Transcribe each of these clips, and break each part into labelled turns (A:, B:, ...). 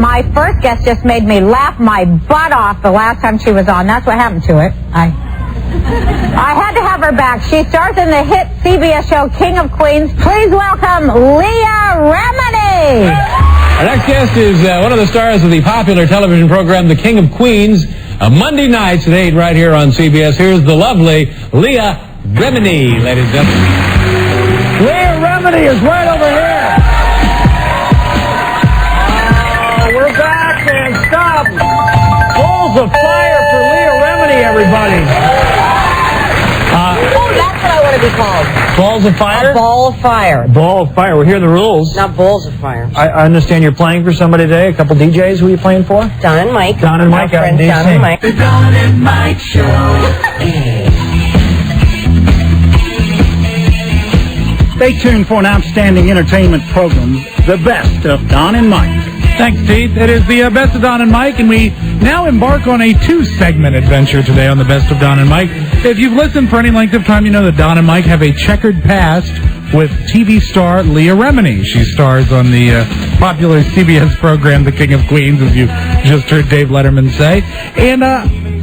A: my first guest just made me laugh my butt off the last time she was on. That's what happened to it. I had to have her back. She stars in the hit CBS show King of Queens. Please welcome Leah Remini.
B: Our next guest is one of the stars of the popular television program The King of Queens, Monday nights at 8 right here on CBS. Here's the lovely Leah Remini, ladies and gentlemen.
C: Leah Remini is right over here. We're back, and stop. Balls of fire for Leah Remini, everybody.
A: That's what I want to be called.
C: Balls of fire?
A: A ball of fire.
C: Ball of fire. We're here the rules.
A: Not balls of fire.
C: I understand you're playing for somebody today. A couple DJs. Who are you playing for?
A: Don and Mike.
C: Don and Mike out in D.C.
A: Don and Mike.
D: The Don and Mike Show.
E: Stay tuned for an outstanding entertainment program, The Best of Don and Mike.
F: Thanks, Steve. It is the Best of Don and Mike, and we now embark on a two-segment adventure today on the Best of Don and Mike. If you've listened for any length of time, you know that Don and Mike have a checkered past with TV star Leah Remini. She stars on the popular CBS program The King of Queens, as you just heard Dave Letterman say. And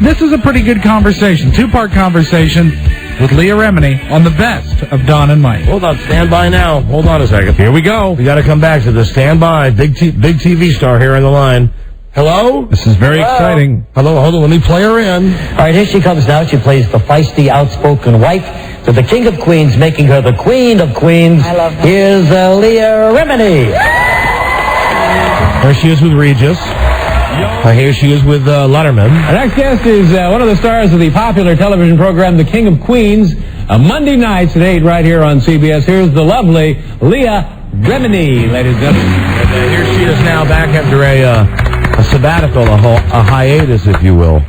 F: this is a pretty good conversation, two-part conversation with Leah Remini on the Best of Don and Mike.
C: Hold on, stand by now. Hold on a second.
F: Here we go.
C: We got to come back to the standby. Big TV star here on the line. Hello?
F: This is very exciting.
C: Hello, hold on. Let me play her in.
G: All right, here she comes now. She plays the feisty, outspoken wife to the King of Queens, making her the Queen of Queens.
A: I love her.
G: Here's Leah Remini.
C: There she is with Regis. Here she is with Letterman.
B: Our next guest is one of the stars of the popular television program The King of Queens, Monday nights at 8 right here on CBS. Here's the lovely Leah Remini, ladies and gentlemen.
C: And, here she is now back after a sabbatical, a hiatus, if you will,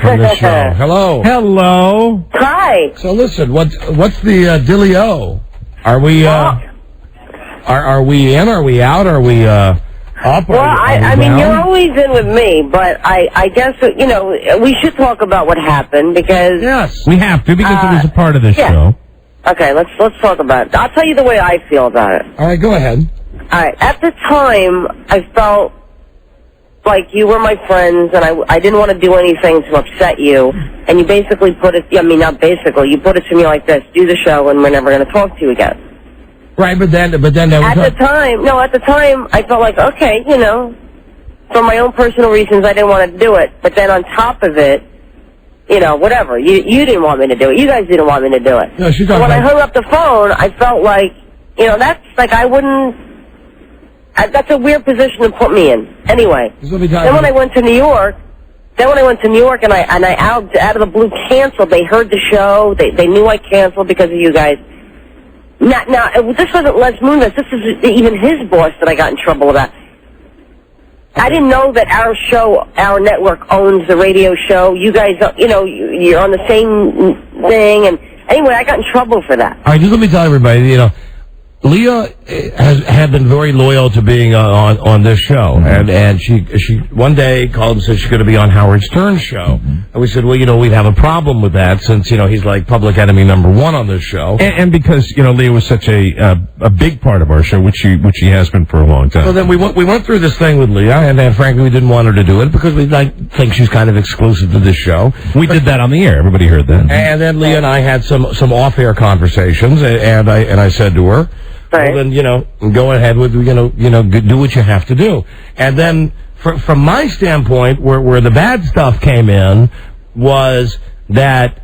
C: from this show. Hello.
F: Hello.
A: Hi.
C: So listen, what's the dealio? Are we are we in? Are we out? Are we up?
H: Well, I mean, you're always in with me, but I guess, you know, we should talk about what happened because...
F: Yes, we have to because it was a part of this show.
H: Okay, let's talk about it. I'll tell you the way I feel about it.
C: All right, go ahead.
H: All right, at the time, I felt like you were my friends, and I didn't want to do anything to upset you, and you basically put it, I mean, not basically, you put it to me like this, do the show, and we're never going to talk to you again.
C: Right, but then there was
H: at the time, I felt like, okay, you know, for my own personal reasons, I didn't want to do it. But then on top of it, you know, whatever. You didn't want me to do it. You guys didn't want me to do it.
C: No, she's
H: so when
C: about...
H: I hung up the phone, I felt like, you know, that's like I wouldn't. That's a weird position to put me in. Anyway, then when I went to New York. and I out of the blue canceled. They heard the show. They knew I canceled because of you guys. Now, this wasn't Les Moonves. This is even his boss that I got in trouble about. I didn't know that our show, our network owns the radio show. You guys, you know, you're on the same thing. And anyway, I got in trouble for that.
C: All right, just let me tell everybody, you know, Leah had been very loyal to being on this show, and she one day called and said she's going to be on Howard Stern's show, and we said, well, you know, we'd have a problem with that since, you know, he's like public enemy #1 on this show,
F: and because, you know, Leah was such a big part of our show, which she has been for a long time.
C: So then we went through this thing with Leah, and frankly we didn't want her to do it because we think she's kind of exclusive to this show.
F: We did that on the air. Everybody heard that.
C: And then Leah and I had some off-air conversations, and I said to her,
H: right.
C: Well, then, you know, go ahead with, you know, do what you have to do. And then, from my standpoint, where the bad stuff came in was that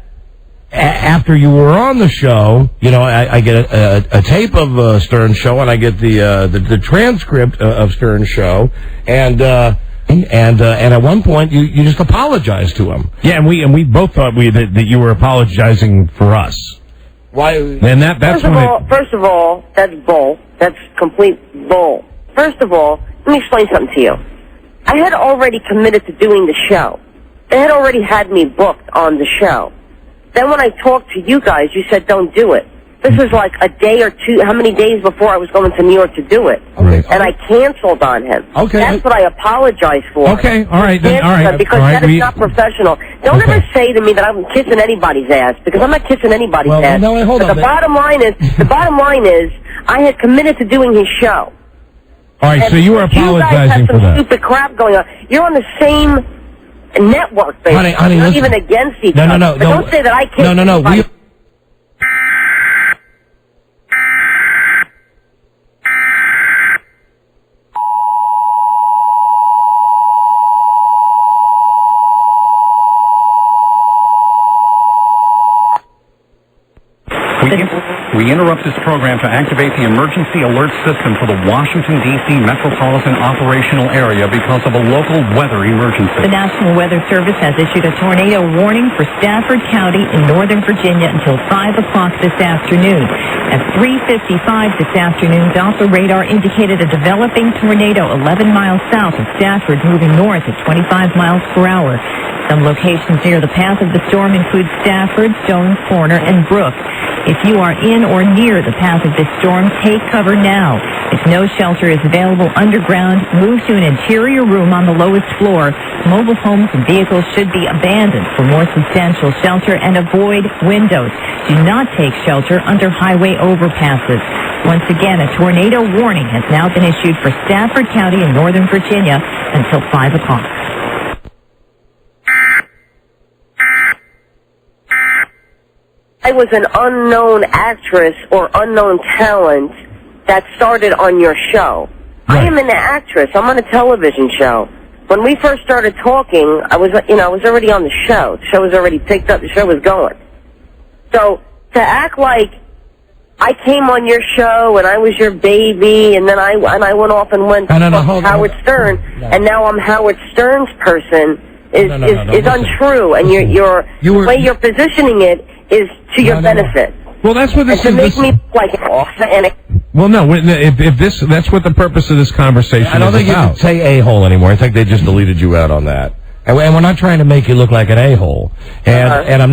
C: after you were on the show, you know, I get a tape of Stern's show, and I get the transcript of Stern's show, and at one point you just apologized to him.
F: Yeah, and we both thought that you were apologizing for us.
C: Why?
F: And that's
H: First of all, that's bull. That's complete bull. First of all, let me explain something to you. I had already committed to doing the show. They had already had me booked on the show. Then when I talked to you guys, you said don't do it. This was like a day or two, how many days before I was going to New York to do it.
C: Okay.
H: And I canceled on him.
C: Okay.
H: That's what I apologize for.
F: Okay, all right. Then, all right.
H: Because that is not professional. Don't ever say to me that I'm kissing anybody's ass, because I'm not kissing anybody's ass.
C: No, hold on.
H: The bottom line is, I had committed to doing his show.
C: All right, so you are apologizing for that.
H: You guys have some stupid crap going on. You're on the same network, basically.
C: Honey,
H: not
C: listen.
H: even against each other.
C: No.
H: But don't say that I can't.
C: No.
I: We interrupt this program to activate the emergency alert system for the Washington, D.C. metropolitan operational area because of a local weather emergency.
J: The National Weather Service has issued a tornado warning for Stafford County in Northern Virginia until 5 o'clock this afternoon. At 3:55 this afternoon, Doppler radar indicated a developing tornado 11 miles south of Stafford, moving north at 25 miles per hour. Some locations near the path of the storm include Stafford, Stones Corner, and Brooks. If you are in or near the path of this storm, take cover now. If no shelter is available underground, move to an interior room on the lowest floor. Mobile homes and vehicles should be abandoned for more substantial shelter and avoid windows. Do not take shelter under highway overpasses. Once again, a tornado warning has now been issued for Stafford County in Northern Virginia until 5 o'clock.
H: I was an unknown actress or unknown talent that started on your show. Right. I am an actress. I'm on a television show. When we first started talking, I was already on the show. The show was already picked up. The show was going. So to act like I came on your show and I was your baby, and then I went off and went to Howard Stern, and now I'm Howard Stern's person is untrue. And the way you're positioning it is to your benefit.
B: Well, that's what this is.
H: To make me look like an
B: Well, no. That's what the purpose of this conversation is about.
C: I don't think you can say a-hole anymore. I think they just deleted you out on that. And we're not trying to make you look like an a-hole. And I'm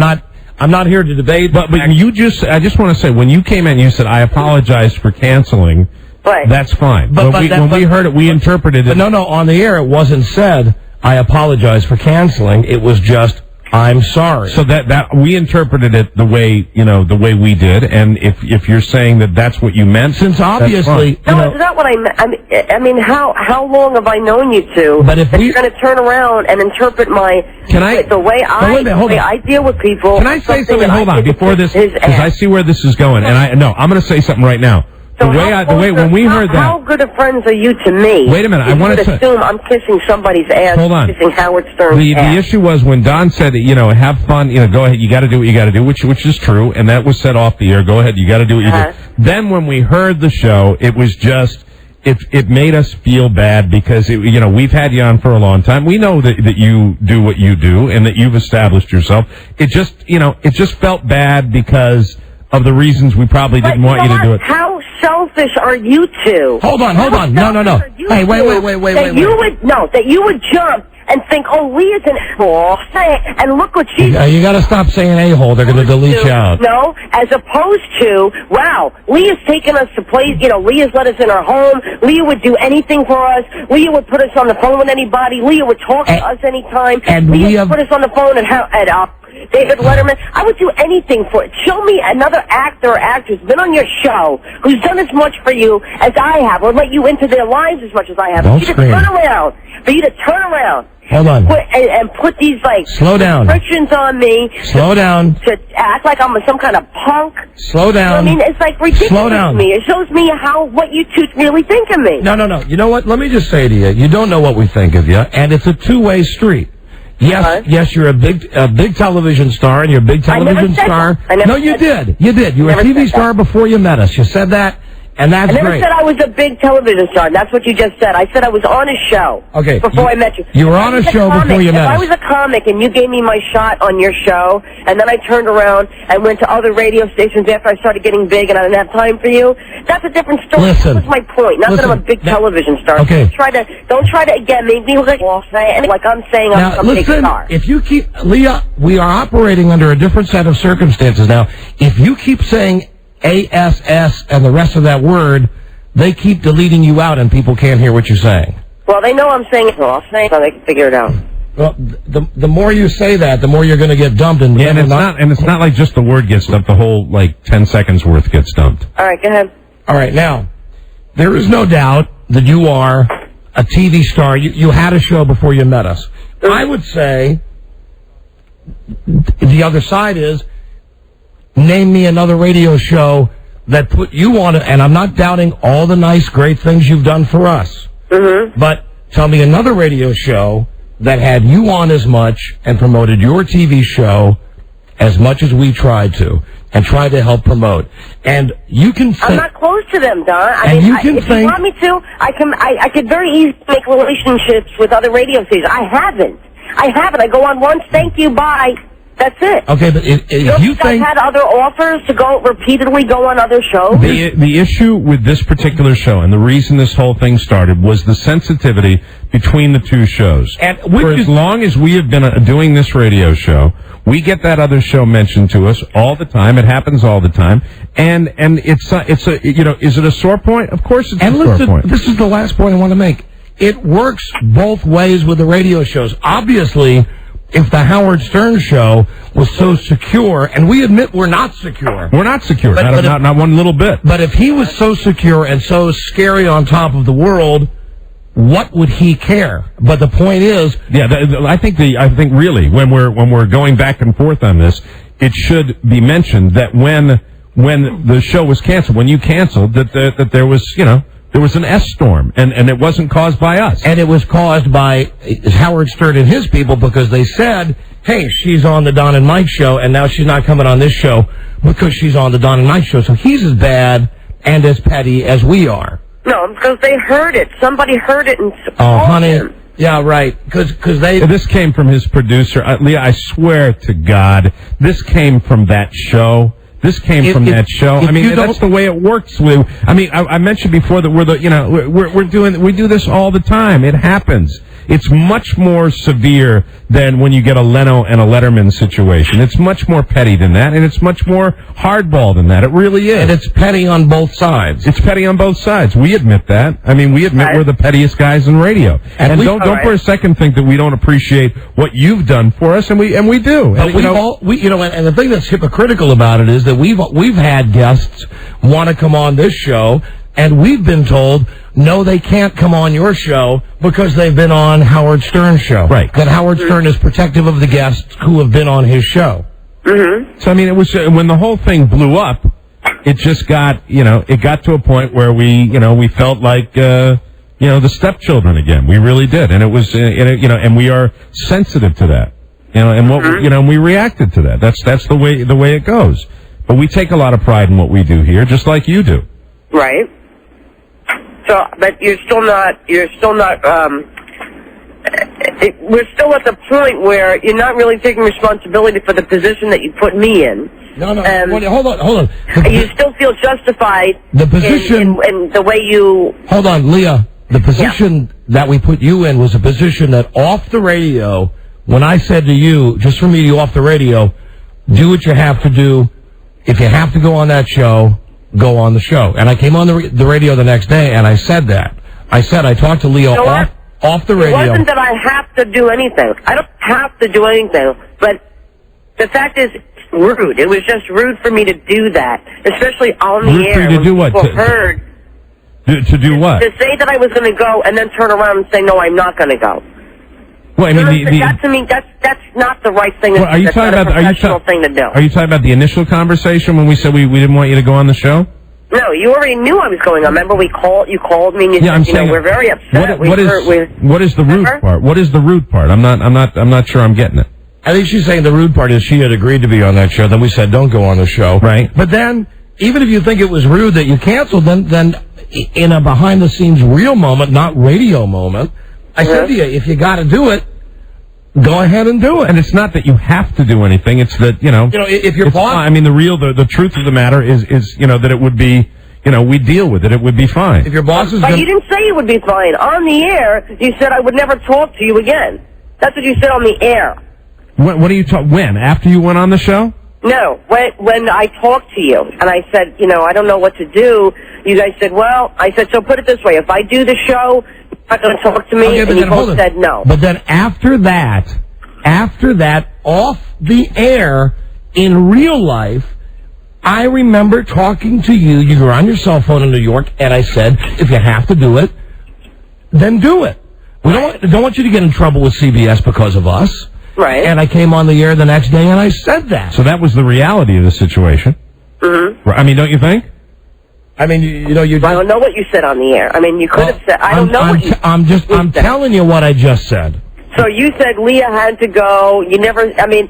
C: not here to debate.
B: But I just want to say, when you came in, you said, I apologized for canceling.
H: Right.
B: That's fine. When we heard it, we interpreted it.
C: But no, on the air, it wasn't said, I apologize for canceling. It was just, I'm sorry.
B: So that we interpreted it the way we did, and if you're saying that that's what you meant,
C: since obviously
H: no, it's not what I meant. I mean, how long have I known you two?
C: But if
H: you're going to turn around and interpret the way I deal with people.
B: Can I say something? Hold on, before this, because I see where this is going, and I'm going to say something right now.
H: So
B: when we heard that,
H: how good of friends are you to me?
B: Wait a minute, I want to
H: assume I'm kissing somebody's ass.
B: Hold on.
H: Kissing Howard Stern's
B: ass. The issue was when Don said, have fun, go ahead, you got to do what you got to do, which is true, and that was said off the air. Go ahead, you got to do what you do. Then when we heard the show, it was just. It made us feel bad because we've had you on for a long time. We know that you do what you do and that you've established yourself. It just felt bad because of the reasons we probably didn't want you to do it.
H: How selfish are you two?
C: Hold on. No. Hey, wait.
H: That you would jump and think, oh, Leah's an a-hole, and look what she's...
C: You got to stop saying a-hole. They're going to delete you out.
H: No, as opposed to, wow, Leah's taken us to places, Leah's let us in her home. Leah would do anything for us. Leah would put us on the phone with anybody. Leah would talk to us anytime.
C: And
H: Leah would put us on the phone at David Letterman. I would do anything for it. Show me another actor or actress been on your show who's done as much for you as I have, or let you into their lives as much as I have.
C: Don't
H: For you to turn around.
C: Hold on.
H: And put these,
C: slow down.
H: Restrictions on me.
C: Slow down.
H: To act like I'm some kind of punk.
C: Slow down.
H: You know what I mean, it's ridiculous
C: Slow down.
H: to me. It shows me what you two really think of me.
C: No. You know what? Let me just say to you, you don't know what we think of you, and it's a two-way street. Yes, you're a big television star, and you're a big television star. No, you did. You were a TV star before you met us. You said that, and that's great.
H: I never said I was a big television star. That's what you just said. I said I was on a show before I met you.
C: You were on a show before you met us.
H: If I was a comic and you gave me my shot on your show, and then I turned around and went to other radio stations after I started getting big and I didn't have time for you, that's a different story.
C: Listen,
H: that was my point. Not that I'm a big television star.
C: Okay.
H: Don't try to again make me look like I'm saying I'm a big star.
C: If you keep, Leah, we are operating under a different set of circumstances now. If you keep saying ASS and the rest of that word, they keep deleting you out and people can't hear what you're saying.
H: Well, they know I'm saying it, so they can figure it out.
C: Well, the more you say that, the more you're going to get dumped. And
B: it's not like just the word gets dumped. The whole 10 seconds worth gets dumped.
H: All right, go ahead.
C: All right, now there is no doubt that you are a TV star. You had a show before you met us. I would say the other side is, name me another radio show that put you on it, and I'm not doubting all the nice, great things you've done for us.
H: Mm-hmm.
C: But tell me another radio show that had you on as much and promoted your TV show as much as we tried to and tried to help promote. And you can think...
H: I'm not close to them, Don.
C: If you
H: want me to, I could very easily make relationships with other radio stations. I haven't. I go on once, thank you, bye. That's it.
C: Okay, but if you think...
H: I've had other offers to repeatedly go on other shows?
B: The issue with this particular show, and the reason this whole thing started, was the sensitivity between the two shows. And for as long as we have been doing this radio show, we get that other show mentioned to us all the time. It happens all the time. And it's a is it a sore point? Of course it's a sore point.
C: This is the last point I want to make. It works both ways with the radio shows. Obviously, if the Howard Stern show was so secure, and we admit we're not secure.
B: We're not secure, not one little bit.
C: But if he was so secure and so scary on top of the world, what would he care? But the point is...
B: Yeah, I think really, when we're going back and forth on this, it should be mentioned that when the show was canceled, when you canceled, that there was, there was an S-storm, and it wasn't caused by us.
C: And it was caused by Howard Stern and his people, because they said, hey, she's on the Don and Mike show, and now she's not coming on this show because she's on the Don and Mike show. So he's as bad and as petty as we are.
H: No, because they heard it. Somebody heard it and
C: honey.
H: him.
C: Yeah, right. Because they...
B: This came from his producer. Leah, I swear to God, this came from that show. This came from that show. I mean, that's the way it works, Lou. I mean, I mentioned before that we do this all the time. It happens. It's much more severe than when you get a Leno and a Letterman situation. It's much more petty than that, and it's much more hardball than that. It really is.
C: And it's petty on both sides.
B: It's petty on both sides. We admit that. I mean, we admit we're the pettiest guys in radio. And don't for a second think that we don't appreciate what you've done for us, and we do.
C: But and the thing that's hypocritical about it is that we've had guests want to come on this show, and we've been told, no, they can't come on your show because they've been on Howard Stern's show.
B: Right.
C: That Howard Stern is protective of the guests who have been on his show.
H: Mm-hmm.
B: So, I mean, it was when the whole thing blew up, it just got, it got to a point where we felt like, the stepchildren again. We really did. And it was, and we are sensitive to that. And what, and we reacted to that. That's the way it goes. But we take a lot of pride in what we do here, just like you do.
H: Right. So, but you're still not, we're still at the point where you're not really taking responsibility for the position that you put me in.
C: No, hold on.
H: You still feel justified in the way you...
C: Hold on, Leah. The position that we put you in was a position that off the radio, when I said to you, just for me to off the radio, do what you have to do. If you have to go on that show, go on the show. And I came on the radio the next day, and I said that. I talked to Leo off the radio.
H: It wasn't that I have to do anything. I don't have to do anything. But the fact is, it's rude. It was just rude for me to do that, especially on the air.
B: To do what?
H: Heard.
B: To do what?
H: To say that I was going to go and then turn around and say, no, I'm not going to go.
B: Well, I mean,
H: that's not the right thing.
B: Are you talking about?
H: Thing to do.
B: Are you talking about the initial conversation when we said we didn't want you to go on the show?
H: No, you already knew I was going on. Remember, you called me and you said, we're very upset.
B: What is the rude part? What is the rude part? I'm not sure I'm getting it.
C: I think she's saying the rude part is she had agreed to be on that show. Then we said, don't go on the show.
B: Right.
C: But then, even if you think it was rude that you canceled, then in a behind-the-scenes real moment, not radio moment, I said to you, if you got to do it, go ahead and do it.
B: And it's not that you have to do anything. It's that,
C: if your boss...
B: I mean, the truth of the matter is that it would be, we deal with it. It would be fine.
C: If your boss is...
H: But you didn't say it would be fine. On the air, you said I would never talk to you again. That's what you said on the air.
B: What are you talking... When? After you went on the show?
H: No, when I talked to you, and I said, I don't know what to do, you guys said, I said, so put it this way, if I do the show, you're not going to talk to me, and you both said no.
C: But then after that, off the air, in real life, I remember talking to you, you were on your cell phone in New York, and I said, if you have to do it, then do it. We don't want you to get in trouble with CBS because of us.
H: Right.
C: And I came on the air the next day and I said that.
B: So that was the reality of the situation.
H: Mm-hmm.
B: I mean, don't you think?
C: I mean, you know,
H: I don't know what you said on the air. I mean, you could have said, I don't know what you said.
C: I'm telling you what I just said.
H: So you said Leah had to go. You never, I mean,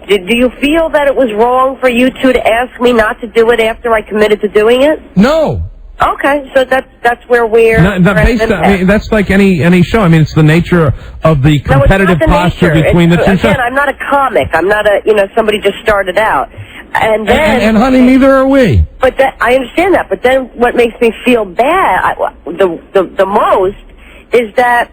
H: do you feel that it was wrong for you two to ask me not to do it after I committed to doing it?
C: No.
H: Okay, so that's where we're...
B: I mean, that's like any show. I mean, it's the nature of the competitive posture between the two shows.
H: Again, I'm not a comic. I'm not somebody just started out. And then...
C: And honey, neither are we.
H: But I understand that. But then what makes me feel bad, the most, is that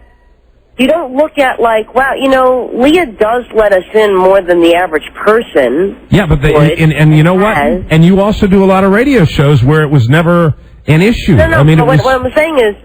H: you don't look at like, wow, Leah does let us in more than the average person.
B: Yeah, but and you know what? And you also do a lot of radio shows where it was never an issue.
H: No,
B: I mean,
H: what I'm saying is,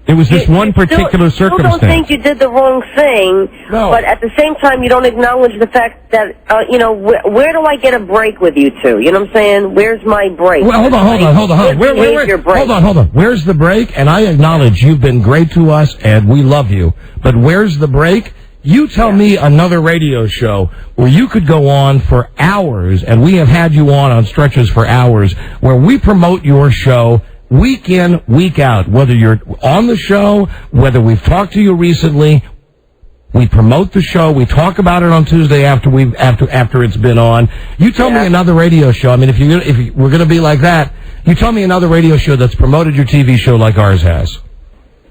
B: it was this one particular circumstance.
H: You don't think you did the wrong thing, but at the same time, you don't acknowledge the fact that, where do I get a break with you two? You know what I'm saying? Where's my break?
C: Well, hold on. Hold on. Where's the break? And I acknowledge you've been great to us, and we love you. But where's the break? You tell me another radio show where you could go on for hours, and we have had you on stretches for hours, where we promote your show week in, week out, whether you're on the show, whether we've talked to you recently. We promote the show. We talk about it on Tuesday after it's been on. You tell me another radio show. I mean, if we're going to be like that, you tell me another radio show that's promoted your TV show like ours has.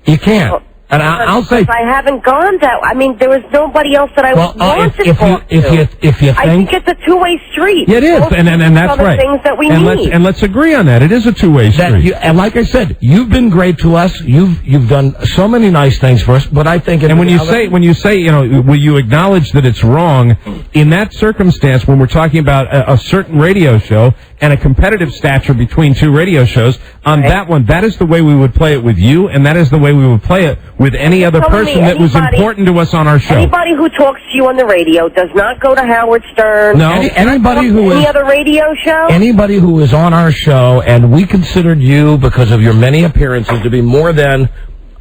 C: You can't. And I'll say,
H: I haven't gone that. I mean, there was nobody else that I wanted to talk to.
C: If you think,
H: I think it's a two-way street.
B: It is, and that's right.
H: Things that we need.
B: Let's agree on that. It is a two-way street.
C: And like I said, you've been great to us. You've done so many nice things for us. But I think,
B: when you say, will you acknowledge that it's wrong in that circumstance when we're talking about a certain radio show and a competitive stature between two radio shows? On that one, that is the way we would play it with you, and that is the way we would play it with any other person that was important to us on our show.
H: Anybody who talks to you on the radio does not go to Howard Stern.
C: No, anybody who
H: any other radio show.
C: Anybody who is on our show, and we considered you because of your many appearances to be more than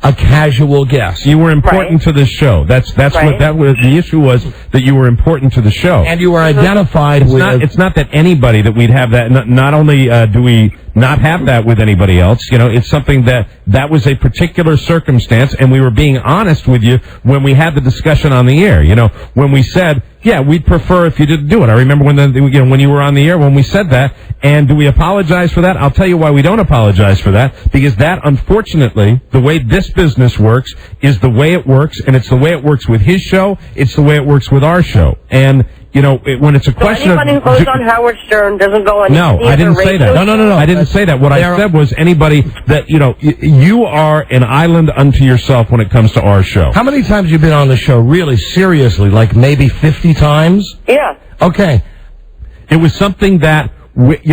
C: a casual guest.
B: You were important to this show. That's what the issue was, that you were important to the show.
C: And you were identified
B: it's not that anybody that we'd have that. Not only do we not have that with anybody else, it's something that was a particular circumstance, and we were being honest with you when we had the discussion on the air. When we said, yeah, we'd prefer if you didn't do it. I remember when you were on the air when we said that. And do we apologize for that? I'll tell you why we don't apologize for that. Because that, unfortunately, the way this business works is the way it works, and it's the way it works with his show. It's the way it works with our show. And when it's a question of...
H: anybody who goes on Howard Stern doesn't go on...
B: No, I didn't say that. No. I didn't say that. What I said was anybody that, you are an island unto yourself when it comes to our show.
C: How many times have you been on the show, really, seriously? Like maybe 50 times?
H: Yeah.
C: Okay.
B: It was something that, with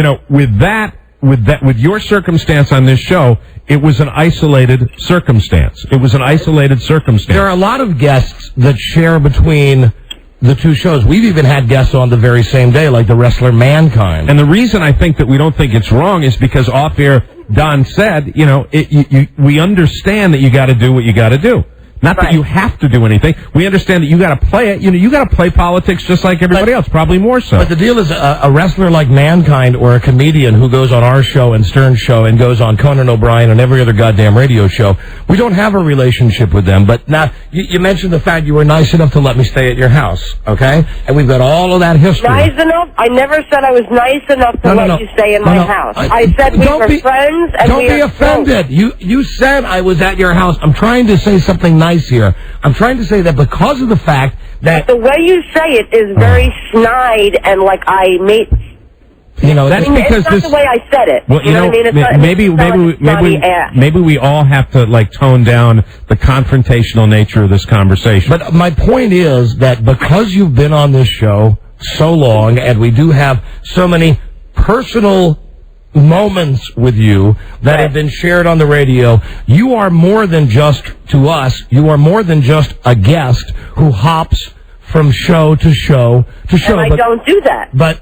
B: your circumstance on this show, it was an isolated circumstance. There
C: are a lot of guests that share between the two shows. We've even had guests on the very same day, like the wrestler Mankind.
B: And the reason I think that we don't think it's wrong is because off air, Don said, we understand that you got to do what you got to do. Not that you have to do anything. We understand that you got to play it. You got to play politics just like everybody else, probably more so.
C: But the deal is, a wrestler like Mankind or a comedian who goes on our show and Stern's show and goes on Conan O'Brien and every other goddamn radio show, we don't have a relationship with them. But now, you mentioned the fact you were nice enough to let me stay at your house, okay? And we've got all of that history.
H: Nice enough? I never said I was nice enough to let you stay in my house. I said we were friends and
C: don't be offended. You said I was at your house. I'm trying to say something nice here. I'm trying to say that because of the fact that...
H: But the way you say it is very snide and like I made...
B: that's because
H: it's not the way I said it.
B: Well,
H: you know what I mean?
B: Maybe we all have to tone down the confrontational nature of this conversation.
C: But my point is that because you've been on this show so long, and we do have so many personal moments with you that have been shared on the radio, you are more than just, to us, you are more than just a guest who hops from show to show to show.
H: And I don't do that.
C: But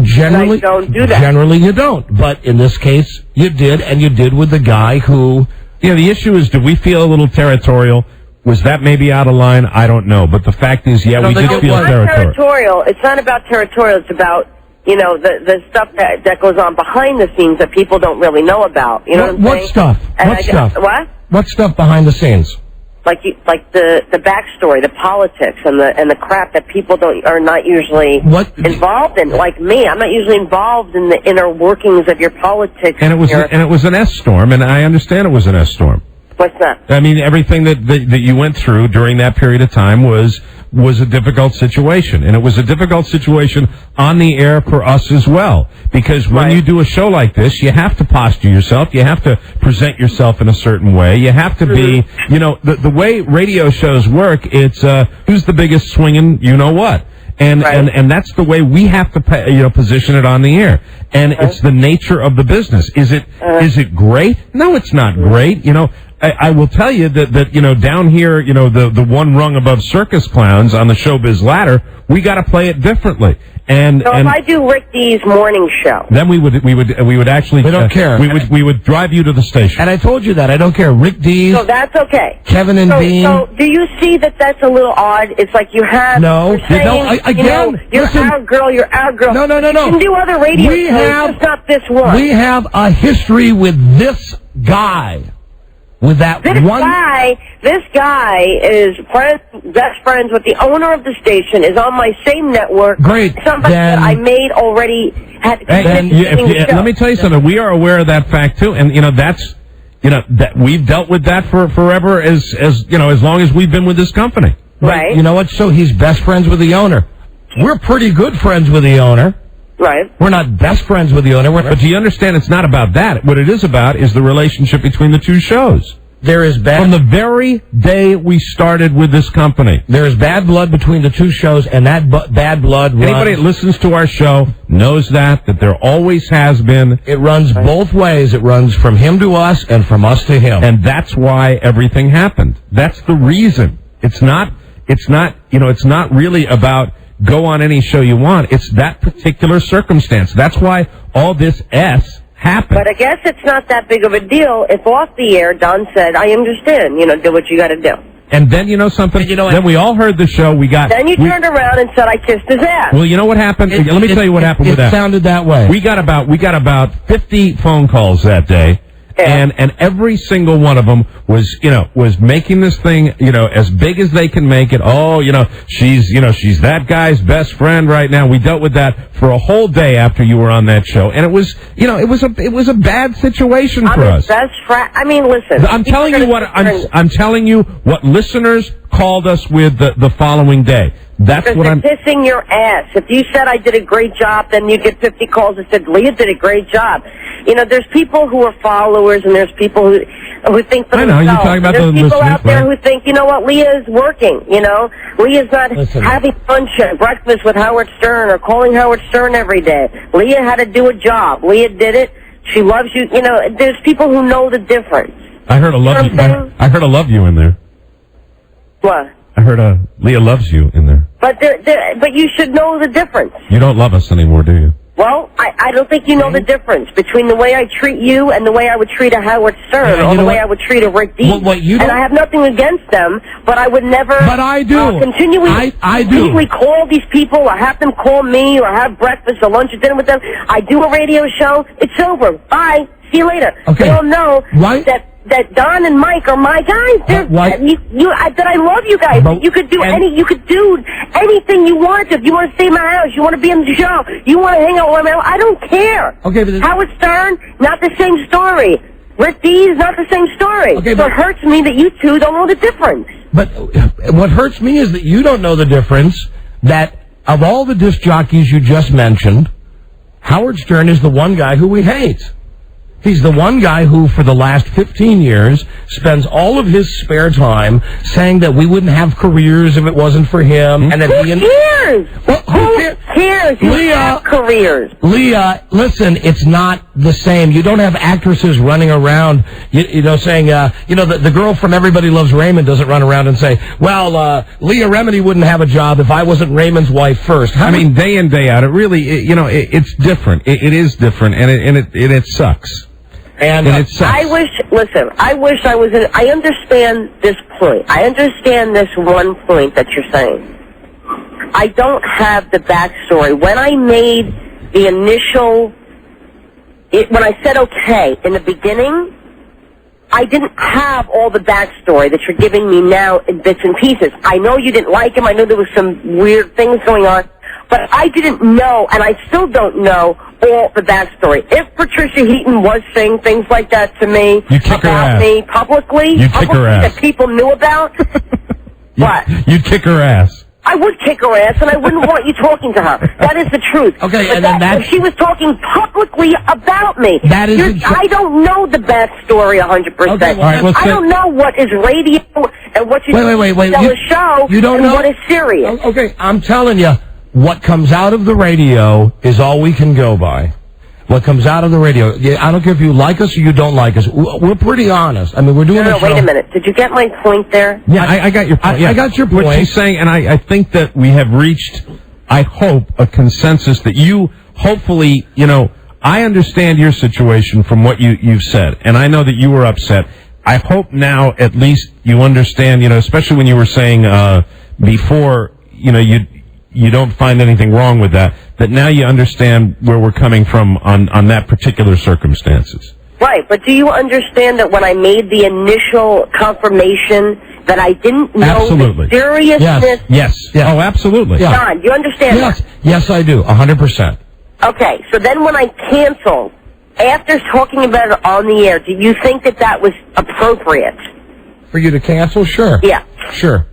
C: generally,
H: I don't do that.
C: Generally you don't. But in this case, you did, and you did with the guy who
B: the issue is, do we feel a little territorial? Was that maybe out of line? I don't know. But the fact is, we did feel
H: territorial. It's not about territorial. It's about, the stuff that goes on behind the scenes that people don't really know about. You know what I'm saying?
C: What stuff? What stuff?
H: What?
C: What stuff behind the scenes?
H: Like the backstory, the politics, and the crap that people are not usually involved in. Like me, I'm not usually involved in the inner workings of your politics.
B: And it was an S storm, and I understand it was an S storm.
H: What's that?
B: I mean, everything that you went through during that period of time was a difficult situation, and it was a difficult situation on the air for us as well. Because when you do a show like this, you have to posture yourself, you have to present yourself in a certain way, you have to be, the way radio shows work. It's who's the biggest swinging, what. And that's the way we have to position it on the air. And it's the nature of the business. Is it great? No, it's not great. I will tell you that down here, the one rung above circus clowns on the showbiz ladder, we got to play it differently. So if
H: I do Rick D's morning show,
B: then we would actually.
C: We don't care.
B: We would drive you to the station.
C: And I told you that I don't care. Rick D's.
H: So that's okay.
C: Kevin and Bean.
H: So do you see that that's a little odd? It's like you have.
C: No.
H: You're saying, you're our girl. You're our girl.
C: No.
H: You can do other radio shows, just not this one.
C: We have a history with this guy. With that
H: this guy is best friends with the owner of the station, is on my same network.
C: Great.
H: Somebody that I made already had.
B: Let me tell you something. We are aware of that fact too, and that's that we've dealt with that for forever as long as we've been with this company.
H: Right.
C: You know what? So he's best friends with the owner. We're pretty good friends with the owner.
H: Right.
C: We're not best friends with the owner.
B: But do you understand it's not about that? What it is about is the relationship between the two shows.
C: There is
B: From the very day we started with this company.
C: There is bad blood between the two shows, and that bad blood runs...
B: Anybody that listens to our show knows that there always has been.
C: It runs both ways. It runs from him to us and from us to him.
B: And that's why everything happened. That's the reason. It's not really about go on any show you want. It's that particular circumstance. That's why all this S happened.
H: But I guess it's not that big of a deal if off the air Don said, I understand, do what you got to do.
B: And then something? Then we all heard the show.
H: Then you turned around and said, I kissed his ass.
B: Well, you know what happened? Let me tell you what happened with that.
C: It sounded that way.
B: We got about 50 phone calls that day. Yeah. And every single one of them was making this thing, as big as they can make it. Oh, she's that guy's best friend right now. We dealt with that for a whole day after you were on that show. And it was, it was a bad situation for us.
H: Best friend. I mean, listen.
B: I'm telling you what listeners called us with the following day. That's what I'm
H: kissing your ass. If you said I did a great job, then you get 50 calls that said Leah did a great job. There's people who are followers, and there's people who think for themselves.
B: I know you're talking about
H: there's
B: the
H: people
B: listeners,
H: out there who think, Leah is working. Leah's not having lunch at breakfast with Howard Stern or calling Howard Stern every day. Leah had to do a job. Leah did it. She loves you. There's people who know the difference.
B: I heard a love you. I heard a love you in there.
H: What?
B: I heard Leah loves you in there.
H: But you should know the difference.
B: You don't love us anymore, do you?
H: Well, I don't think you know the difference between the way I treat you and the way I would treat a Howard Stern or the way I would treat a Rick Dean. And I have nothing against them, but I would never.
C: But I do.
H: Continually call these people or have them call me or have breakfast or lunch or dinner with them. I do a radio show. It's over. Bye. See you later.
C: Okay.
H: They all know that Don and Mike are my guys. That I love you guys. You could do anything you wanted to. If you want to stay in my house, you want to be on the show, you want to hang out with me, I don't care.
C: Okay, but
H: Howard Stern, not the same story. Rick Dees, not the same story.
C: Okay,
H: so it hurts me that you two don't know the difference.
C: But what hurts me is that you don't know the difference. That of all the disc jockeys you just mentioned, Howard Stern is the one guy who we hate. He's the one guy who, for the last 15 years, spends all of his spare time saying that we wouldn't have careers if it wasn't for him. And that
H: Who cares?
C: Well, who
H: cares? You have careers.
C: Leah, listen, it's not the same. You don't have actresses running around, saying, the girl from Everybody Loves Raymond doesn't run around and say, well, Leah Remini wouldn't have a job if I wasn't Raymond's wife first.
B: I mean, day in, day out, it really, it's different. It is different, and it sucks.
C: And
B: it's sex.
H: I wish I was in, I understand this point. I understand this one point that you're saying. I don't have the backstory. When I made the initial, when I said okay in the beginning, I didn't have all the backstory that you're giving me now in bits and pieces. I know you didn't like him. I know there was some weird things going on. But I didn't know, and I still don't know, all the backstory. If Patricia Heaton was saying things like that to me, about me, publicly that people knew about, what?
B: You'd kick her ass.
H: I would kick her ass, and I wouldn't want you talking to her. That is the truth.
C: Okay,
H: but
C: and then
H: if she was talking publicly about me.
C: That is
H: I don't know the backstory 100%.
C: Okay, well, all right,
H: I don't know what is radio and what you
C: wait.
H: tell a show
C: you don't
H: and
C: know
H: what is serious.
C: Okay, I'm telling you, what comes out of the radio is all we can go by. What comes out of the radio, I don't care if you like us or you don't like us. We're pretty honest. I mean, we're doing
H: No, wait a minute. Did you get my point there?
B: Yeah, I got your point.
C: I got your point.
B: What she's saying, and I think that we have reached, I hope, a consensus that you, hopefully, I understand your situation from what you've said, and I know that you were upset. I hope now at least you understand, especially when you were saying before, you don't find anything wrong with that now you understand where we're coming from on that particular circumstances.
H: Right, but do you understand that when I made the initial confirmation that I didn't know the seriousness?
C: Yes.
B: Oh, absolutely.
C: Yeah.
H: Don, do you understand that?
C: Yes, I do, 100%.
H: Okay, so then when I canceled, after talking about it on the air, do you think that was appropriate?
C: For you to cancel? Sure.
H: Yeah.
C: Sure.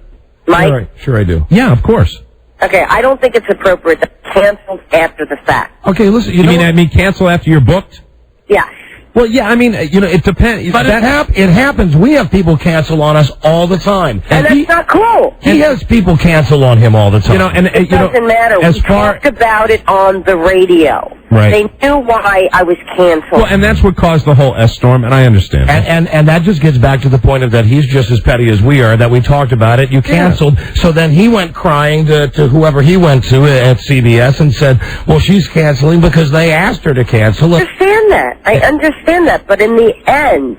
H: Mike?
C: Sure I do.
B: Yeah, of course.
H: Okay, I don't think it's appropriate to cancel after the fact.
C: Okay, listen.
B: You mean cancel after you're booked?
H: Yes.
B: Well, yeah, I mean, it depends.
C: But it happens. We have people cancel on us all the time.
H: And that's not cool.
C: He has people cancel on him all the time.
H: It doesn't matter. We talked about it on the radio.
B: Right.
H: They knew why I was canceled.
B: Well, and that's what caused the whole S-storm, and I understand.
C: And that just gets back to the point of that he's just as petty as we are, that we talked about it. You canceled. Yeah. So then he went crying to whoever he went to at CBS and said, well, she's canceling because they asked her to cancel.
H: I understand that. But in the end,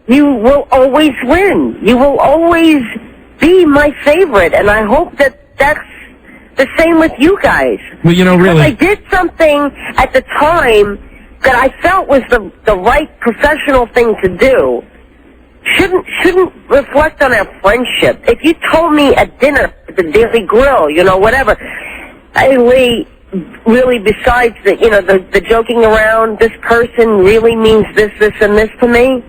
H: you will always win. You will always be my favorite. And I hope that's the same with you guys.
B: Well, really,
H: I did something at the time that I felt was the right professional thing to do. Shouldn't reflect on our friendship. If you told me at dinner at the Daily Grill, whatever, hey, Lee, really besides the joking around, this person really means this, and this to me.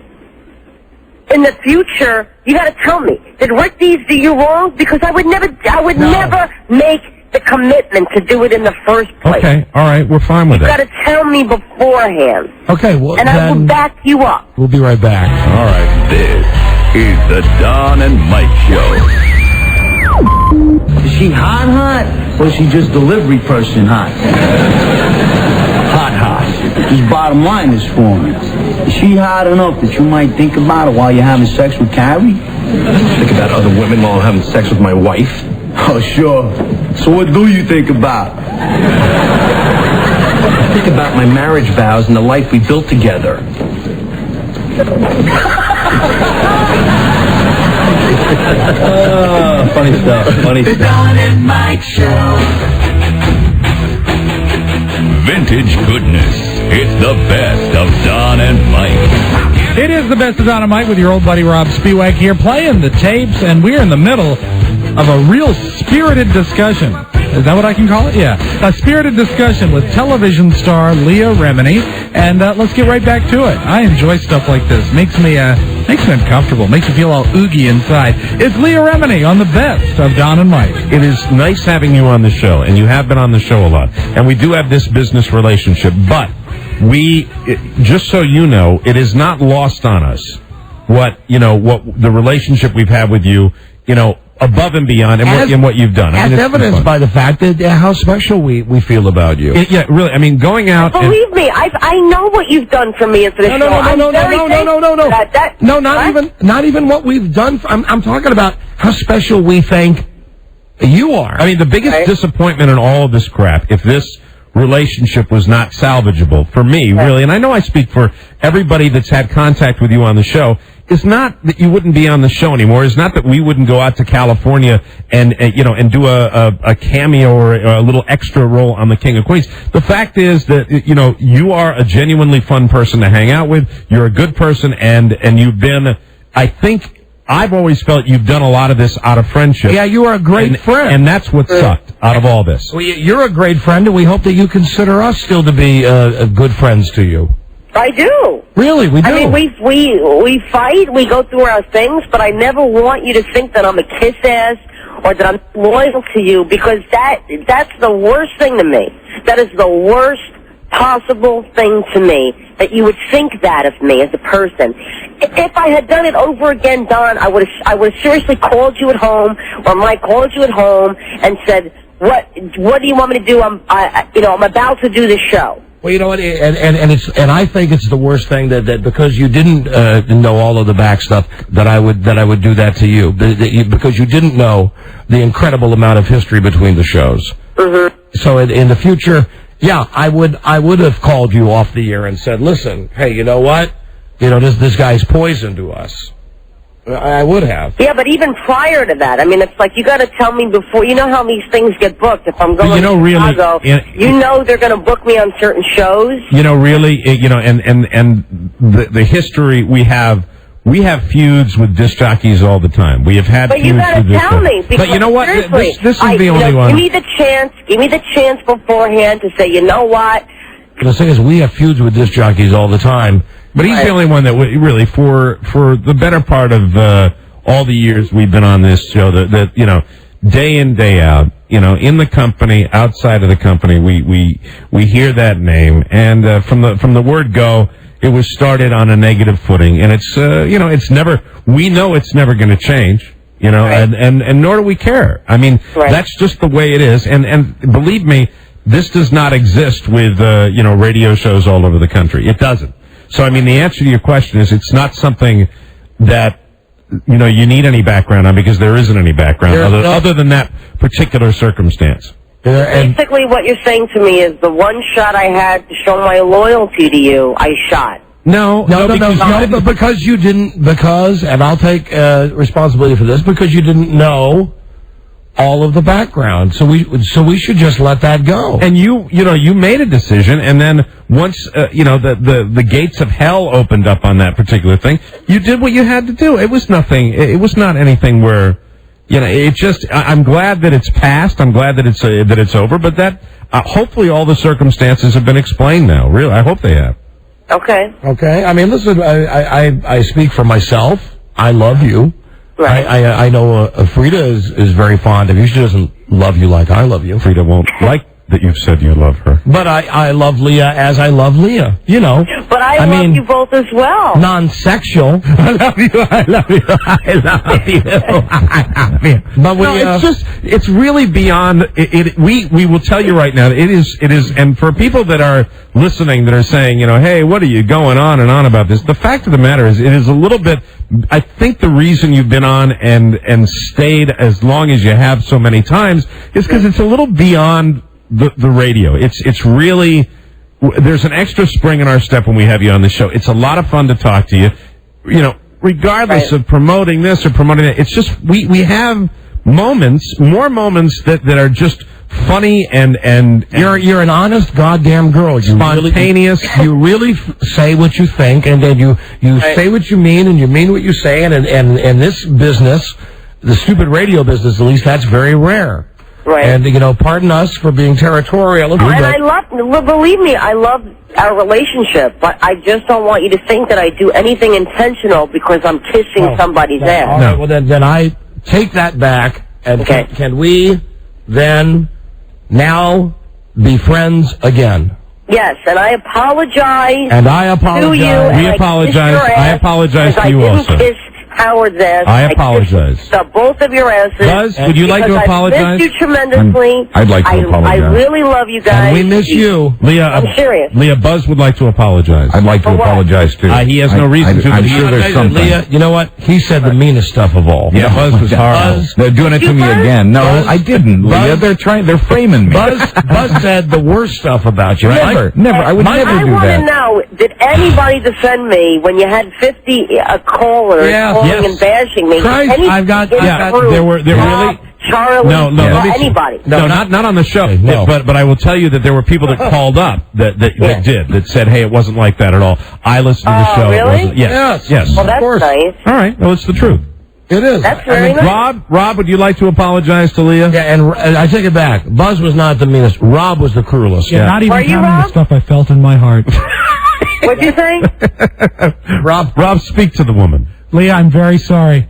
H: In the future, you got to tell me, did Rick Dees do you wrong? Because I would never make the commitment to do it in the first place.
B: Okay, all right, we're fine with that.
H: You got to tell me beforehand.
C: Okay, well,
H: and I will back you up.
C: We'll be right back.
D: All right, this is the Don and Mike Show.
K: Is she hot, or is she just delivery person hot? Hot. Just bottom line is for me. Is she hot enough that you might think about it while you're having sex with Carrie?
L: Think about other women while I'm having sex with my wife?
K: Oh, sure. So what do you think about?
L: I think about my marriage vows and the life we built together.
K: Funny stuff.
D: The Don and Mike Show. Vintage goodness. It's the best of Don and Mike.
F: It is the best of Don and Mike with your old buddy Rob Spiewak here, playing the tapes, and we're in the middle of a real spirited discussion. Is that what I can call it? Yeah. A spirited discussion with television star Leah Remini. And let's get right back to it. I enjoy stuff like this. Makes me uncomfortable. Makes me feel all oogie inside. It's Leah Remini on the best of Don and Mike.
B: It is nice having you on the show, and you have been on the show a lot. And we do have this business relationship, but just so you know, it is not lost on us what the relationship we've had with you, above and beyond, and what you've done.
C: As evidenced by the fact that how special we feel about you.
B: Yeah, really. I mean, going out.
H: Believe me, I know what you've done for me and for the show.
C: No, not even what we've done. I'm talking about how special we think you are.
B: I mean, the biggest disappointment in all of this crap, if this relationship was not salvageable for me, really. And I know I speak for everybody that's had contact with you on the show. It's not that you wouldn't be on the show anymore. It's not that we wouldn't go out to California and do a cameo or a little extra role on The King of Queens. The fact is that, you are a genuinely fun person to hang out with. You're a good person, and you've been, I think, I've always felt you've done a lot of this out of friendship.
C: Yeah, you are a great friend.
B: And that's what sucked out of all this.
C: Well, you're a great friend, and we hope that you consider us still to be good friends to you.
H: I do.
C: Really, we do.
H: I mean, we fight, we go through our things, but I never want you to think that I'm a kiss ass or that I'm loyal to you, because that's the worst thing to me. That is the worst possible thing to me, that you would think that of me as a person. If I had done it over again, Don, I would have seriously called you at home, or Mike called you at home and said, "What do you want me to do? I'm about to do this show."
C: Well, you know what, and I think it's the worst thing that because you didn't know all of the back stuff, that I would do that to you, because you didn't know the incredible amount of history between the shows.
H: Mm-hmm.
C: So in the future, yeah, I would have called you off the air and said, "Listen, hey, you know what? This guy's poison to us." I would have.
H: Yeah, but even prior to that, I mean, it's like you got to tell me before. You know how these things get booked. If I'm going to Chicago, they're going to book me on certain shows.
B: And the history we have feuds with disc jockeys all the time. We have had.
H: But you got to tell me. Because,
B: but you know what?
H: Seriously,
B: this is the only one.
H: Give me the chance beforehand to say, you know what?
C: The thing is, we have feuds with disc jockeys all the time.
B: But he's the only one that really, for the better part of all the years we've been on this show, that day in, day out, in the company, outside of the company, we hear that name, and from the word go, it was started on a negative footing, and it's we know it's never going to change, and nor do we care. I mean, that's just the way it is, and believe me, this does not exist with radio shows all over the country. It doesn't. So, I mean, the answer to your question is it's not something that, you need any background on, because there isn't any background other than that particular circumstance.
H: Basically, what you're saying to me is the one shot I had to show my loyalty to you, I shot.
C: No, because you didn't, and I'll take responsibility for this, because you didn't know all of the background, so we should just let that go.
B: And you made a decision, and then once the gates of hell opened up on that particular thing, you did what you had to do. It was nothing. It was not anything where, it just. I'm glad that it's passed. I'm glad that it's over. But that hopefully all the circumstances have been explained now. Really, I hope they have.
H: Okay.
C: Okay. I mean, listen. I speak for myself. I love you.
H: Right.
C: I know Frida is very fond of you. She doesn't love you like I love you.
B: Frida won't like that you've said you love her.
C: But I love Leah as I love Leah.
H: But I love you both as well.
C: Non-sexual.
B: I love you. I love you. I love you. I love you. But it's really beyond it. We will tell you right now, it is, and for people that are listening that are saying, hey, what are you going on and on about this? The fact of the matter is, it is a little bit. I think the reason you've been on and stayed as long as you have so many times is because it's a little beyond the radio. It's really, there's an extra spring in our step when we have you on the show. It's a lot of fun to talk to you. Regardless of promoting this or promoting that, it's just we have more moments that are just funny and
C: you're an honest goddamn girl. You're
B: spontaneous.
C: You really say what you think, and then you say what you mean, and you mean what you say, and in this business, the stupid radio business, at least, that's very rare.
H: Right.
C: And, pardon us for being territorial.
H: Believe me, I love our relationship, but I just don't want you to think that I do anything intentional because I'm kissing somebody's ass.
C: All right, well, then I take that back, and can we then now be friends again?
H: Yes, and I apologize.
C: And I apologize.
H: To you,
B: we apologize. I apologize to you also.
H: Howard's ass.
B: I apologize.
H: The both of your asses.
B: Buzz, would you like to apologize?
H: I missed you tremendously.
B: I'd like to apologize.
H: I really love you guys.
C: And we miss you.
B: Leah,
H: I'm serious.
B: Leah, Buzz would like to apologize.
L: I'd like to apologize, too.
B: He has no reason to.
L: I'm sure there's something.
C: Leah, you know what? He said the meanest stuff of all.
B: Yeah, Buzz was horrible.
L: They're doing it to me again. No, I didn't, Leah. They're framing me.
C: Buzz said the worst stuff about you.
L: Never. I would never do
H: I want
L: that.
H: to know, did anybody defend me when you had 50 callers calling and bashing me?
B: Christ, there were really...
H: Charlie,
B: no,
H: anybody.
B: No, not on the show.
C: No.
B: But I will tell you that there were people that called up that said, hey, it wasn't like that at all. I listened to the show.
H: Really?
B: Yes.
H: Well, that's nice.
B: All right. Well, it's the truth.
C: It is.
H: That's very nice.
B: Rob, would you like to apologize to Leah?
C: Yeah, and I take it back. Buzz was not the meanest. Rob was the cruelest.
F: Yeah, not even counting the stuff I felt in my heart.
H: What'd you say?
B: Rob, speak to the woman.
F: Leah, I'm very sorry.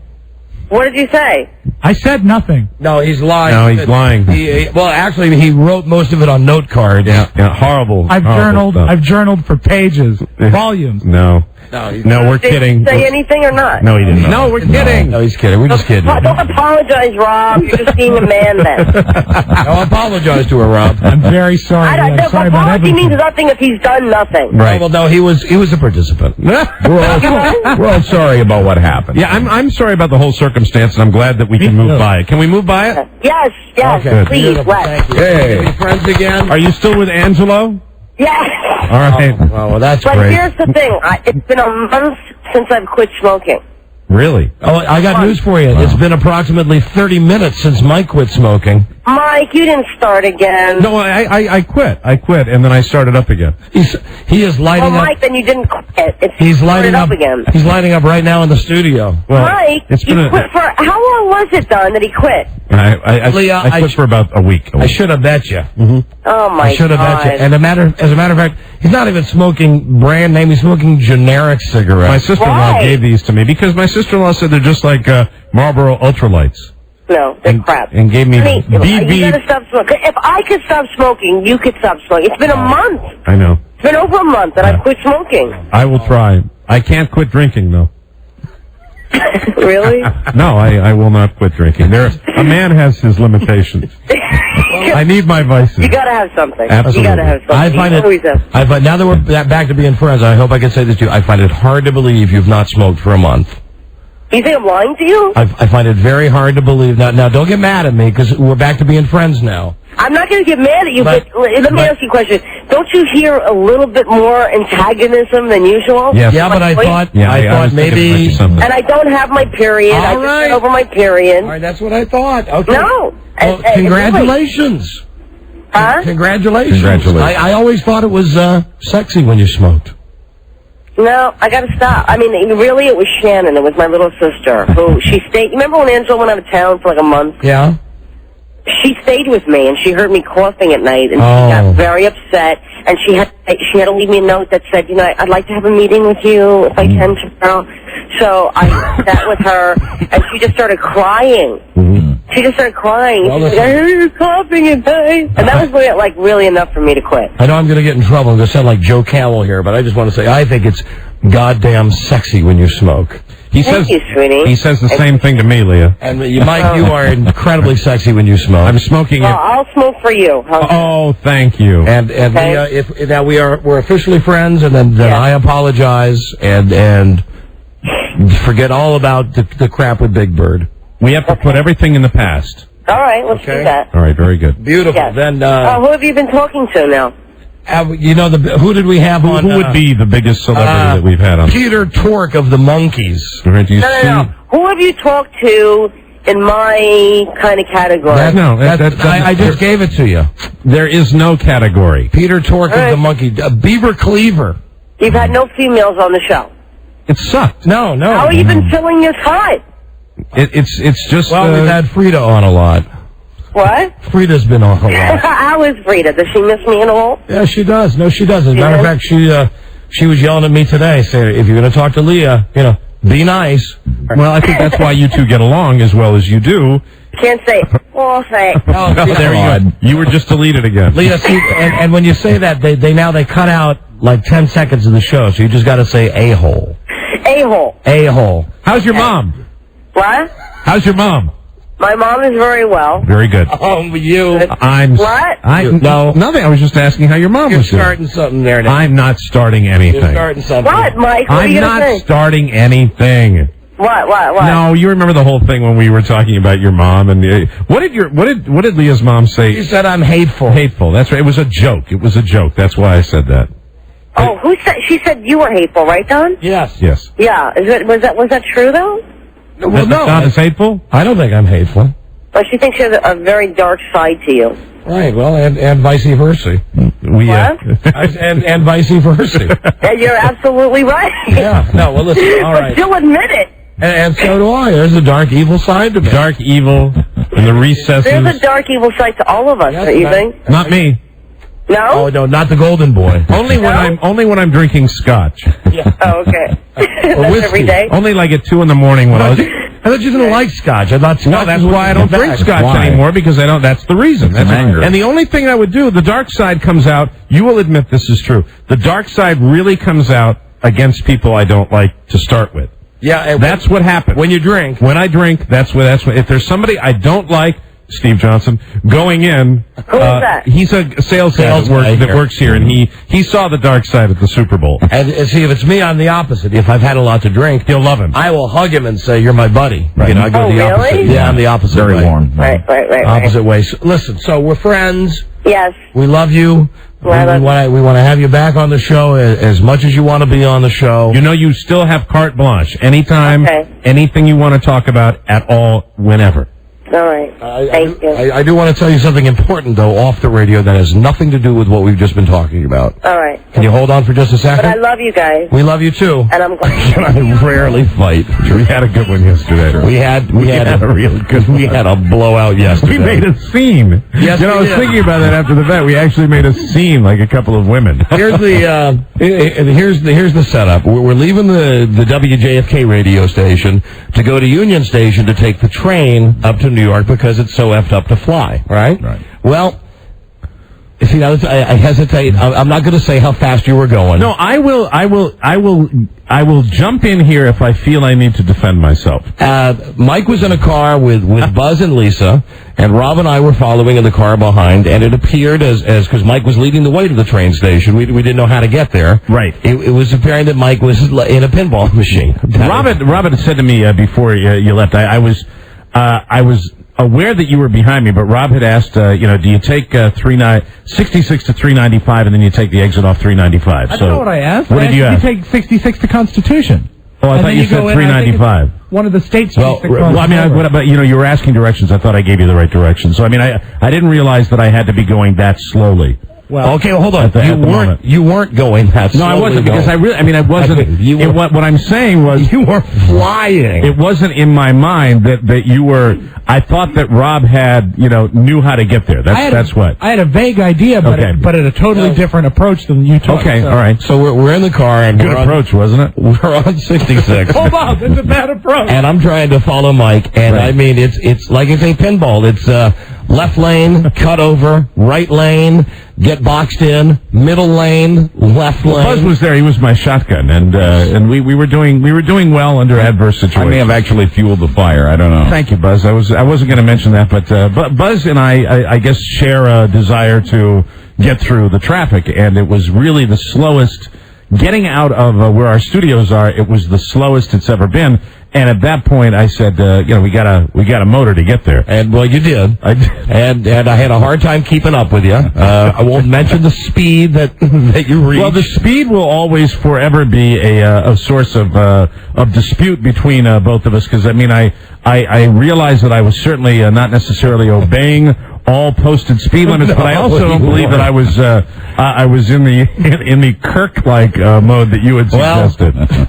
H: What did you say?
F: I said nothing.
C: No, he's lying.
B: No, he's lying.
C: Well, actually, he wrote most of it on note cards.
B: Yeah, horrible.
F: I've journaled for pages, volumes.
B: No, we're kidding.
H: Did he say anything or not?
B: No, he didn't. No, we're kidding.
C: No, he's kidding. We're just kidding.
H: Don't apologize, Rob. You're just being a man then.
C: I'll apologize to her, Rob.
F: I'm very sorry.
H: The apology means nothing if he's done nothing.
B: Right.
C: Well, no, he was a participant.
L: We're all sorry about what happened.
B: Yeah, I'm sorry about the whole circumstance, and I'm glad that we can move by it. Can we move by it?
H: Yes,
C: Okay.
H: please, let's.
C: Hey, friends again.
B: Are you still with Angelo?
H: Yes.
B: All right.
C: Well, that's
H: But
C: great.
H: here's the thing. It's been a month since I've quit smoking.
B: Really?
C: Oh, I got news for you. Wow. It's been approximately 30 minutes since Mike quit smoking.
H: Mike, you didn't start again.
B: No, I quit. I quit, and then I started up again.
C: He is lighting up.
H: Mike, then you didn't quit.
C: He's lighting up
H: again.
C: He's lighting up right now in the studio.
B: Well,
H: Mike, you quit for how long was it, Don, that he quit?
B: I quit for about a week.
C: I should have bet you.
B: Mm-hmm.
H: Oh my
C: I should have
H: God.
C: bet you. And as a matter of fact, he's not even smoking brand name. He's smoking generic cigarettes.
B: My sister-in-law gave these to me because my sister-in-law said they're just like Marlboro Ultralights.
H: No, they're crap.
B: And gave me
H: BB. You gotta stop smoking. If I could stop smoking, you could stop smoking. It's been a month.
B: I know.
H: It's been over a month that I've quit smoking.
B: I will try. I can't quit drinking, though.
H: Really?
B: No, I will not quit drinking. A man has his limitations. I need my vices.
H: You gotta have something.
B: Absolutely.
H: You gotta have something.
C: I find now that we're back to being friends, I hope I can say this to you. I find it hard to believe you've not smoked for a month.
H: You think I'm lying to you?
C: I find it very hard to believe. Now, don't get mad at me, because we're back to being friends now.
H: I'm not going to get mad at you, but let me ask you a question. Don't you hear a little bit more antagonism than usual?
C: Yes. Yeah, but I thought maybe...
H: And I don't have my period. I just got over my period.
C: All right, that's what I thought. Okay.
H: No.
C: Well, congratulations.
H: Huh?
C: Congratulations. I always thought it was sexy when you smoked.
H: No, I gotta stop. I mean, really, it was Shannon. It was my little sister who she stayed. You remember when Angela went out of town for like a month?
C: Yeah.
H: She stayed with me, and she heard me coughing at night, and she got very upset. And she had to leave me a note that said, you know, I'd like to have a meeting with you if I can tomorrow. So I sat with her, and she just started crying. She just started crying.
C: Well,
H: she's like, I heard you coughing at night. And that was really enough for me to quit.
C: I know I'm going to get in trouble. I'm going to sound like Joe Camel here, but I just want to say I think it's goddamn sexy when you smoke.
H: Thank you, sweetie.
B: He says the same thing to me, Leah.
C: And Mike, you are incredibly sexy when you smoke.
B: I'm smoking
H: Well, I'll smoke for you.
B: Oh, thank you.
C: And Leah, now we're officially friends, and then I apologize and forget all about the crap with Big Bird.
B: We have to put everything in the past.
H: All right, let's do that.
B: All right, very good.
C: Beautiful.
H: Yes.
C: Then,
H: who have you been talking to now?
C: you know, who did we have on?
B: Who would be the biggest celebrity that we've had on?
C: Peter Tork of the Monkees.
B: Right,
H: No. Who have you talked to in my kind of category?
C: I just gave it to you.
B: There is no category.
C: Peter Tork of the Monkees. Beaver Cleaver.
H: You've had no females on the show.
B: It sucked.
C: No.
H: How have you been filling this time?
B: It's just...
C: Well, we've had Frida on a lot.
H: What?
C: Frida's been on a lot.
H: How is Frida? Does she miss me in a hole?
C: Yeah, she does. No, she doesn't. As a matter of fact, she was yelling at me today, saying, if you're going to talk to Leah, be nice.
B: Well, I think that's why you two get along as well as you do.
H: Can't say, oh, thanks.
C: Oh,
B: there you go. You were just deleted again.
C: Leah, see, and when you say that, they cut out like 10 seconds of the show, so you just got to say a-hole.
H: A-hole.
C: A-hole.
B: How's your mom?
H: What?
B: How's your mom?
H: My mom is very well.
B: Very good.
C: You.
H: What?
B: No, nothing. I was just asking how your mom was doing.
C: You're starting something there now.
B: I'm not starting anything.
C: You're starting something.
H: What, Mike? What are you
B: I'm
H: gonna
B: not
H: say?
B: starting anything.
H: What?
B: No, you remember the whole thing when we were talking about your mom and what did Leah's mom say?
C: She said I'm hateful.
B: Hateful. That's right. It was a joke. That's why I said that.
H: Oh, who said? She said you were hateful, right, Don?
C: Yes.
B: Yes.
H: Yeah. Was that true though?
C: Well, no.
B: Don is hateful?
C: I don't think I'm hateful.
H: Well, she thinks she has a very dark side to you.
C: Right. Well, and vice versa. And vice versa.
H: And you're absolutely right.
C: Yeah. No. Well, listen. All right.
H: But still admit it.
C: And so do I. There's a dark, evil side to me.
B: Dark, evil, in the recesses.
H: There's a dark, evil side to all of us, don't you think?
B: Not me.
H: No?
C: Oh, no, not the golden boy.
B: Only when I'm drinking scotch.
C: Yeah.
H: Oh, okay. That's every day?
B: Only like at 2 in the morning when
C: I thought you didn't like scotch. I thought
B: no, that's why I don't drink scotch anymore, because I don't. That's the reason. That's anger. And the only thing I would do, the dark side comes out. You will admit this is true. The dark side really comes out against people I don't like to start with.
C: Yeah,
B: that's what happens
C: when you drink.
B: When I drink, that's what. If there's somebody I don't like, Steve Johnson, going in.
H: Who is that?
B: He's a sales guy that works here, and he saw the dark side at the Super Bowl.
C: And see, if it's me, I'm the opposite. If I've had a lot to drink,
B: he'll love him.
C: I will hug him and say, "You're my buddy."
B: Right.
C: You know, I go the opposite.
H: Really?
C: Yeah, I'm the opposite.
L: Very
C: way.
L: warm.
H: Right.
C: Opposite way. So, listen, so we're friends.
H: Yes.
C: We love you. We want to have you back on the show as much as you want to be on the show.
B: You know, you still have carte blanche. Anytime, anything you want to talk about at all, whenever.
H: All right. Thank you.
C: I do want to tell you something important, though, off the radio that has nothing to do with what we've just been talking about.
H: All right.
C: Can you hold on for just a second?
H: But I love you guys.
C: We love you, too.
H: And I'm glad.
C: I rarely fight.
B: We had a good one yesterday.
C: We had
B: a real good one.
C: We had a blowout yesterday.
B: We made a scene.
C: Yes,
B: I was thinking about that after the bet. We actually made a scene like a couple of women.
C: Here's the setup. We're leaving the WJFK radio station to go to Union Station to take the train up to New York because it's so effed up to fly, right?
B: Right.
C: Well, see, I hesitate. I'm not going to say how fast you were going.
B: No, I will jump in here if I feel I need to defend myself.
C: Mike was in a car with Buzz and Lisa, and Rob and I were following in the car behind, and it appeared as because Mike was leading the way to the train station, we didn't know how to get there.
B: Right.
C: It was apparent that Mike was in a pinball machine.
B: Robert said to me before you left, I was aware that you were behind me, but Rob had asked, do you take 66 to 395 and then you take the exit off 395?
F: I don't know what I asked.
B: What did you ask?
F: You take 66 to Constitution.
B: Oh, I thought you said 395.
F: One of the states.
B: But you were asking directions. I thought I gave you the right direction. So, I didn't realize that I had to be going that slowly.
C: Well, okay, hold on. You weren't going that slowly.
B: No, I wasn't, because I wasn't. What I'm saying was
C: you were flying.
B: It wasn't in my mind that you were. I thought that Rob had, knew how to get there. That's what.
F: I had a vague idea, but at a totally different approach than you took.
B: Okay, all right.
C: So we're in the car, and
B: good approach, wasn't it?
C: We're on 66.
F: Hold on, that's a bad approach.
C: And I'm trying to follow Mike, and it's like it's a pinball. It's left lane, cut over, right lane, get boxed in, middle lane, left lane.
B: Buzz was there. He was my shotgun, and we were doing well under adverse situations.
L: I may have actually fueled the fire. I don't know.
B: Thank you, Buzz. I wasn't going to mention that, but Buzz and I guess share a desire to get through the traffic, and it was really the slowest getting out of where our studios are. It was the slowest it's ever been. And at that point, I said, we got a motor to get there.
C: And well, you did. I did. And I had a hard time keeping up with you. I won't mention the speed that you reached.
B: Well, the speed will always forever be a source of dispute between both of us, because I realized that I was certainly not necessarily obeying all posted speed limits, but I also don't believe that I was in the Kirk-like mode that you had suggested.
C: Well,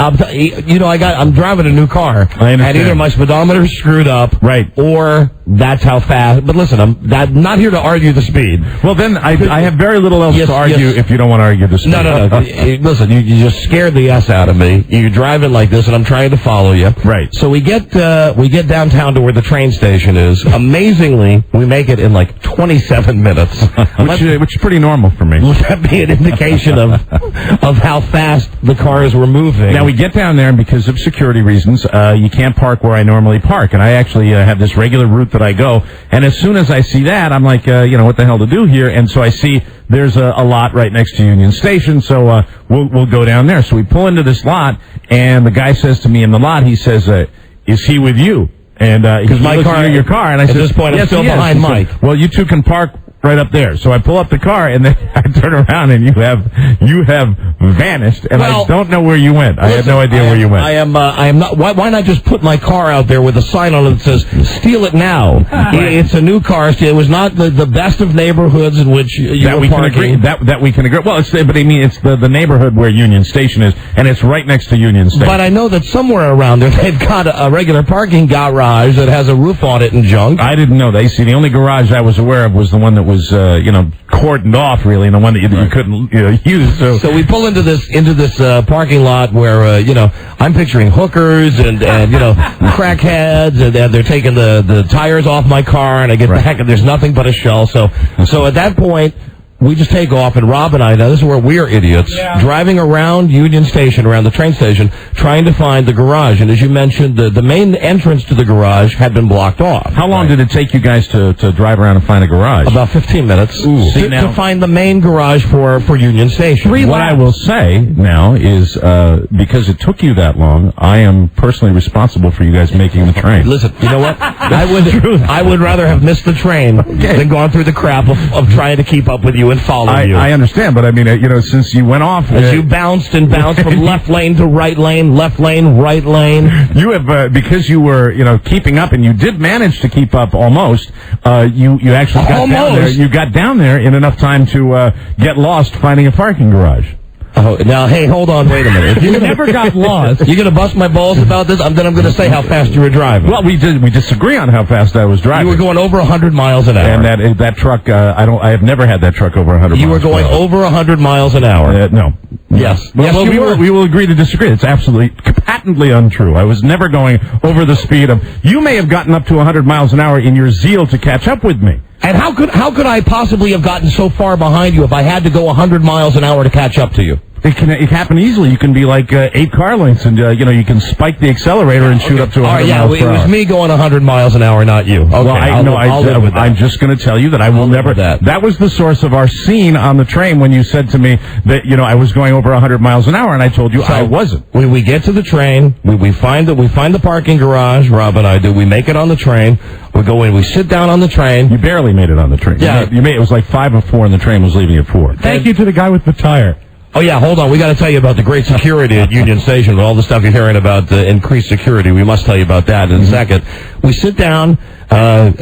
C: I'm driving a new car,
B: I understand.
C: and either my speedometer's screwed up,
B: right,
C: or That's how fast. But listen, I'm not here to argue the speed.
B: Well, then I have very little else to argue if you don't want to argue the speed.
C: No. Listen, you just scared the S out of me. You're driving like this, and I'm trying to follow you.
B: Right.
C: So we get downtown to where the train station is. Amazingly, we make it in like 27 minutes,
B: which is pretty normal for me.
C: Would that be an indication of how fast the cars were moving?
B: Now we get down there, and because of security reasons, you can't park where I normally park, and I actually have this regular route that I go, and as soon as I see that, I'm like, what the hell to do here? And so I see there's a lot right next to Union Station, so we'll go down there. So we pull into this lot, and the guy says to me in the lot, he says, is he with you? And because
C: my car,
B: your car, and I said,
C: at this point, I'm still behind Mike.
B: Well, you two can park right up there. So I pull up the car, and then I turn around, and you have vanished, and I don't know where you went. I had no idea where you went.
C: I am not. Why not just put my car out there with a sign on it that says "Steal it now"? It's a new car. It was not the best of neighborhoods in which you were parking.
B: That we can agree. Well, it's the neighborhood where Union Station is, and it's right next to Union Station.
C: But I know that somewhere around there they've got a regular parking garage that has a roof on it and junk.
B: I didn't know that. See, the only garage I was aware of was the one that was cordoned off, really, and the one that you couldn't use.
C: So we pull into this parking lot where I'm picturing hookers and crackheads, and they're taking the tires off my car, and I get back and there's nothing but a shell. So at that point, we just take off, and Rob and I, now this is where we're idiots, driving around Union Station, around the train station, trying to find the garage. And as you mentioned, the main entrance to the garage had been blocked off.
B: How long did it take you guys to drive around and find a garage?
C: About 15 minutes to find the main garage for Union Station.
B: What I will say now is, because it took you that long, I am personally responsible for you guys making the train.
C: Listen, you know what? I would rather have missed the train than gone through the crap of trying to keep up with you and follow you.
B: I understand, but I mean, since you went off...
C: As you bounced from left lane to right lane, right lane.
B: You have, because you were, keeping up, and you did manage to keep up almost, you actually got down there. You got down there in enough time to get lost finding a parking garage.
C: Oh, now, hey, hold on, wait a minute. If you
F: never got lost.
C: You're going to bust my balls about this? Then I'm going to say how fast you were driving.
B: Well, we disagree on how fast I was driving.
C: You were going over 100 miles an hour.
B: And that truck, I have never had that truck over 100 miles.
C: You were going over 100 miles an hour.
B: No.
C: Yes.
B: Well, we will agree to disagree. It's absolutely, patently untrue. I was never going over the speed of... You may have gotten up to 100 miles an hour in your zeal to catch up with me.
C: And how could I possibly have gotten so far behind you if I had to go 100 miles an hour to catch up to you?
B: It can happen easily. You can be like 8 car lengths, and you can spike the accelerator and shoot up to 100 miles per hour.
C: It was me going 100 miles an hour, not you. Okay,
B: well, I'm just going to tell you that I will never. That was the source of our scene on the train when you said to me that I was going over 100 miles an hour, and I told you I wasn't.
C: We get to the train. We find the parking garage. Rob and I do. We make it on the train. We go in. We sit down on the train.
B: You barely made it on the train.
C: Yeah,
B: it was like 5 or 4, and the train was leaving at 4.
F: Thank you to the guy with the tire.
C: Oh, yeah, hold on. We got to tell you about the great security at Union Station, all the stuff you're hearing about increased security. We must tell you about that in a second. We sit down.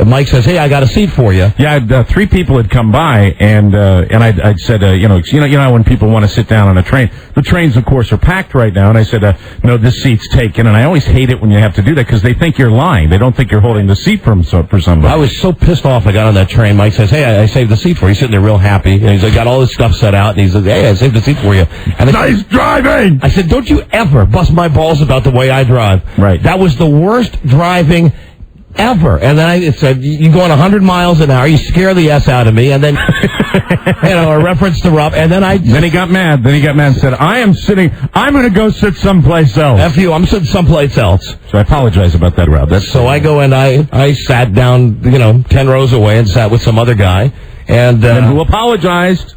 C: Mike says, "Hey, I got a seat for you."
B: Yeah, 3 people had come by, and I said, when people want to sit down on a train, the trains, of course, are packed right now. And I said, no, this seat's taken. And I always hate it when you have to do that because they think you're lying. They don't think you're holding the seat for somebody.
C: I was so pissed off. I got on that train. Mike says, "Hey, I saved the seat for you." He's sitting there real happy, and he's like, got all his stuff set out, and he's like, "Hey, I saved the seat for you." And
B: nice driving.
C: I said, "Don't you ever bust my balls about the way I drive."
B: Right.
C: That was the worst driving ever. And then I said, "You going 100 miles an hour? You scare the S out of me." And then, a reference to Rob. And then
B: he got mad. And said, "I'm going to go sit someplace else."
C: F you, I'm sitting someplace else.
B: So I apologize about that, Rob.
C: So I go and I sat down, 10 rows away and sat with some other guy. And
B: who apologized.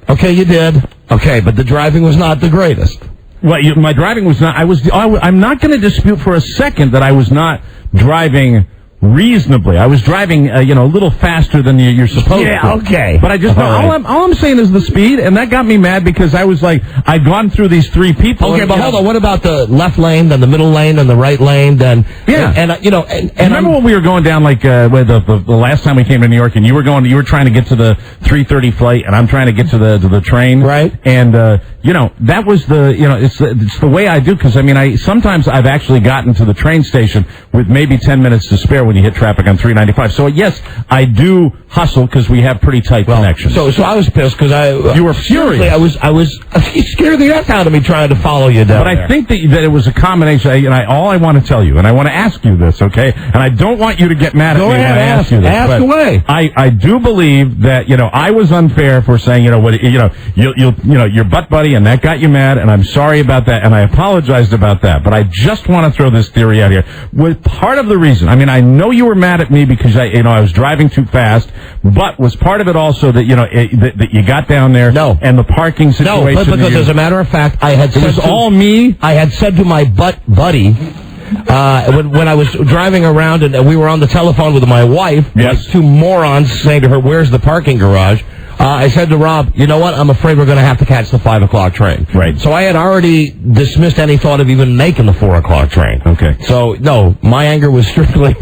C: Okay, you did. Okay, but the driving was not the greatest.
B: Well, my driving was not. I'm not going to dispute for a second that I was not driving reasonably. I was driving, a little faster than you're supposed to.
C: Yeah, okay.
B: But I just, all I'm saying is the speed, and that got me mad because I was like, I'd gone through these 3 people.
C: Okay, but hold on. What about the left lane, then the middle lane, then the right lane, then...
B: Yeah.
C: And
B: remember when we were going down, like, the last time we came to New York, and you were trying to get to the 3:30 flight, and I'm trying to get to the train.
C: Right.
B: And, that was it's the way I do, because, sometimes I've actually gotten to the train station with maybe 10 minutes to spare when you hit traffic on 395. So, yes, I do hustle because we have pretty tight connections.
C: So I was pissed because
B: you were furious.
C: I was scared the F out of me trying to follow you down there.
B: But I think that it was a combination, and all I want to tell you, and I want to ask you this, okay? And I don't want you to get mad at me when I ask you this.
C: Ask away.
B: I do believe that, I was unfair for saying, your butt buddy, and that got you mad, and I'm sorry about that, and I apologized about that. But I just want to throw this theory out here. With part of the reason, I know you were mad at me because I was driving too fast, but was part of it also that, that you got down there and the parking situation?
C: No, but because as a matter of fact, I had said I had said to my butt buddy, when I was driving around and we were on the telephone with my wife, like two morons saying to her, "Where's the parking garage?" I said to Rob, "You know what? I'm afraid we're going to have to catch the 5 o'clock train."
B: Right.
C: So I had already dismissed any thought of even making the 4 o'clock train.
B: Okay.
C: So no, my anger was strictly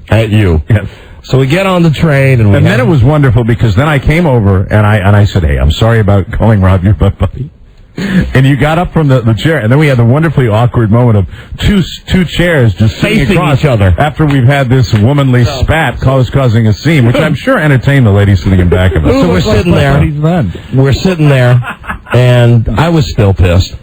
C: at you.
B: Yes.
C: So we get on the train, and
B: then it was wonderful because then I came over and I said, "Hey, I'm sorry about calling Rob your butt buddy." And you got up from the chair, and then we had the wonderfully awkward moment of two chairs just sitting
C: facing
B: across
C: each other
B: after we've had this womanly spat causing a scene, which I'm sure entertained the ladies sitting in back of us.
C: So we're sitting there. We're sitting there, and I was still pissed.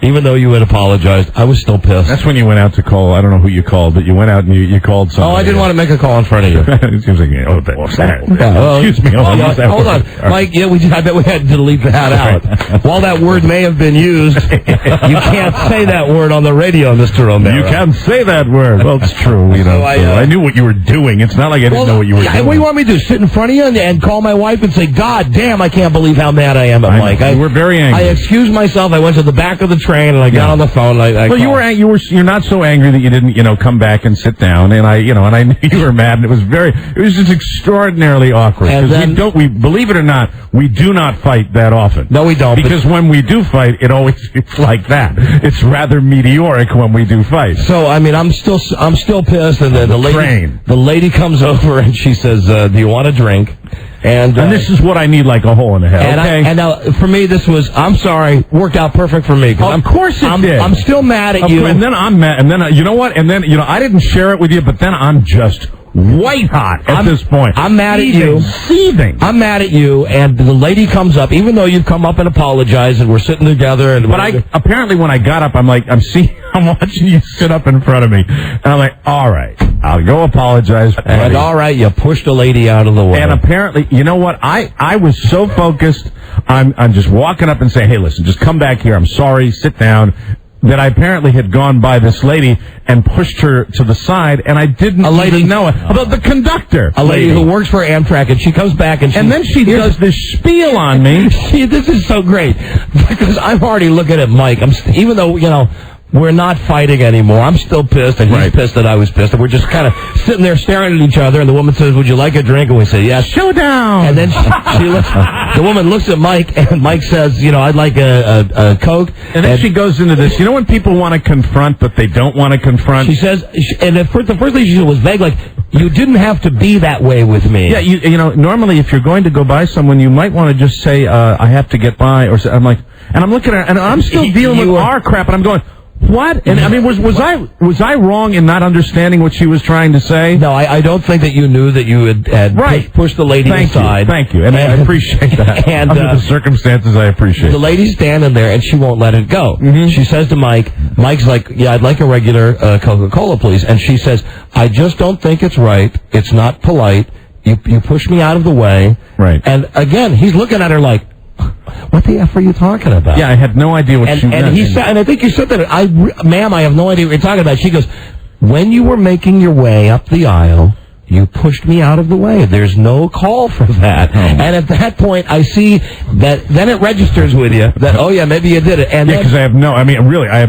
C: Even though you had apologized, I was still pissed.
B: That's when you went out to call. I don't know who you called, but you went out and you called somebody.
C: Oh, I didn't want to make a call in front of you.
B: It seems like, what's that? Excuse me.
C: Hold on. Mike, I bet we had to delete that out. While that word may have been used, you can't say that word on the radio, Mr. Romero.
B: You can't say that word. Well, it's true. I knew what you were doing. It's not like I didn't know what you were doing.
C: What do you want me to do? Sit in front of you and call my wife and say, "God damn, I can't believe how mad I am at Mike."
B: We're very angry.
C: I excused myself. I went to the back of the train and I got on the phone.
B: You're not so angry that you didn't, come back and sit down. And I knew you were mad, and it was just extraordinarily awkward. Because we believe it or not, we do not fight that often.
C: No, we don't.
B: Because when we do fight, it's like that. It's rather meteoric when we do fight.
C: So I'm still pissed. And then the lady comes over and she says, "Do you want a drink?" And
B: this is what I need, like a hole in the head.
C: And now, for me, this was, I'm sorry, worked out perfect for me.
B: Of course it did.
C: I'm still mad at you.
B: And then I'm mad. And then, you know what? And then, I didn't share it with you, but then I'm just white hot at this point.
C: I'm mad at you.
B: Seething.
C: I'm mad at you, and the lady comes up, even though you've come up and apologized, and we're sitting together.
B: But apparently when I got up, I'm watching you sit up in front of me, and I'm like, all right, I'll go apologize.
C: And all right, you pushed the lady out of the way.
B: And apparently, you know what? I was so focused, I'm just walking up and saying, "Hey, listen, just come back here. I'm sorry. Sit down." That I apparently had gone by this lady and pushed her to the side, and I didn't even know it. About the conductor.
C: A lady who works for Amtrak, and she comes back and
B: then she does this spiel on me.
C: This is so great, because I'm already looking at Mike. Even though, we're not fighting anymore. I'm still pissed, and he's pissed that I was pissed. And we're just kind of sitting there staring at each other, and the woman says, "Would you like a drink?" And we say, "Yes."
B: Showdown!
C: And then the woman looks at Mike, and Mike says, "I'd like a Coke."
B: And then she goes into this, when people want to confront, but they don't want to confront?
C: She says, and the first thing she said was vague, like, "You didn't have to be that way with me."
B: Yeah, normally if you're going to go by someone, you might want to just say, "I have to get by," or I'm like, and I'm looking at her, and I'm still dealing with our crap, and I'm going, what? And was I wrong in not understanding what she was trying to say?
C: No, I don't think that you knew that you had pushed the lady aside.
B: Thank you, and I appreciate that.
C: And
B: under the circumstances, I appreciate it.
C: The lady's standing there, and she won't let it go. Mm-hmm. She says to Mike's like, "Yeah, I'd like a regular Coca-Cola, please." And she says, "I just don't think it's right. It's not polite. You push me out of the way."
B: Right.
C: And again, he's looking at her like, "What the F are you talking about?"
B: Yeah, I had no idea what she meant.
C: And he said, and I think you said that, "Ma'am, I have no idea what you're talking about." She goes, "When you were making your way up the aisle, you pushed me out of the way. There's no call for that." Oh. And at that point, I see that then it registers with you that, oh yeah, maybe you did it. And
B: because I have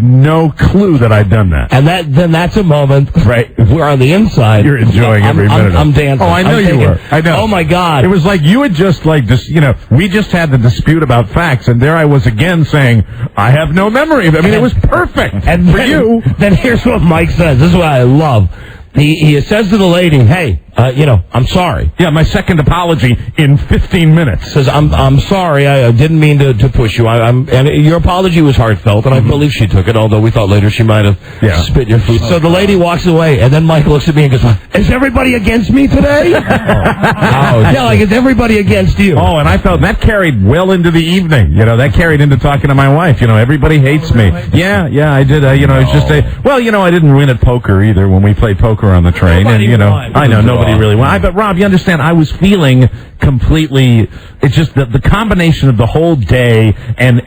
B: no clue that I'd done that.
C: And then that's a moment,
B: right?
C: We're on the inside.
B: You're enjoying every minute.
C: I'm dancing.
B: Oh, I know you were. I know.
C: Oh my God!
B: It was like you had just we just had the dispute about facts, and there I was again saying I have no memory of it. I mean, it was perfect.
C: And
B: for you,
C: then here's what Mike says. This is what I love. He says to the lady, "Hey, I'm sorry.
B: Yeah, my second apology in 15 minutes.
C: Says, I'm sorry, I didn't mean to push you. And your apology was heartfelt, and I believe she took it, although we thought later she might have spit your food. So the lady walks away, and then Mike looks at me and goes, is everybody against me today? Yeah, like, is everybody against you?
B: Oh, and I felt that carried well into the evening. That carried into talking to my wife. Everybody hates me. Yeah, I did. It's just I didn't win at poker either when we played poker on the train.
C: Nobody
B: and,
C: won.
B: I know, nobody really won. But, Rob, you understand, I was feeling completely, it's just the combination of the whole day and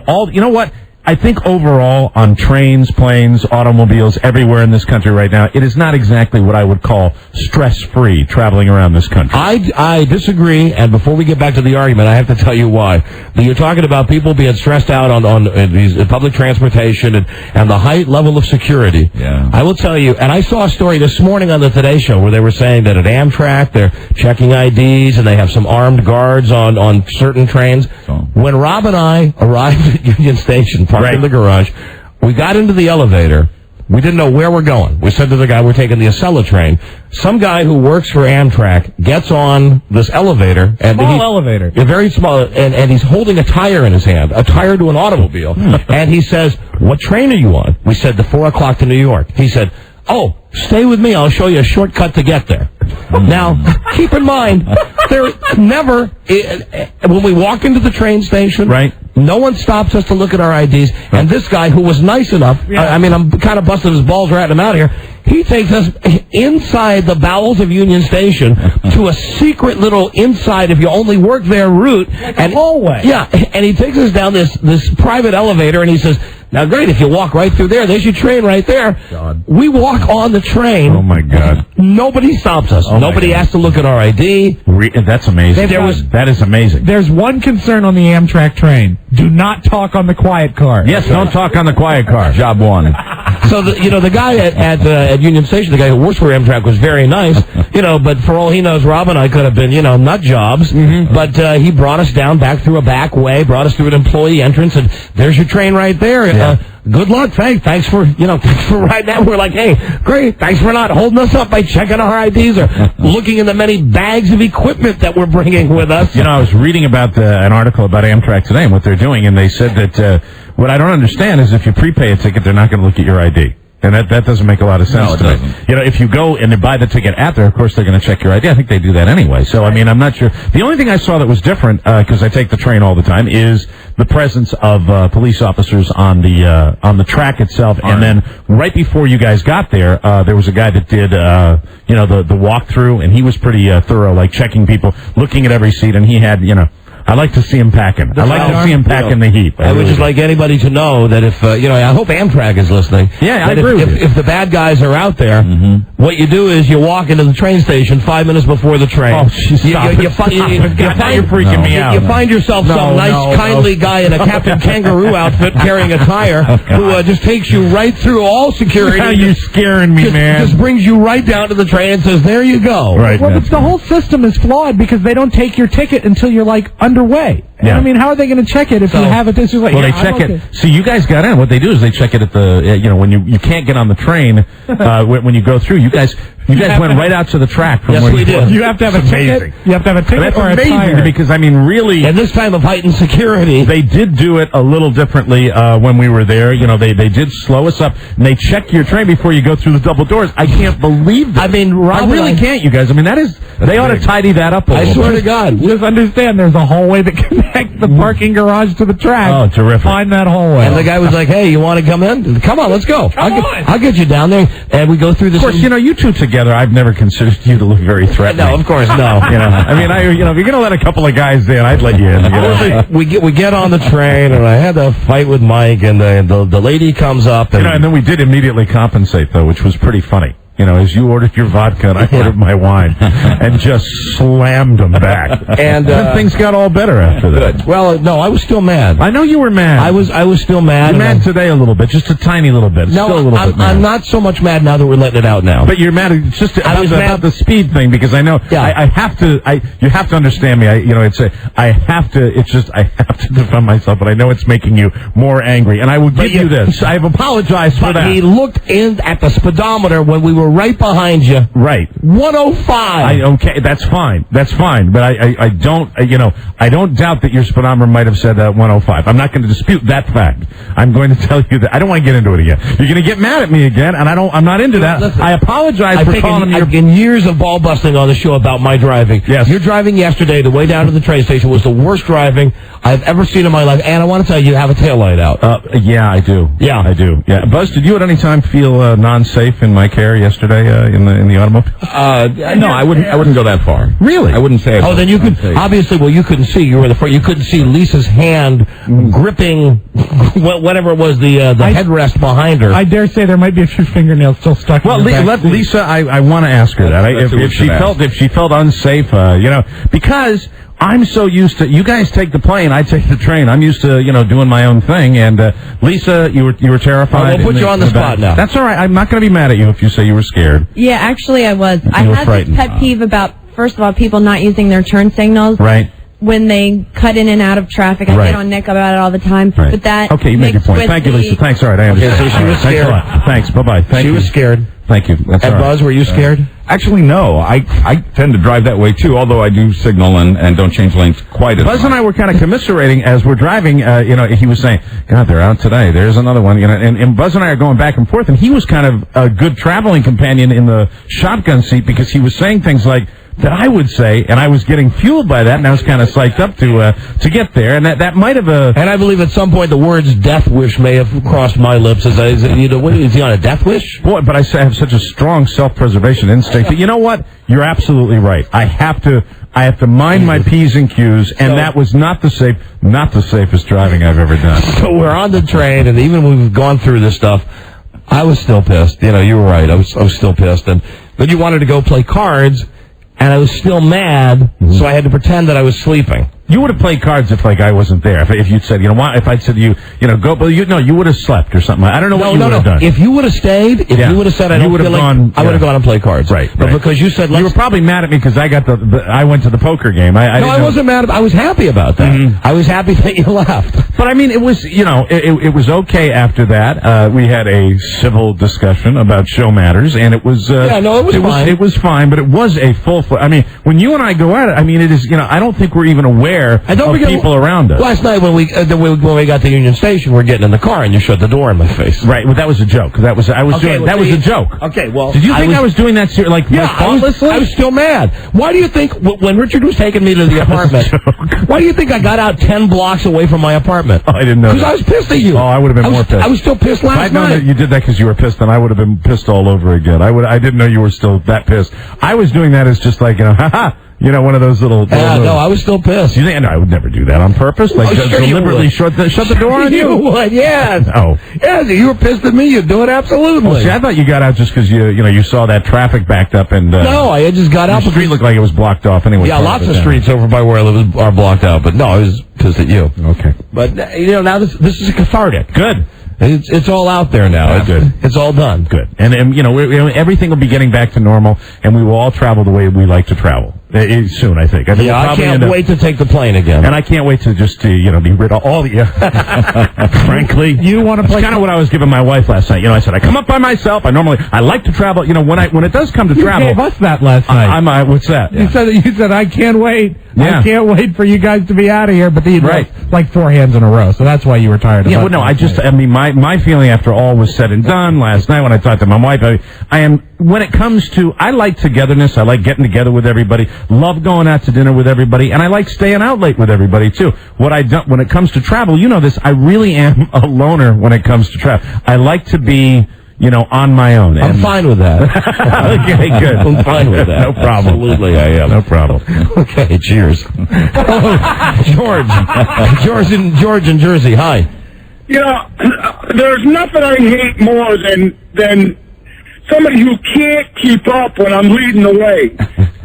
B: all, you know what? I think overall on trains, planes, automobiles, everywhere in this country right now, it is not exactly what I would call stress-free traveling around this country.
C: I disagree, and before we get back to the argument, I have to tell you why. You're talking about people being stressed out on these public transportation and the high level of security.
B: Yeah.
C: I will tell you, and I saw a story this morning on the Today Show where they were saying that at Amtrak they're checking IDs and they have some armed guards on certain trains. When Rob and I arrived at Union Station, parked in the garage, we got into the elevator. We didn't know where we're going. We said to the guy, we're taking the Acela train. Some guy who works for Amtrak gets on this elevator.
F: Elevator.
C: A very small, and he's holding a tire in his hand, a tire to an automobile. And he says, what train are you on? We said, the 4 o'clock to New York. He said, oh, stay with me. I'll show you a shortcut to get there. Now, keep in mind, there never, when we walk into the train station, no one stops us to look at our IDs. And this guy, who was nice enough, I'm kind of busting his balls ratting him out here, he takes us inside the bowels of Union Station to a secret little inside, if you only work there, route. And hallway. Yeah, and he takes us down this private elevator, and he says, now, great, if you walk right through there's your train right there. God. We walk on the train.
B: Oh, my God.
C: Nobody stops us. Nobody has to look at our ID.
B: That's amazing. That is amazing.
F: There's one concern on the Amtrak train. Do not talk on the quiet car.
B: Yes, don't talk on the quiet car. Job one.
C: So, the guy at Union Station, the guy who works for Amtrak, was very nice, but for all he knows, Rob and I could have been, nut jobs. Mm-hmm. But he brought us down back through a back way, brought us through an employee entrance, and there's your train right there. Yeah. Good luck. Thanks for riding that. We're like, hey, great. Thanks for not holding us up by checking our IDs or looking in the many bags of equipment that we're bringing with us.
B: I was reading about an article about Amtrak today and what they're doing, and they said that what I don't understand is if you prepay a ticket, they're not going to look at your ID. And that doesn't make a lot of sense to me. If you go and you buy the ticket at there, of course they're going to check your ID. I think they do that anyway. So, I'm not sure. The only thing I saw that was different, because I take the train all the time, is the presence of police officers on the track itself. All and then right before you guys got there, there was a guy that did, the walkthrough, and he was pretty thorough, like checking people, looking at every seat, and he had, I like to see him packing. I like to see him packing the heat.
C: I would just like anybody to know that if, I hope Amtrak is listening.
B: Yeah, I agree with you.
C: If the bad guys are out there, what you do is you walk into the train station 5 minutes before the train.
B: Oh, stop
C: you're
B: freaking me out.
C: You find yourself some nice, kindly guy in a Captain Kangaroo outfit carrying a tire who just takes you right through all security.
B: Now you're scaring me, man.
C: Just brings you right down to the train and says, there you go.
B: Right.
F: Well, the whole system is flawed because they don't take your ticket until you're, underway.
B: Yeah.
F: How are they going to check it if you have it this way?
B: Well, they check it. See, you guys got in. What they do is they check it at the, when you can't get on the train, when you go through, you guys went right out to the track. From
C: yes, we did.
F: You have to have a ticket. You have to have a ticket or a tire.
B: That's amazing because, really...
C: And this time of heightened security...
B: They did do it a little differently when we were there. They did slow us up, and they check your train before you go through the double doors. I can't believe that.
C: Rob,
B: I really can't, you guys. that is... They ought to tidy that up a little.
C: I swear to God.
F: Just understand there's a hallway that connects the parking garage to the track.
B: Oh, terrific.
F: Find that hallway.
C: And the guy was like, hey, you want to come in? Come on, let's go. I'll get you down there. And we go through this...
B: Of course, you two together, I've never considered you to look very threatening.
C: No, of course, no.
B: If you're going to let a couple of guys in, I'd let you in.
C: We get on the train, and I had a fight with Mike, and the lady comes up.
B: And then we did immediately compensate, though, which was pretty funny. As you ordered your vodka and I ordered my wine, and just slammed them back. And then things got all better after that.
C: Good. Well, no, I was still mad.
B: I know you were mad.
C: I was still mad.
B: You're mad today a little bit, just a tiny little bit.
C: No,
B: still a little bit mad.
C: I'm not so much mad now that we're letting it out now.
B: But you're mad just about the speed thing because I know I have to. You have to understand me. I have to defend myself, but I know it's making you more angry. And I will give you this. I have apologized for that.
C: He looked in at the speedometer when we were right behind you.
B: Right.
C: 105.
B: Okay, that's fine. That's fine. But I don't, I don't doubt that your speedometer might have said 105. I'm not going to dispute that fact. I'm going to tell you that I don't want to get into it again. You're going to get mad at me again, and I'm not into that.
C: Listen,
B: I apologize for calling you.
C: In years of ball busting on the show about my driving.
B: Yes.
C: Your driving yesterday, the way down to the train station, was the worst driving I've ever seen in my life. And I want to tell you have a taillight out.
B: Yeah, I do.
C: Yeah.
B: I do. Yeah. Buzz, did you at any time feel non-safe in my care yesterday in the automobile?
M: No, I wouldn't go that far.
B: Really?
M: I wouldn't say.
C: Oh, then you could obviously. Well, you couldn't see. You were the front. You couldn't see Lisa's hand gripping whatever it was the headrest behind her.
F: I dare say there might be a few fingernails still stuck.
B: Well, let Lisa. I want to ask her that if she felt unsafe. Because I'm so used to you guys take the plane, I take the train. I'm used to doing my own thing. And Lisa, you were terrified.
C: We'll put you on the spot now.
B: That's all right. I'm not going to be mad at you if you say you were scared.
N: Yeah, actually, I was. I had this pet peeve about, first of all, people not using their turn signals.
B: Right.
N: When they cut in and out of traffic. I get on Nick about it all the time.
B: Right.
N: But that
B: okay, you made your point. Thank you, Lisa. Thanks. All right, I understand.
C: Okay, so she was scared.
B: Thanks a lot. Thanks. Bye-bye. Thank you.
C: She was scared.
B: Thank you. That's
C: and
B: all right.
C: Buzz, were you scared?
M: Actually, no. I tend to drive that way, too, although I do signal and don't change lanes quite as much.
B: Buzz and I were kind of commiserating as we're driving. He was saying, God, they're out today. There's another one. And Buzz and I are going back and forth, and he was kind of a good traveling companion in the shotgun seat because he was saying things like, that I would say, and I was getting fueled by that, and I was kind of psyched up to get there, and that might have
C: And I believe at some point the words "death wish" may have crossed my lips. Is he on a death wish?
B: Boy, but I have such a strong self-preservation instinct that you know what? You're absolutely right. I have to mind my P's and Q's, and that was not the safest driving I've ever done.
C: So we're on the train, and even when we've gone through this stuff, I was still pissed. You were right. I was still pissed, and then you wanted to go play cards. And I was still mad, so I had to pretend that I was sleeping. You would have played cards if I wasn't there. If you'd said, if I'd said to you, go, but you would have slept or something. I don't know what you would have done. If you would have stayed, you would have said, I would have gone and play cards.
B: Right.
C: But because you said,
B: you were probably mad at me because I went to the poker game.
C: I wasn't mad. I was happy about that. Mm-hmm. I was happy that you left.
B: But I mean, it was, it was okay after that. We had a civil discussion about show matters, and it was,
C: it was fine.
B: It was fine, but it was a full, I mean, when you and I go at it, I mean, it is, I don't think we're even aware of people around us.
C: Last night when we got to Union Station, we're getting in the car and you shut the door in my face.
B: Right. Well, that was a joke. That was a joke.
C: Okay. Well,
B: did you think I was doing that thoughtlessly?
C: I was still mad. Why do you think when Richard was taking me to the apartment? Why do you think I got out 10 blocks away from my apartment?
B: Oh, I didn't know.
C: Because I was pissed at you.
B: Oh, I would have been more pissed.
C: I was still pissed last night.
B: If I'd known that you did that because you were pissed, then I would have been pissed all over again. I didn't know you were still that pissed. I was doing that as just like haha. One of those little...
C: no, I was still pissed.
B: You think, no, I would never do that on purpose? Deliberately shut the door on you?
C: You would, yes.
B: No.
C: Yes, you were pissed at me, you'd do it absolutely.
B: Well, see, I thought you got out just because you saw that traffic backed up and...
C: no, I just got out.
B: The street looked like it was blocked off anyway.
C: Yeah, lots of streets over by where I live are blocked out, but no, I was pissed at you.
B: Okay.
C: But, now this is cathartic.
B: Good.
C: It's all out there now.
B: Good.
C: It's all done.
B: Good. And everything will be getting back to normal, and we will all travel the way we like to travel soon. I think.
C: I can't wait to take the plane again.
B: And I can't wait to just be rid of all the. Frankly,
F: you want to play?
B: That's kind of what I was giving my wife last night. I said I come up by myself. I like to travel. When it does come to travel,
F: you gave us that last night.
B: What's that?
F: You said I can't wait.
B: Yeah.
F: I can't wait for you guys to be out of here. But then you like 4 hands in a row, so that's why you were tired.
B: Yeah. Well, no. My feeling after all was said and done last night when I talked to my wife, when it comes to, I like togetherness. I like getting together with everybody. Love going out to dinner with everybody, and I like staying out late with everybody too. What I don't when it comes to travel, this. I really am a loner when it comes to travel. I like to be, on my own.
C: I'm fine with that.
B: Okay, good.
C: I'm fine with that.
B: No problem.
C: Absolutely, I am.
B: No problem.
C: Okay, cheers. George in Jersey. Hi.
O: There's nothing I hate more than somebody who can't keep up when I'm leading the way.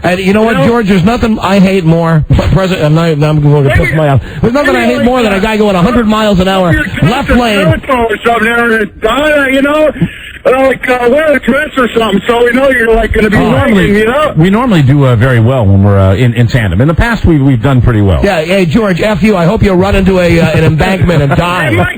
C: And you know what, George? There's nothing I hate more. I'm going to piss my mouth. There's nothing I hate more than a guy going 100 miles an hour, left lane.
O: Or something there, wear a dress or something, so we know you're going to be running,
B: We normally do very well when we're in tandem. In the past, we've done pretty well.
C: Yeah, hey, George, F you. I hope you'll run into an embankment and die.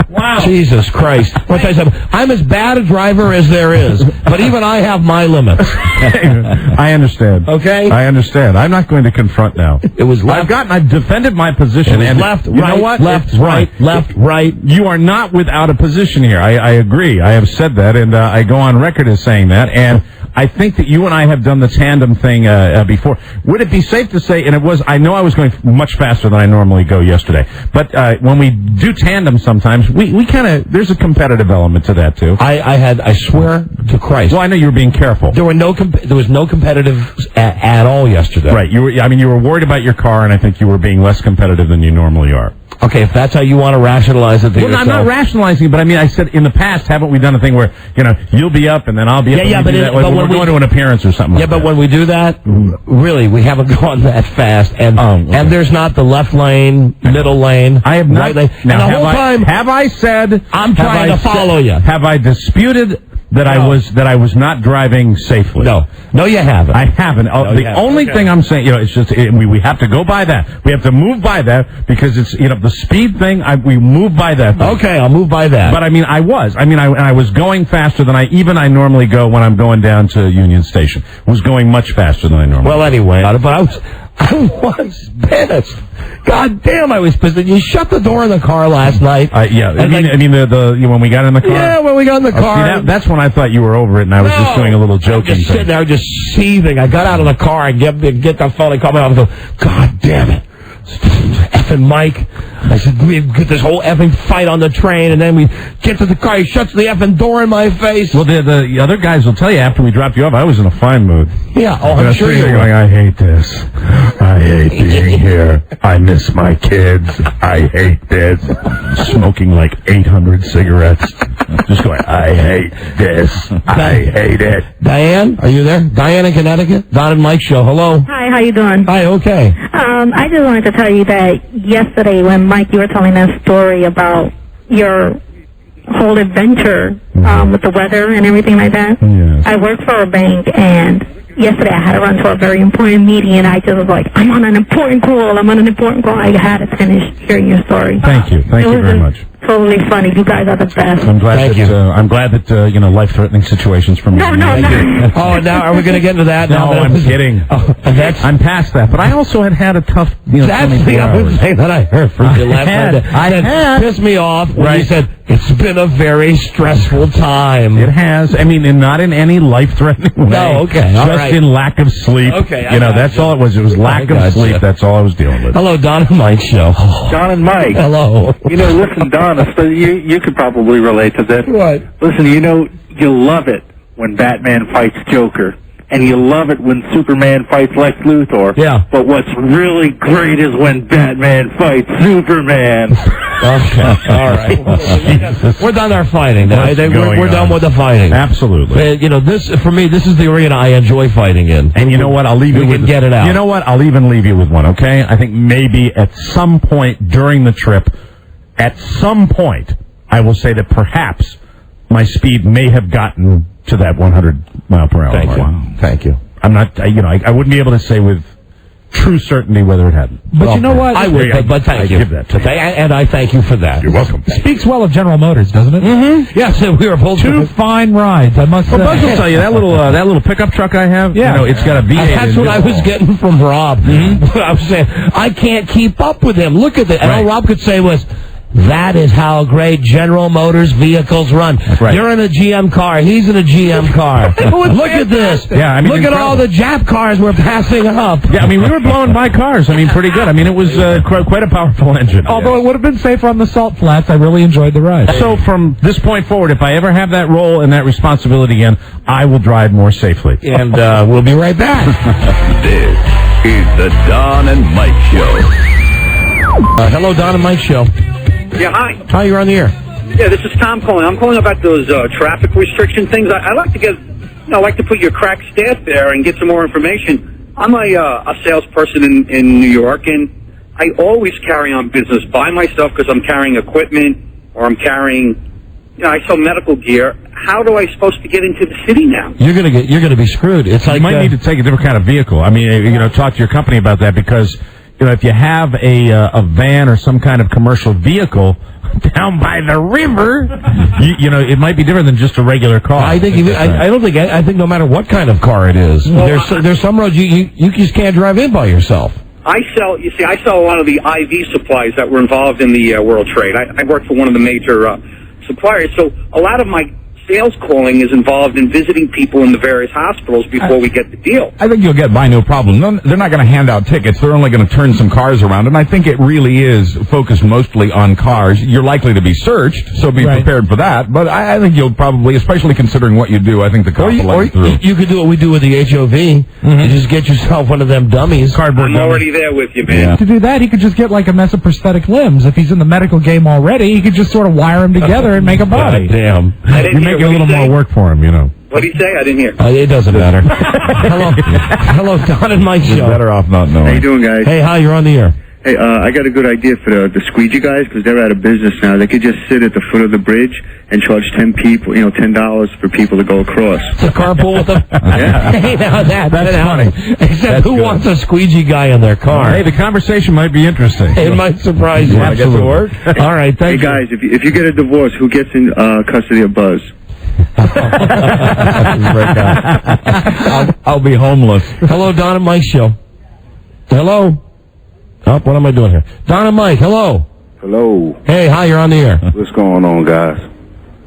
O: Why
B: Wow.
C: Jesus Christ. I'm as bad a driver as there is, but even I have my limits.
B: I understand.
C: Okay?
B: I understand. I'm not going to confront now.
C: It was left.
B: I've defended my position. And
C: left,
B: you
C: right,
B: know what?
C: left, right, left, right.
B: You are not without a position here. I agree. I have said that, and I go on record as saying that, and I think that you and I have done the tandem thing before. Would it be safe to say, and I know I was going much faster than I normally go yesterday, but when we do tandem sometimes, we kind of, there's a competitive element to that too.
C: I swear to Christ.
B: Well, I know you were being careful.
C: There was no competitive at all yesterday.
B: Right. You were worried about your car, and I think you were being less competitive than you normally are.
C: Okay, if that's how you want to rationalize it to yourself.
B: I'm not rationalizing it, but I mean, I said in the past, haven't we done a thing where, you'll be up and then I'll be up?
C: Yeah, but
B: we're going to an appearance or something.
C: Yeah, but when we do that, really, we haven't gone that fast, and there's not the left lane, middle lane,
B: I have not.
C: Right lane.
B: Now,
C: and the whole time,
B: have I said?
C: I'm trying to follow you.
B: Have I disputed that I was not driving safely?
C: No, you haven't.
B: I haven't. The only thing I'm saying, it's just we have to go by that. We have to move by that because it's the speed thing. We move by that thing.
C: Okay, I'll move by that.
B: But I mean, I was going faster than I normally go when I'm going down to Union Station. Was going much faster than I normally.
C: Well, anyway, but I was pissed. God damn, I was pissed. You shut the door in the car last night.
B: Yeah, I mean when we got in the car.
C: Yeah, when we got in the car.
B: See, that's when I thought you were over it, and I was just doing a little joking.
C: Just sitting there, just seething. I got out of the car and get the phone and call me up and go, God damn it. Effing Mike. I said, we get this whole effing fight on the train, and then we get to the car. He shuts the effing door in my face.
B: Well, the other guys will tell you after we dropped you off, I was in a fine mood.
C: Yeah, I'm sure you were.
B: Going, I hate this. I hate being here. I miss my kids. I hate this. Smoking like 800 cigarettes. Just going, I hate this. I hate it.
C: Diane, are you there? Diane in Connecticut? Don and Mike show. Hello.
P: Hi, how you doing?
C: Hi, okay.
P: I just wanted to tell you that yesterday when, Mike, you were telling that story about your whole adventure with the weather and everything like that.
B: Yes.
P: I work for a bank, and yesterday I had to run to a very important meeting, and I just was like, I'm on an important call. I had to finish hearing your story.
B: Thank you. Thank you very much.
P: Totally funny. You guys are the best.
B: I'm glad that life-threatening situations for me.
P: No.
C: Oh, now are we going to get into that?
B: No, I'm kidding. I'm past that. But I also had a tough.
C: That's the other thing that I heard from you last night.
B: I had
C: pissed me off when you said it's been a very stressful time.
B: It has. I mean, not in any life-threatening way.
C: No, okay, all right.
B: Just in lack of sleep.
C: Okay,
B: that's all it was. It was lack of sleep. That's all I was dealing with.
C: Hello, Don and Mike show.
Q: Don and Mike.
C: Hello.
Q: Listen, Don, you could probably relate to this.
C: What?
Q: Listen, you love it when Batman fights Joker, and you love it when Superman fights Lex Luthor.
C: Yeah.
Q: But what's really great is when Batman fights Superman.
C: Okay. All right. We're done our fighting now. We're done with the fighting.
B: Absolutely.
C: This for me, this is the arena I enjoy fighting in.
B: And you know what? I'll leave you with
C: get it out.
B: You know what? I'll even leave you with one. Okay? I think maybe at some point during the trip, at some point, I will say that perhaps my speed may have gotten to that 100 mile per hour
C: Thank
B: mark.
C: you.
B: Wow.
C: Thank you.
B: I'm not. I wouldn't be able to say with true certainty whether it hadn't.
F: But you know what?
C: I would, but thank you.
B: Give that to you.
C: And I thank you for that.
B: You're welcome.
F: Speaks well of General Motors, doesn't it?
C: Mm-hmm. Yes, we were both
F: two fine rides. I must say.
B: Well, Buzz will tell you that little pickup truck I have.
F: Yeah,
B: it's got a V8.
C: That's what I was getting from Rob. Mm-hmm. I was saying I can't keep up with him. Look at that. And all Rob could say was, that is how great General Motors vehicles run.
B: Right.
C: You're in a GM car. He's in a GM car. Look at this.
B: Yeah, I mean,
C: look at all the Jap cars we're passing up.
B: Yeah, I mean, we were blowing by cars. I mean, pretty good. I mean, it was quite a powerful engine.
F: Although it would have been safer on the salt flats, I really enjoyed the ride.
B: So from this point forward, if I ever have that role and that responsibility again, I will drive more safely.
C: And we'll be right back.
D: This is the Don and Mike Show.
C: Hello, Don and Mike Show.
R: Yeah, hi.
C: Hi, you're on the air.
R: Yeah, this is Tom calling. I'm calling about those traffic restriction things. I like to get, I like to put your crack staff there and get some more information. I'm a salesperson in New York, and I always carry on business by myself because I'm carrying equipment or I'm carrying, I sell medical gear. How do I supposed to get into the city now?
C: You're gonna be screwed. It's like
B: you might need to take a different kind of vehicle. I mean, talk to your company about that because. If you have a van or some kind of commercial vehicle,
C: down by the river.
B: You know, it might be different than just a regular car.
C: I think I think no matter what kind of car it is, there's some roads you just can't drive in by yourself.
R: I sell a lot of the IV supplies that were involved in the World Trade. I work for one of the major suppliers, so a lot of my sales calling is involved in visiting people in the various hospitals before we get the deal.
M: I think you'll get by no problem. No, they're not going to hand out tickets. They're only going to turn some cars around, and I think it really is focused mostly on cars. You're likely to be searched, so be prepared for that. But I think you'll probably, especially considering what you do, I think the car will let you through.
C: You could do what we do with the HOV. You just get yourself one of them dummies.
R: I'm already there with you, man.
F: Yeah. To do that, he could just get like a mess of prosthetic limbs. If he's in the medical game already, he could just sort of wire them together and make a body.
C: Damn.
B: You make a little more work for him, you know.
R: What did he say? I didn't hear.
C: It doesn't matter. Hello, Don and Mike show.
M: You're better off not knowing.
Q: How you doing, guys?
C: Hey, hi, you're on the air.
Q: Hey, I got a good idea for the squeegee guys, because they're out of business now. They could just sit at the foot of the bridge and charge $10 for people to go across.
C: It's a carpool with them?
Q: Yeah.
C: Hey, now that's
B: funny.
C: Except who wants a squeegee guy in their car?
B: Hey, the conversation might be interesting.
C: It might surprise you.
B: Absolutely.
C: Work? All right, thank
Q: you. Hey, guys, if you get a divorce, who gets in custody of Buzz?
M: I'll be homeless.
C: Hello, Don and Mike show. Hello. Oh, what am I doing here? Don and Mike, hello.
Q: Hello.
C: Hey, hi, you're on the air.
Q: What's going on, guys?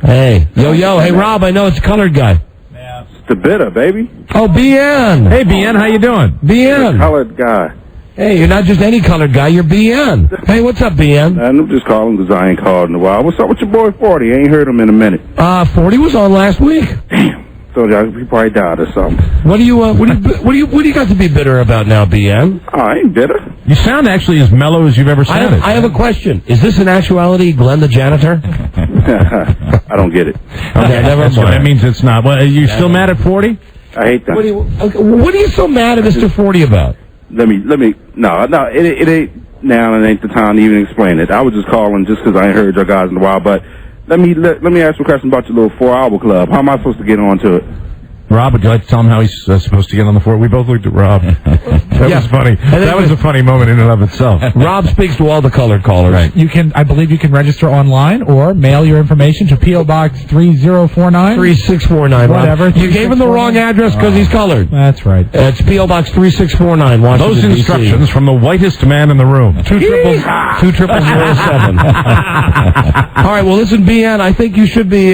C: Hey. Yo. Hey, Rob, I know it's a colored guy.
Q: Yeah. It's the bitter, baby.
C: Oh, BN.
B: Hey, BN, how you doing?
C: BN.
Q: Colored guy.
C: Hey, you're not just any colored guy, you're BN. Hey, what's up, BN?
Q: I'm just calling because I ain't called in a while. What's up with your boy 40? I ain't heard him in a minute.
C: 40 was on last week.
Q: Damn. So he probably died or something.
C: What do you got to be bitter about now, BN?
Q: Oh, I ain't bitter.
B: You sound actually as mellow as you've ever sounded.
C: I have a question. Is this in actuality Glenn the janitor?
Q: I don't get it.
C: Okay, never mind.
B: That means it's not. Well, are you still mad at 40?
Q: I hate that.
C: What are you so mad at Mr. 40 about?
Q: Let me. No, it ain't now, and it ain't the time to even explain it. I was just calling just because I ain't heard your guys in a while. But let me ask you a question about your little 4-hour club. How am I supposed to get on to it?
B: Rob, would you like to tell him how he's supposed to get on the fort? We both looked at Rob. That was funny. That was a funny moment in and of itself.
C: Rob speaks to all the colored callers.
B: Right.
F: I believe you can register online or mail your information to P.O. Box 3049.
C: 3649.
F: Whatever.
C: You gave him the wrong address because he's colored.
F: That's right.
C: It's P.O. Box 3649, Washington,
B: Those instructions from the whitest man in the room.
C: 20007. All right, well, listen, BN, I think you should be,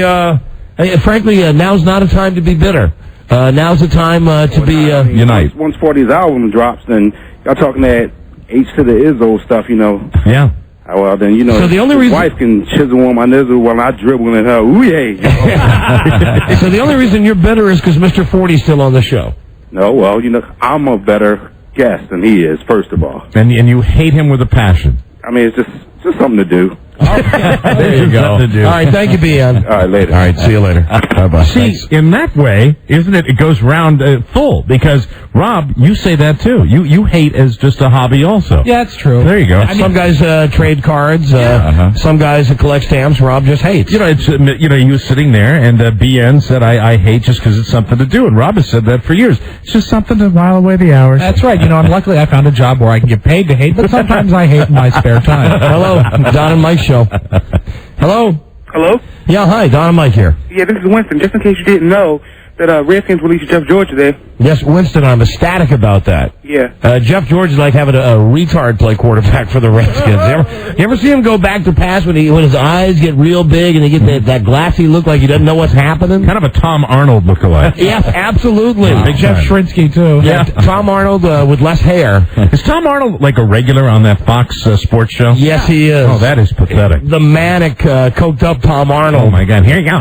C: frankly, now's not a time to be bitter. Now's the time to be
M: unite.
Q: Once 40's album drops, then y'all talking that H to the Izzo stuff, you know.
B: Yeah.
Q: Well, then, you know,
C: so the only reason
Q: wife can chisel on my nizzle while I dribble in her. Ooh, yeah.
C: So the only reason you're bitter is because Mr. 40's still on the show.
Q: No, well, you know, I'm a better guest than he is, first of all.
B: And you hate him with a passion.
Q: I mean, it's just something to do.
B: There you go.
C: All right, thank you, BN.
Q: All right, later.
B: All right, see you later. Bye-bye. See,
C: Thanks.
B: in that way, isn't it? It goes round full because Rob, you say that too. You hate as just a hobby, also.
F: Yeah, it's true.
B: There you go.
C: Some guys trade cards. Some guys collect stamps. Rob just hates.
B: You know, it's he was sitting there, and BN said, "I hate just because it's something to do." And Rob has said that for years. It's just something to while away the hours.
F: That's right. You know, and luckily I found a job where I can get paid to hate, but sometimes I hate in my spare time.
C: Hello, Don and Mike show. Hello.
O: Hello?
C: Yeah, hi, Don and Mike here.
O: Yeah, this is Winston. Just in case you didn't know that Redskins released Jeff George today.
C: Yes, Winston, I'm ecstatic about that.
O: Yeah.
C: Jeff George is like having a retard play quarterback for the Redskins. You ever see him go back to pass when his eyes get real big and he get that glassy look like he doesn't know what's happening?
B: Kind of a Tom Arnold lookalike.
C: Yes, absolutely.
B: Wow.
F: Jeff Shrinsky, too.
C: Yeah, Tom Arnold with less hair.
B: Is Tom Arnold like a regular on that Fox sports show?
C: Yes, he is.
B: Oh, that is pathetic.
C: The manic, coked up Tom Arnold.
B: Oh, my God. Here you go.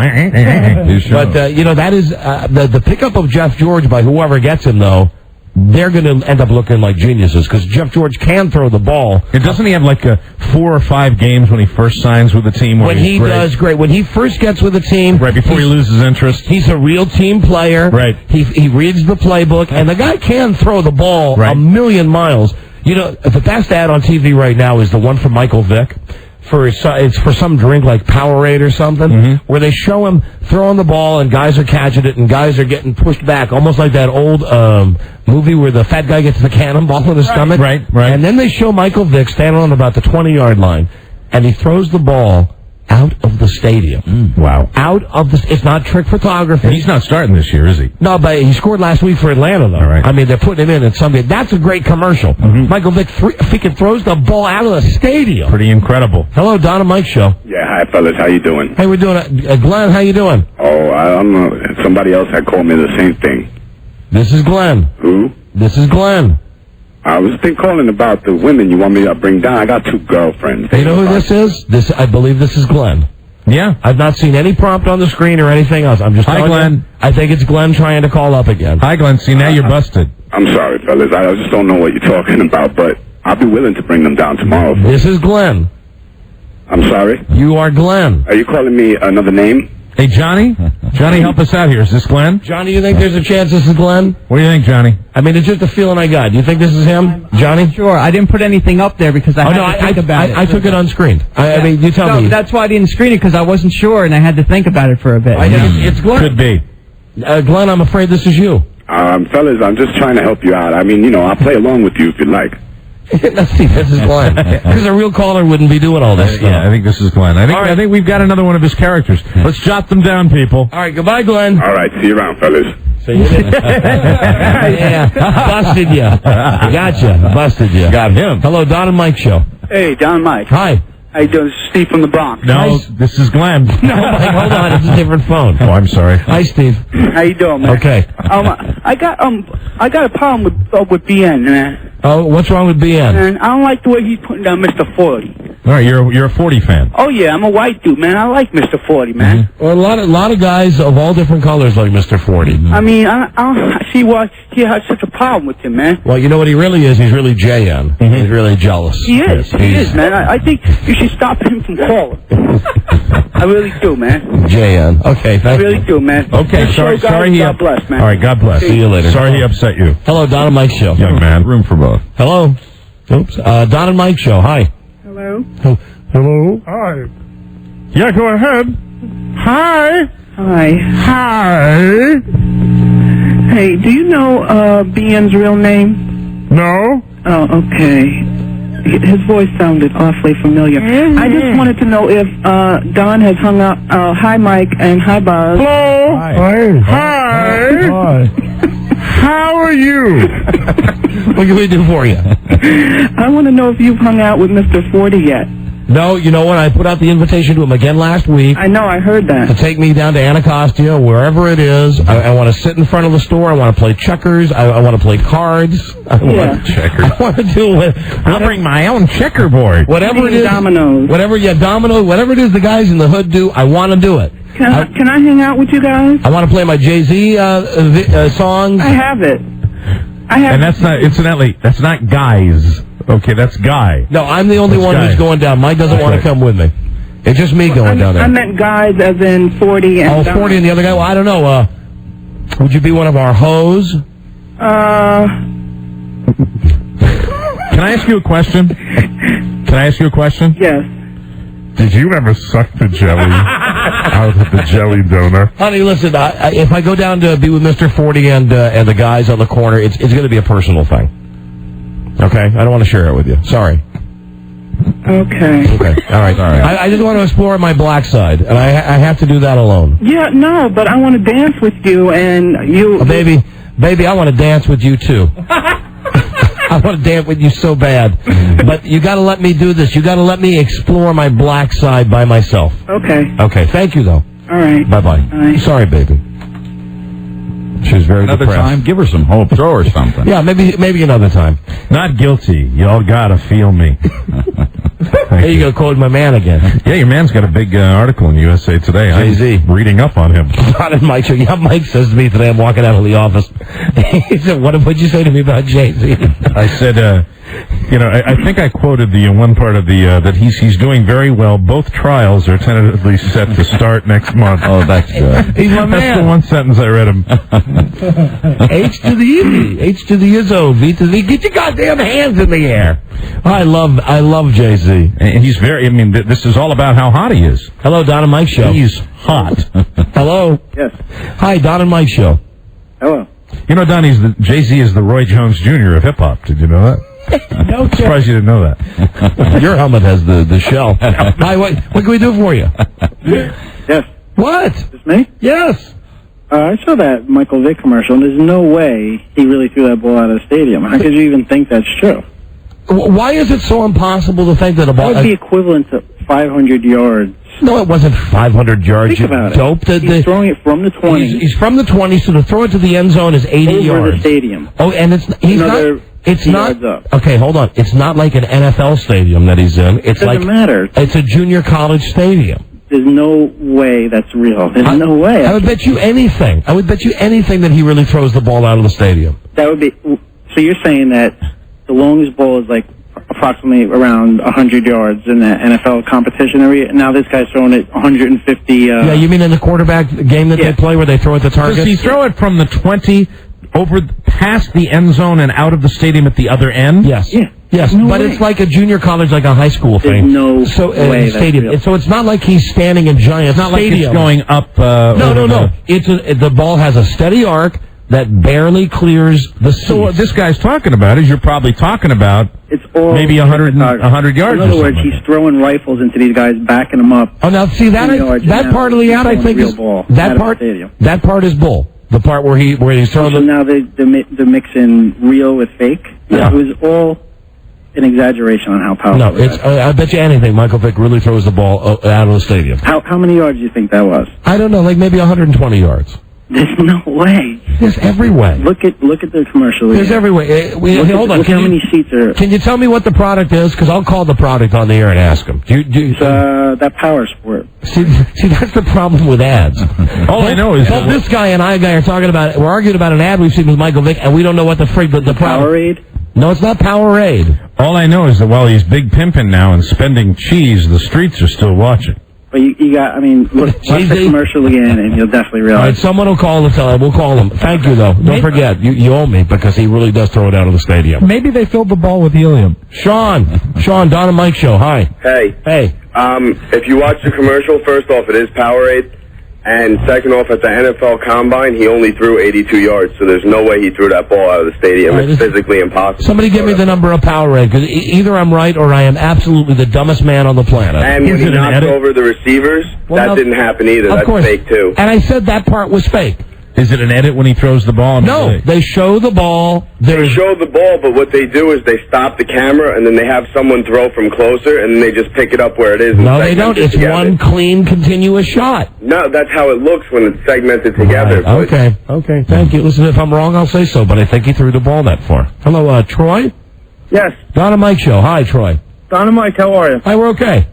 C: But, that is the pickup of Jeff George by whoever gets him, though. They're going to end up looking like geniuses because Jeff George can throw the ball.
B: And doesn't he have like 4 or 5 games when he first signs with the team?
C: When he does great. When he first gets with the team.
B: Right, before he loses interest.
C: He's a real team player.
B: Right.
C: He reads the playbook, and the guy can throw the ball a million miles. You know, the best ad on TV right now is the one from Michael Vick. It's for some drink like Powerade or something, where they show him throwing the ball and guys are catching it and guys are getting pushed back, almost like that old movie where the fat guy gets the cannonball in his stomach.
B: Right.
C: And then they show Michael Vick standing on about the 20-yard line, and he throws the ball out of the stadium.
B: Wow.
C: Out of the... It's not trick photography.
B: And he's not starting this year, is he?
C: No, but he scored last week for Atlanta, though.
B: All right.
C: I mean, they're putting him in Sunday. That's a great commercial. Michael Vick, if he throws the ball out of the stadium.
B: Pretty incredible.
C: Hello, Don and Mike Show.
Q: Yeah, hi, fellas. How you doing?
C: Hey, we're doing Glenn, how you doing?
Q: Oh, I don't know. Somebody else had called me the same thing.
C: This is Glenn.
Q: Who?
C: This is Glenn.
Q: I was calling about the women you want me to bring down. I got 2 girlfriends.
C: You know who this is? I believe this is Glenn.
B: Yeah.
C: I've not seen any prompt on the screen or anything else. I'm just telling
B: Glenn.
C: you, I think it's Glenn trying to call up again.
B: Hi, Glenn. See, now you're busted.
Q: I'm sorry, fellas. I just don't know what you're talking about, but I'll be willing to bring them down tomorrow.
C: This is Glenn.
Q: I'm sorry?
C: You are Glenn.
Q: Are you calling me another name?
B: Hey, Johnny? Johnny, help us out here. Is this Glenn?
C: Johnny, you think there's a chance this is Glenn?
B: What do you think, Johnny?
C: I mean, it's just a feeling I got. Do you think this is him, Johnny?
S: Sure. I didn't put anything up there because I had to think about it.
C: I took it unscreened. I mean, you tell me.
S: That's why I didn't screen it, because I wasn't sure, and I had to think about it for a bit.
C: It's Glenn.
B: Could be.
C: Glenn, I'm afraid this is you.
Q: Fellas, I'm just trying to help you out. I mean, I'll play along with you if you'd like.
C: Let's see, this is Glenn. Because a real caller wouldn't be doing all this stuff.
B: Yeah, I think this is Glenn. I think we've got another one of his characters. Let's jot them down, people.
C: All right, goodbye, Glenn.
Q: All right, see you around, fellas.
C: See you later. Yeah, busted you. Gotcha. Busted you.
B: Got him.
C: Hello, Don and Mike Show.
O: Hey, Don Mike.
C: Hi.
O: How you doing? This is Steve from the Bronx.
B: No, this is Glenn.
C: No, Mike, hold on. It's a different phone.
B: Oh, I'm sorry.
C: Hi, Steve.
O: How you doing, man?
C: Okay.
O: I got a problem with BN, man.
C: Oh, what's wrong with BN?
O: And I don't like the way he's putting down Mr. 40.
B: All right, you're a 40 fan.
O: Oh yeah, I'm a white dude, man. I like Mr. 40, man.
C: Well, a lot of guys of all different colors like Mr. 40.
O: I mean, I don't see why he has such a problem with him, man.
C: Well, you know what he really is? He's really JN. He's really jealous.
O: He is. He is, man. I think you should stop him from calling. I really do, man.
C: JN. Okay,
O: I really do, man.
B: Okay, sorry.
O: God bless, man.
B: All right, God bless.
C: See you later.
B: Sorry he upset you.
C: Hello, Don and Mike Show.
B: Young man, room for both.
C: Hello. Oops. Don and Mike Show. Hi.
O: Hello.
C: Hello.
B: Hi. Yeah, go ahead. Hi.
O: Hi.
B: Hi.
O: Hey, do you know BN's real name?
B: No.
O: Oh, okay. His voice sounded awfully familiar. I just wanted to know if Don has hung up. Hi, Mike, and hi, Buzz.
B: Hello.
C: Hi.
B: Hi. How are you?
C: What can we do for you?
O: I want to know if you've hung out with Mr. 40 yet.
C: No, you know what? I put out the invitation to him again last week.
O: I know, I heard that.
C: To take me down to Anacostia, wherever it is. I want to sit in front of the store. I want to play checkers. I want to play cards. I want to do it.
B: I'll bring my own checkerboard.
C: Whatever it is.
O: Dominoes.
C: Whatever it is the guys in the hood do, I want to do it.
O: Can I hang out with you guys?
C: I want to play my Jay-Z songs.
O: I have it.
B: And that's not, incidentally, that's not guys. Okay, that's Guy.
C: No, I'm the only one who's going down. Mike doesn't want to come with me. It's just me going down there.
O: I meant guys as in 40 and...
C: Oh, 40 and the other guy? Well, I don't know. Would you be one of our hoes?
B: Can I ask you a question?
O: Yes.
B: Did you ever suck the jelly out of the jelly donut?
C: Honey, listen, if I go down to be with Mr. 40 and the guys on the corner, it's going to be a personal thing. Okay? I don't want to share it with you. Sorry.
O: Okay.
C: Okay. All right. I just want to explore my black side, and I have to do that alone.
O: Yeah, no, but I want to dance with you, and you...
C: Oh, baby, I want to dance with you, too. I want to dance with you so bad. But you got to let me do this. You got to let me explore my black side by myself.
O: Okay.
C: Okay. Thank you, though.
O: All right.
C: Bye-bye.
O: Bye.
C: Sorry, baby. She's very
M: another
C: depressed.
M: Time, give her some hope. Throw her something.
C: Yeah, maybe another time.
B: Not guilty. Y'all gotta feel me.
C: Hey, you gotta quote my man again.
B: Yeah, your man's got a big article in USA Today.
C: Jay-Z.
B: I'm reading up on him.
C: Not in Mike show. Yeah, Mike says to me today, I'm walking out of the office. He said, what'd you say to me about Jay-Z?
B: I said, I think I quoted the one part of the that he's doing very well. Both trials are tentatively set to start next month.
M: Oh, that's good.
C: He's my man.
B: That's the one sentence I read him.
C: H to the E, H to the Izzo, V to the... Get your goddamn hands in the air. I love Jay-Z.
B: And he's this is all about how hot he is.
C: Hello, Don and Mike Show.
B: He's hot.
C: Hello.
O: Yes.
C: Hi, Don and Mike Show.
O: Hello.
B: You know, Don, Jay-Z is the Roy Jones Jr. of hip-hop. Did you know that?
C: No kidding.
B: Surprised you didn't know that.
C: Your helmet has the shell. Hi, what can we do for you?
T: Yes.
C: What?
T: It's me?
C: Yes.
T: I saw that Michael Vick commercial, and there's no way he really threw that ball out of the stadium. How could you even think that's true?
C: Why is it so impossible to think that a ball...
T: That would be equivalent to 500 yards.
C: No, it wasn't 500 yards.
T: Think about
C: dope.
T: it. He's throwing it from the 20.
C: He's from the 20, so to throw it to the end zone is 80
T: over
C: yards.
T: The stadium.
C: Oh, and it's not... Okay, hold on. It's not like an NFL stadium that he's in. It
T: doesn't matter.
C: It's a junior college stadium.
T: There's no way that's real. There's no way.
C: I would bet you anything. I would bet you anything that he really throws the ball out of the stadium.
T: That would be... So you're saying that the longest ball is like approximately around 100 yards in the NFL competition area. Now this guy's throwing it 150...
C: yeah, you mean in the quarterback game that they play where they throw at the target?
B: Does he throw it from the 20 over past the end zone and out of the stadium at the other end?
C: Yes.
T: Yeah.
C: Yes,
T: No
C: but
T: way.
C: it's like a junior college, like a high school thing.
T: There's no way
C: stadium.
T: that's real.
C: So it's not like he's standing in giant
B: It's not like
C: stadium.
B: it's going up...
C: No. The ball has a steady arc that barely clears the seats.
B: So what this guy's talking about is you're probably talking about
T: It's all
B: maybe 100 yards.
T: In other words, he's throwing rifles into these guys, backing them up.
C: Oh, now see that part of the ad, I think is that part is bull. The part where he's throwing.
T: So now they're mixing real with fake.
C: Yeah.
T: It was all an exaggeration on how powerful.
C: No, it's. I bet you anything. Michael Vick really throws the ball out of the stadium.
T: How many yards do you think that was?
C: I don't know, like maybe 120 yards.
T: There's no way.
C: There's every way.
T: Look at the commercial.
C: There's every way. Hold on.
T: Look how many seats are.
C: Can you tell me what the product is? Because I'll call the product on the air and ask him.
T: That Power Sport.
C: See, that's the problem with ads.
B: All I know is
C: this guy and I are talking about. We're arguing about an ad we've seen with Michael Vick, and we don't know what the product.
T: Powerade.
C: No, it's not Powerade.
B: All I know is that while he's big pimping now and spending cheese, the streets are still watching.
T: But you got, I mean, watch the commercial again, and you'll definitely realize.
C: All right, someone will call and tell him. We'll call him. Thank you, though. Don't forget, you owe me because he really does throw it out of the stadium.
F: Maybe they filled the ball with helium.
C: Sean, Don and Mike Show. Hi.
U: Hey. If you watch the commercial, first off, it is Powerade. And second off, at the NFL Combine, he only threw 82 yards, so there's no way he threw that ball out of the stadium.
C: Right,
U: it's physically impossible.
C: Somebody give me the number of Powerade, because either I'm right or I am absolutely the dumbest man on the planet.
U: And when he knocked over the receivers, that didn't happen either. That's fake, too.
C: And I said that part was fake.
B: Is it an edit when he throws the ball?
C: No, they show the ball.
U: They show the ball, but what they do is they stop the camera, and then they have someone throw from closer, and then they just pick it up where it is.
C: No, they don't. It's one clean, continuous shot.
U: No, that's how it looks when it's segmented together.
C: Right. Okay, thank you. Listen, if I'm wrong, I'll say so, but I think he threw the ball that far. Hello, Troy?
V: Yes.
C: Don and Mike Show. Hi, Troy.
V: Don and Mike, how are you?
C: Hi, we're okay.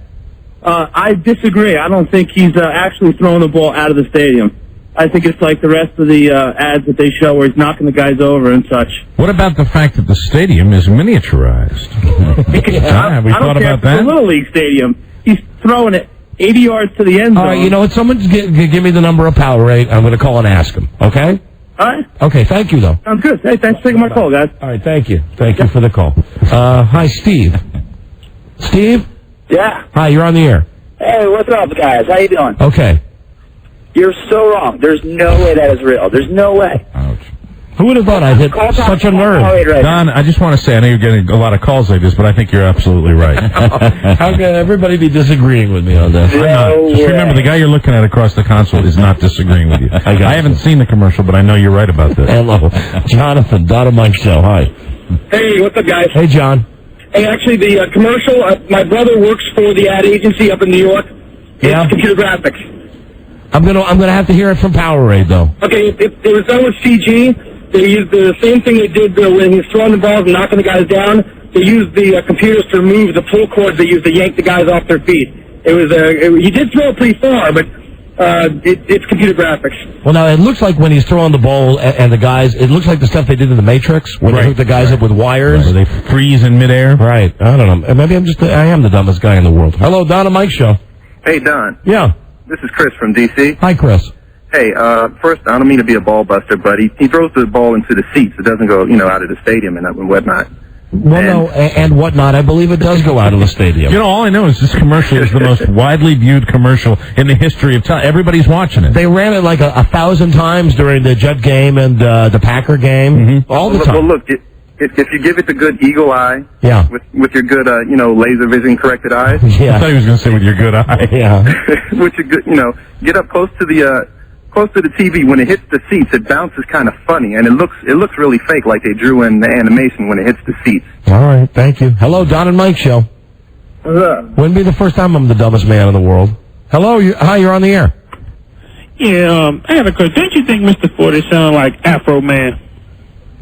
V: I disagree. I don't think he's actually throwing the ball out of the stadium. I think it's like the rest of the ads that they show where he's knocking the guys over and such.
B: What about the fact that the stadium is miniaturized? Have we thought about that?
V: It's a Little League stadium. He's throwing it 80 yards to the end zone.
C: All right, you know what? Someone give me the number of Powerade. I'm going to call and ask him, okay?
V: All right.
C: Okay, thank you, though.
V: Sounds good. Hey, thanks for taking my call, guys.
C: All right, thank you. Thank you for the call. Hi, Steve. Steve?
W: Yeah.
C: Hi, you're on the air.
W: Hey, what's up, guys? How you doing?
C: Okay.
W: You're so wrong. There's no way that is real. There's no way.
B: Ouch.
C: Who would have thought I'd hit such a nerd?
B: Don, I just want to say, I know you're getting a lot of calls like this, but I think you're absolutely right.
C: How can everybody be disagreeing with me on that?
B: I'm not. Just remember, the guy you're looking at across the console is not disagreeing with you. I haven't seen the commercial, but I know you're right about this.
C: Hello. Jonathan, Don and Mike Show. Hi.
X: Hey, what's up, guys?
C: Hey, John.
X: Hey, actually, the commercial, my brother works for the ad agency up in New York.
C: Yeah?
X: It's computer graphics.
C: I'm gonna have to hear it from Powerade, though.
X: Okay, if it was done with CG, they used the same thing they did when he was throwing the balls and knocking the guys down. They used the computers to remove the pull cords they used to yank the guys off their feet. It was he did throw it pretty far, but it's computer graphics.
C: Well, now, it looks like when he's throwing the ball and the guys, it looks like the stuff they did in the Matrix, when they hook the guys up with wires.
B: Where they freeze in midair.
C: Right. I don't know. Maybe I am the dumbest guy in the world. Hello, Don and Mike Show.
Y: Hey, Don.
C: Yeah.
Y: This is Chris from D.C.
C: Hi, Chris.
Y: Hey, first, I don't mean to be a ball buster, but he throws the ball into the seats. It doesn't go, out of the stadium and whatnot.
C: Well, and whatnot. I believe it does go out of the stadium.
B: You know, all I know is this commercial is the most widely viewed commercial in the history of time. Everybody's watching it.
C: They ran it like 1,000 times during the Jet game and the Packer game, all the time.
Y: Well, look, if you give it the good eagle eye,
C: yeah,
Y: with your good, laser vision corrected eyes.
B: Yeah. I thought he was going to say with your good eye.
C: Yeah.
Y: With your good, get up close to the TV. When it hits the seats, it bounces kind of funny, and it looks really fake, like they drew in the animation when it hits the seats.
C: All right, thank you. Hello, Don and Mike Show.
X: What's up?
C: Wouldn't be the first time I'm the dumbest man in the world. Hello, hi, you're on the air.
X: Yeah, I have a question. Don't you think Mr. 40 sound like Afro Man?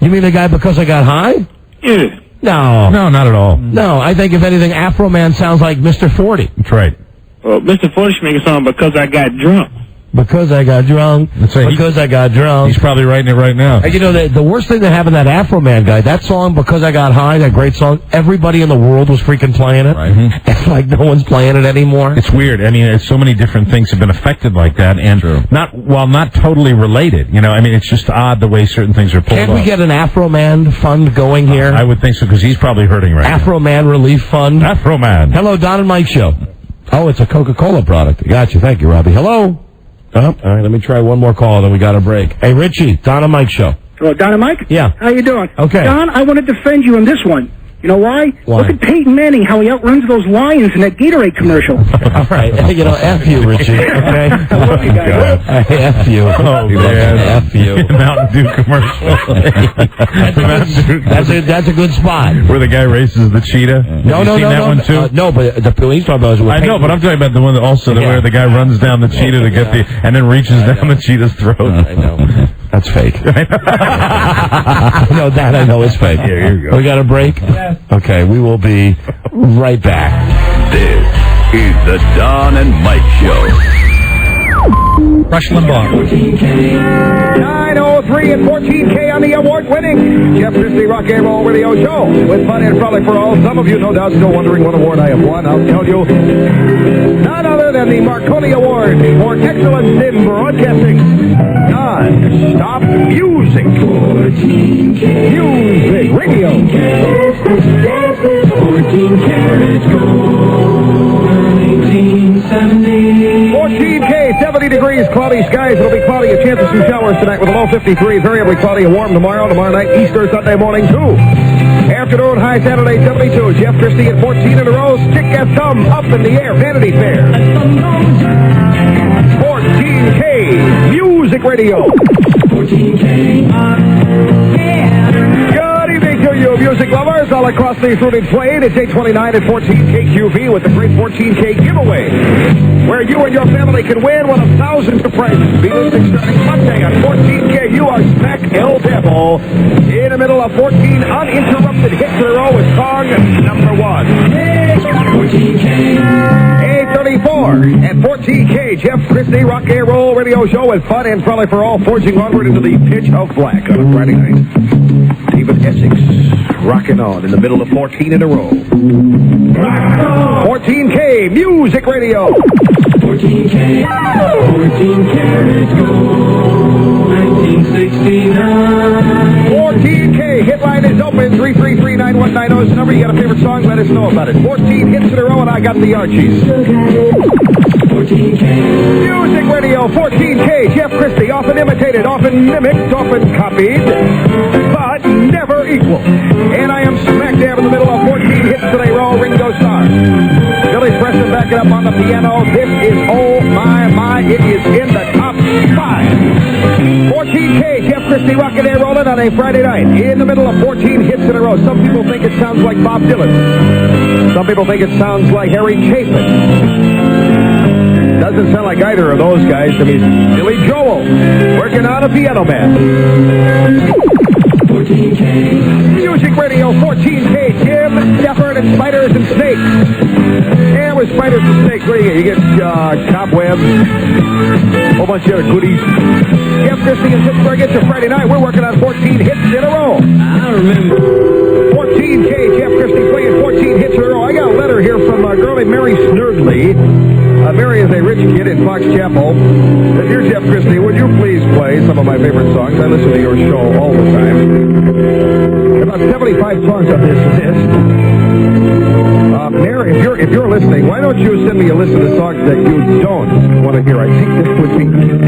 C: You mean the guy Because I Got High?
X: Yeah.
C: No.
B: No, not at all.
C: No, I think if anything, Afro Man sounds like Mr. 40.
B: That's right.
X: Well, Mr. 40 should make a song Because I Got Drunk.
C: Because I got drunk. Because I got drunk.
B: He's probably writing it right now.
C: You know, the worst thing that happened to that Afro Man guy, that song, Because I Got High, that great song, everybody in the world was freaking playing it.
B: Right.
C: It's like no one's playing it anymore.
B: It's weird. I mean, so many different things have been affected like that, and not totally related. It's just odd the way certain things are pulled off.
C: Can't we get an Afro Man fund going here?
B: I would think so, because he's probably hurting right now.
C: Afro Man Relief Fund.
B: Afro Man.
C: Hello, Don and Mike Show. Oh, it's a Coca-Cola product. Gotcha. Thank you, Robbie. Hello. All right, let me try one more call, then we got a break. Hey, Richie, Don and Mike Show.
X: Well, Don and Mike?
C: Yeah.
X: How you doing?
C: Okay.
X: Don, I want to defend you on this one. You know why? Look at Peyton Manning, how he outruns those Lions in that Gatorade commercial.
C: All right. F you, Richie. Okay?
X: I love you guys.
C: F you.
B: Oh, man.
C: F you.
B: Mountain Dew commercial.
C: That's a good spot.
B: Where the guy races the cheetah.
C: No,
B: that one too?
C: No, but the police talking about
B: I know, but I'm talking about the one that where the guy runs down the cheetah to get and then reaches down the cheetah's throat.
C: I know. That's fake. No, that I know is fake.
B: Yeah, here you go.
C: We got a break? Yes. Okay, we will be right back.
D: This is the Don and Mike Show.
F: Rush Limbaugh.
A: 903 and 14K on the award-winning Jeff Christie Rock and Roll Radio Show. With fun and frolic for all. Some of you, no doubt, still wondering what award I have won. I'll tell you. None other than the Marconi Award for Excellence in Broadcasting. Non-stop music. 14K. Music Radio. 14 carats gold. 1970. 14K, 70 degrees, cloudy skies. It'll be cloudy, a chance of some showers tonight with a low 53. Variably cloudy and warm tomorrow. Tomorrow night, Easter Sunday morning, too. Afternoon, high Saturday, 72. Jeff Christie at 14 in a row. Stick has come up in the air. Vanity Fair. 14K, Music Radio. 14K. Good evening to you, music lovers, all across the fruited plain. It's 829 at 14K QV with the great 14K giveaway, where you and your family can win one of thousands of prizes. Be listening starting Monday on 14K. You are smack El Devil in the middle of 14 uninterrupted hits in a row with song number 1. 14K. 834 at 14K. Jeff Christie Rock and Roll Radio Show with fun and frolic for all, forging onward into the pitch of black on a Friday night. David Essex rocking on in the middle of 14 in a row. 14K Music Radio. 14K. 14 carats gold. 1969. 14K. Hit line is open. 333-9190 is the number. You got a favorite song? Let us know about it. 14 hits in a row, and I got the Archies. 14K. Music Radio. 14K. Jeff Christie. Often imitated, often mimicked, often copied, but never equal. And I am smack dab in the middle of 14 hits in a row. Ringo Starr. Billy Preston backing up on the piano. This is oh my, it is in the top 5. 14K, Jeff Christie rocking and rolling on a Friday night. In the middle of 14 hits in a row. Some people think it sounds like Bob Dylan. Some people think it sounds like Harry Chapin. Doesn't sound like either of those guys. I mean, Billy Joel working on a piano man. 14K. Music Radio, 14K. Jim, Stafford, and Spiders and Snakes. And with Spiders and Snakes, what do you get? You get cobwebs, a whole bunch of other goodies. Jeff Christie in Pittsburgh, it's a Friday night. We're working on 14 hits in a row. I remember. 14K, Jeff Christie playing 14 hits in a row. I got a letter here from a girl named Mary Snurdley. Mary is a rich kid in Fox Chapel. Dear Jeff Christie, would you please play some of my favorite songs. I listen to your show all the time. About 75 songs on this list. Mary, if you're listening, why don't you send me a list of the songs that you don't want to hear? I think this would be easier.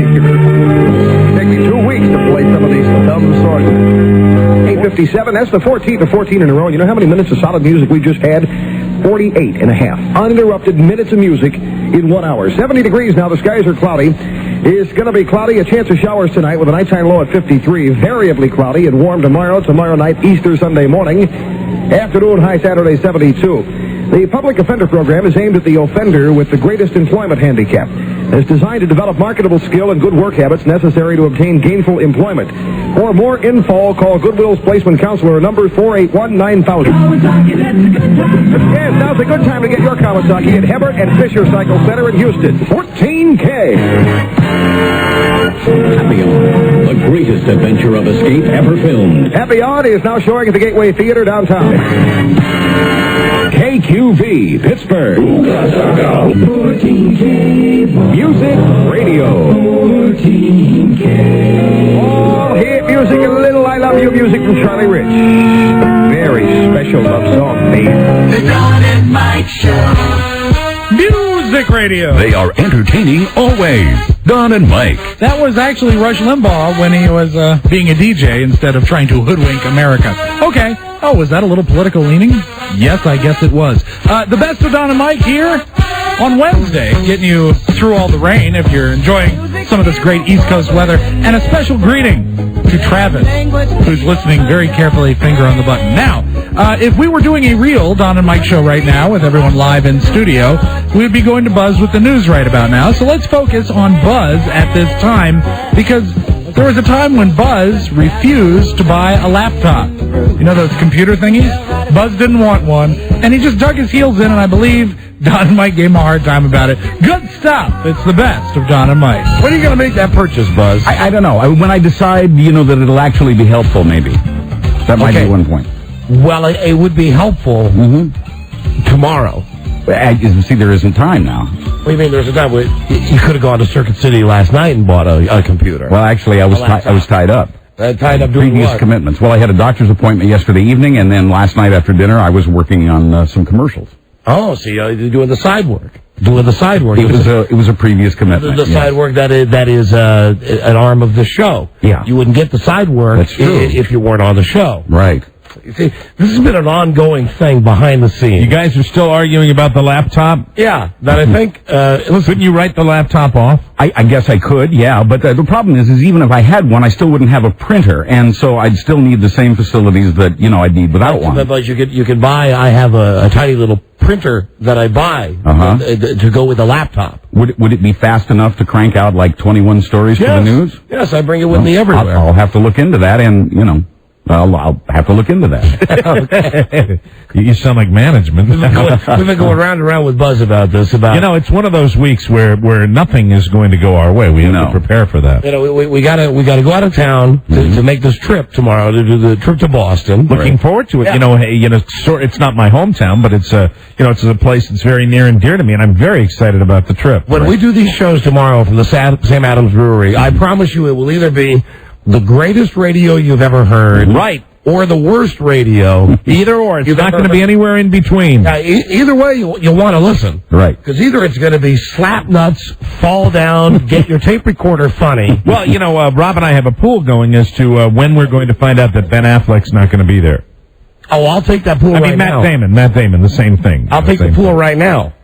A: Take me 2 weeks to play some of these dumb songs. 8:57, that's the 14 in a row. You know how many minutes of solid music we just had? 48 and a half uninterrupted minutes of music in 1 hour. 70 degrees now. The skies are cloudy. It's going to be cloudy. A chance of showers tonight with a nighttime low at 53. Variably cloudy and warm tomorrow night, Easter Sunday morning. Afternoon high Saturday, 72. The public offender program is aimed at the offender with the greatest employment handicap. It's designed to develop marketable skill and good work habits necessary to obtain gainful employment. For more info, call Goodwill's Placement Counselor, number 481-9000. Yes, now's a good time to get your Kawasaki at Hebert and Fisher Cycle Center in Houston. 14K.
E: Happy On, the greatest adventure of escape ever filmed.
A: Happy On is now showing at the Gateway Theater downtown.
E: KQV, Pittsburgh.
A: 14K.
E: Music Radio.
A: 14K. All hit music and a little I Love You music from Charlie Rich. Very special love song, man.
D: The Don and Mike Show.
F: Music Radio.
D: They are entertaining always. Don and Mike.
F: That was actually Rush Limbaugh when he was being a DJ instead of trying to hoodwink America. Okay. Oh, was that a little political leaning? Yes, I guess it was. The best of Don and Mike here on Wednesday, getting you through all the rain if you're enjoying some of this great East Coast weather. And a special greeting to Travis, who's listening very carefully, finger on the button. Now, if we were doing a real Don and Mike show right now with everyone live in studio, we'd be going to Buzz with the news right about now. So let's focus on Buzz at this time, because there was a time when Buzz refused to buy a laptop. You know those computer thingies? Buzz didn't want one, and he just dug his heels in, and I believe Don and Mike gave him a hard time about it. Good stuff. It's the best of Don and Mike.
C: When are you going to make that purchase, Buzz?
M: I don't know. When I decide, that it'll actually be helpful, maybe. That might be one point.
C: Well, it would be helpful tomorrow.
M: You see, there isn't time now.
C: What do you mean there's a time? You could have gone to Circuit City last night and bought a computer.
M: Well, actually, I was tied up.
C: Tied up doing
M: previous
C: what?
M: commitments. Well, I had a doctor's appointment yesterday evening, and then last night after dinner, I was working on some commercials.
C: Oh, so you're doing the side work. It
M: was a previous commitment.
C: The side work that is an arm of the show.
M: Yeah.
C: You wouldn't get the side work if you weren't on the show.
M: Right.
C: You see, this has been an ongoing thing behind the scenes.
B: You guys are still arguing about the laptop?
C: Yeah, that I think.
B: Couldn't you write the laptop off?
M: I guess I could, yeah. But the problem is even if I had one, I still wouldn't have a printer, and so I'd still need the same facilities that I'd need without one.
C: But you could buy. I have a tiny little printer that I buy to go with the laptop.
M: Would it be fast enough to crank out like 21 stories for the news?
C: Yes, I bring it with me everywhere.
M: I'll have to look into that, and I'll have to look into that.
B: Okay. You sound like management.
C: We've been going round and round with Buzz about this.
B: It's one of those weeks where nothing is going to go our way. We have to prepare for that.
C: We gotta go out of town to make this trip tomorrow, to do the trip to Boston.
B: Looking forward to it. Yeah. It's not my hometown, but it's it's a place that's very near and dear to me, and I'm very excited about the trip.
C: When we do these shows tomorrow from the Sam Adams Brewery, I promise you it will either be the greatest radio you've ever heard.
B: Right.
C: Or the worst radio.
B: Either or. It's not going to be anywhere in between.
C: Either way, you'll want to listen.
M: Right.
C: Because either it's going to be slap nuts, fall down, get your tape recorder funny.
B: Well, Rob and I have a pool going as to when we're going to find out that Ben Affleck's not going to be there.
C: Oh, I'll take that pool right now.
B: Matt Damon, the same thing.
C: I'll take the pool right now.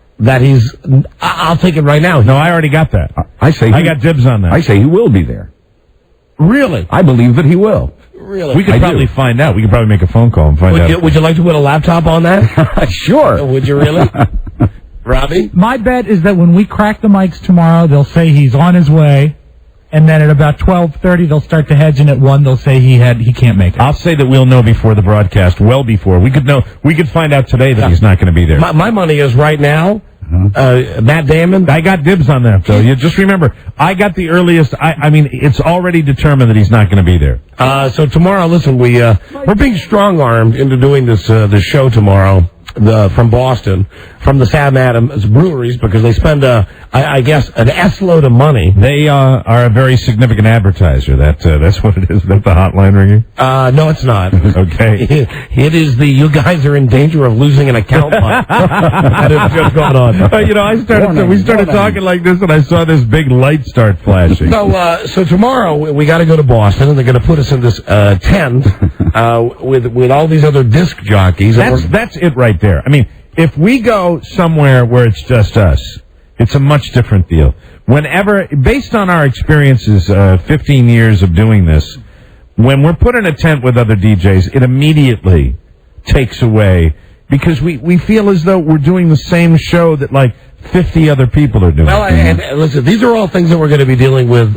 C: I'll take it right now.
B: No, I already got that.
M: I
B: got dibs on that.
M: I say he will be there.
C: Really?
M: I believe that he will.
C: Really?
B: We could probably find out. We could probably make a phone call and find out.
C: Would you like to put a laptop on that?
M: Sure.
C: Would you really? Robbie?
F: My bet is that when we crack the mics tomorrow, they'll say he's on his way, and then at about 12:30, they'll start to hedge, and at 1, they'll say he can't make it.
B: I'll say that we'll know before the broadcast, well before. We could find out today that he's not going to be there.
C: My money is right now. Matt Damon.
B: I got dibs on that, though. You just remember, I got the earliest. It's already determined that he's not going to be there.
C: So tomorrow, listen, we're being strong-armed into doing this show tomorrow from Boston, from the Sam Adams breweries, because they spend a I guess, an S-load of money.
B: They are a very significant advertiser. That's what it is. Is that the hotline ringing?
C: No, it's not.
B: Okay.
C: It is the you guys are in danger of losing an account line. That is what's going on.
B: We started talking like this, and I saw this big light start flashing.
C: So tomorrow we got to go to Boston, and they're going to put us in this tent with all these other disc jockeys.
B: That's it right there. I mean, if we go somewhere where it's just us, it's a much different deal. Whenever, based on our experiences, 15 years of doing this, when we're put in a tent with other DJs, it immediately takes away, because we feel as though we're doing the same show that like 50 other people are doing.
C: Well, and listen, these are all things that we're going to be dealing with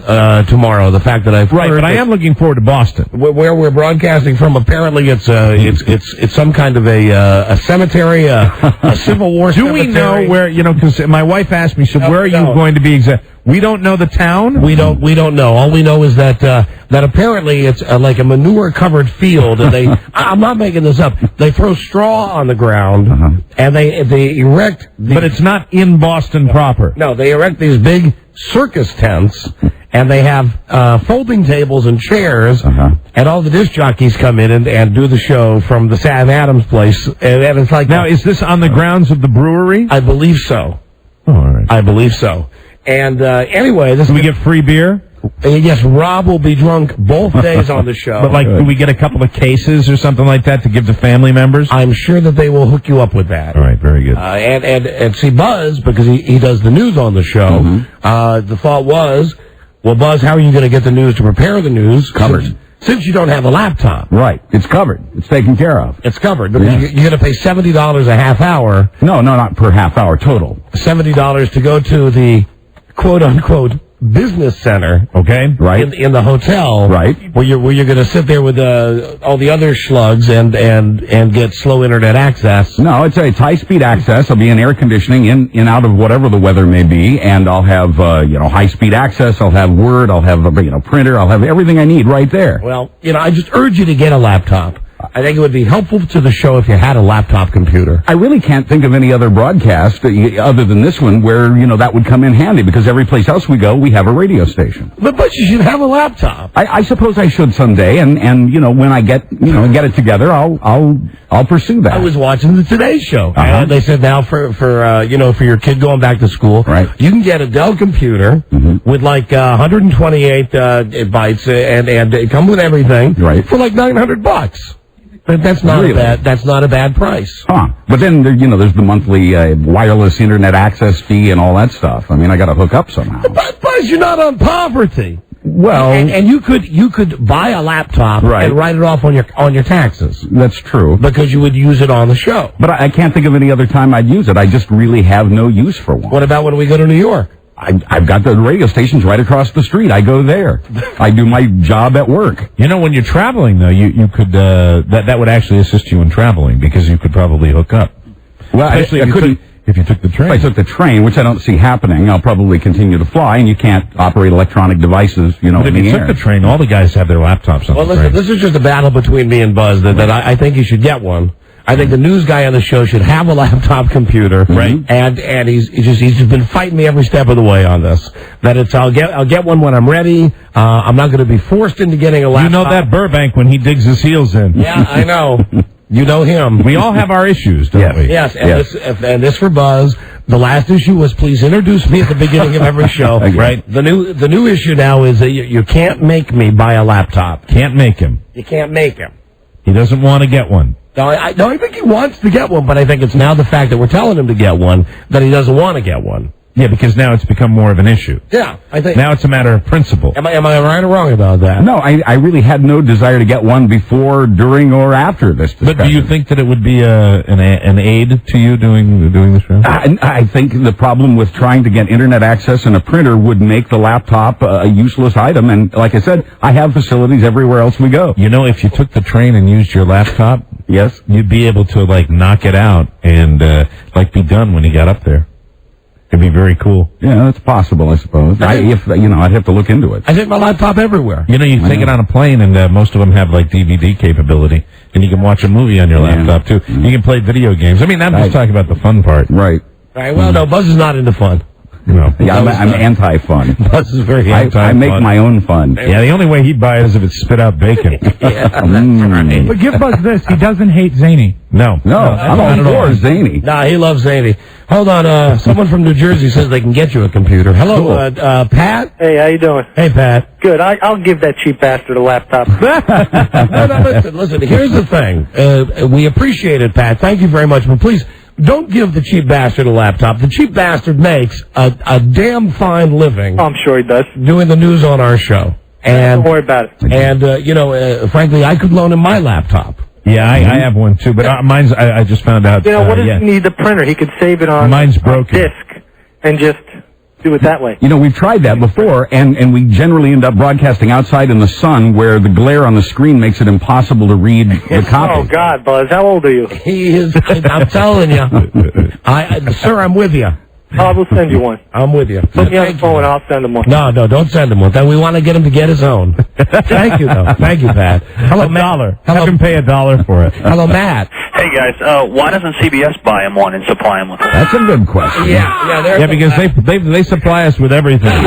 C: tomorrow. The fact that I've
B: right, but I am looking forward to Boston,
C: where we're broadcasting from. Apparently, it's some kind of a cemetery, a Civil War.
B: Do we know where? Because my wife asked me, where are you going to be exactly? We don't know the town.
C: We don't know. All we know is that apparently it's like a manure-covered field, and they. I'm not making this up. They throw straw on the ground, and they erect.
B: But it's not in Boston proper.
C: No, they erect these big circus tents, and they have folding tables and chairs, and all the disc jockeys come in and do the show from the Sam Adams place. And it's like
B: now, is this on the grounds of the brewery?
C: I believe so.
B: Oh, all right.
C: I believe so. And anyway,
B: do we get free beer?
C: Yes, Rob will be drunk both days on the show.
B: But do we get a couple of cases or something like that to give to family members?
C: I'm sure that they will hook you up with that.
B: All right, very good.
C: And see, Buzz, because he does the news on the show, the thought was, well, Buzz, how are you going to get the news to prepare the news?
M: Covered.
C: Since you don't have a laptop.
M: Right. It's covered. It's taken care of.
C: It's covered. Because you're going to pay $70 a half hour.
M: No, not per half hour, total.
C: $70 to go to the quote-unquote business center,
B: okay,
M: right,
C: in the hotel,
M: right,
C: where you're going to sit there with all the other slugs and get slow internet access.
M: No, it's high speed access. I'll be in air conditioning in out of whatever the weather may be, and I'll have high speed access. I'll have Word. I'll have a printer. I'll have everything I need right there.
C: Well, I just urge you to get a laptop. I think it would be helpful to the show if you had a laptop computer.
M: I really can't think of any other broadcast other than this one where, that would come in handy, because every place else we go, we have a radio station.
C: But you should have a laptop.
M: I suppose I should someday, and when I get it together, I'll pursue that.
C: I was watching the Today Show. And they said now for your kid going back to school,
M: right,
C: you can get a Dell computer with like 128 bytes and it comes with everything,
M: right,
C: for like $900. But that's not
M: really?
C: That's not a bad price.
M: But then there's the monthly wireless internet access fee and all that stuff. I mean, I got to hook up somehow.
C: But you're not on poverty.
M: Well,
C: and you could buy a laptop,
M: right,
C: and write it off on your taxes.
M: That's true,
C: because you would use it on the show.
M: But I can't think of any other time I'd use it. I just really have no use for one.
C: What about when we go to New York?
M: I've got the radio stations right across the street. I go there. I do my job at work.
B: When you're traveling, though, you could that would actually assist you in traveling, because you could probably hook up.
M: Well, especially
B: if you took the train.
M: If I took the train, which I don't see happening, I'll probably continue to fly, and you can't operate electronic devices,
B: But if you took the train, all the guys have their laptops on the train.
C: Well, listen, this is just a battle between me and Buzz that I think you should get one. I think the news guy on the show should have a laptop computer,
B: right?
C: And he's just been fighting me every step of the way on this. That I'll get one when I'm ready. I'm not going to be forced into getting a laptop.
B: You know that Burbank when he digs his heels in.
C: Yeah, I know. You know him.
B: We all have our issues, don't we?
C: Yes, and this for Buzz. The last issue was please introduce me at the beginning of every show.
B: Right.
C: The new issue now is that you can't make me buy a laptop.
B: Can't make him.
C: You can't make him.
B: He doesn't want to get one.
C: No, I think he wants to get one, but I think it's now the fact that we're telling him to get one that he doesn't want to get one.
B: Yeah, because now it's become more of an issue.
C: Yeah, I think.
B: Now it's a matter of principle.
C: Am I right or wrong about that?
M: No, I really had no desire to get one before, during, or after this discussion.
B: But do you think that it would be an aid to you doing the show?
M: I think the problem with trying to get internet access and a printer would make the laptop a useless item. And like I said, I have facilities everywhere else we go.
B: If you took the train and used your laptop,
M: yes,
B: you'd be able to knock it out and be done when you got up there. It'd be very cool.
M: Yeah, that's possible, I suppose. I'd have to look into it.
C: I take my laptop everywhere.
B: You take it on a plane, and most of them have DVD capability, and you can watch a movie on your laptop too. You can play video games. I'm just talking about the fun part.
M: Right.
C: All right. Well, no, Buzz is not into fun.
B: No.
M: Yeah, I'm anti-fun.
C: Buzz is very anti-fun.
M: I make my own fun.
B: Yeah, the only way he'd buy it is if it spit out bacon.
C: Yeah, that's right.
F: But give Buzz this. He doesn't hate Zany.
B: No,
M: I'm all for Zany.
C: Nah, he loves Zany. Hold on, someone from New Jersey says they can get you a computer. Hello, Pat?
G: Hey, how you doing?
C: Hey, Pat.
G: Good. I'll give that cheap bastard a laptop.
C: No, listen, here's the thing. We appreciate it, Pat. Thank you very much, but please, don't give the cheap bastard a laptop. The cheap bastard makes a damn fine living.
G: I'm sure he does.
C: Doing the news on our show. And,
G: don't worry about it.
C: And, frankly, I could loan him my laptop.
B: Yeah, I have one too, but mine's, I just found out.
G: What does he need the printer? He could save it on
B: mine's broken.
G: Disk and just do it that way.
M: We've tried that before, and we generally end up broadcasting outside in the sun where the glare on the screen makes it impossible to read the copy.
G: Oh, God, Buzz, how old are you?
C: He is, I'm telling you. Sir, I'm with you.
G: I will send you one.
C: I'm with you.
G: Put me on the phone and I'll send him one.
C: No, don't send him one. We want to get him to get his own. Thank you, though. Thank you, Pat. Hello, Matt.
B: Have him pay $1 for it.
C: Hello, Matt.
H: Hey, guys. Why doesn't CBS buy him one and supply him with one?
M: That's a good question.
C: Yeah,
B: because they supply us with everything.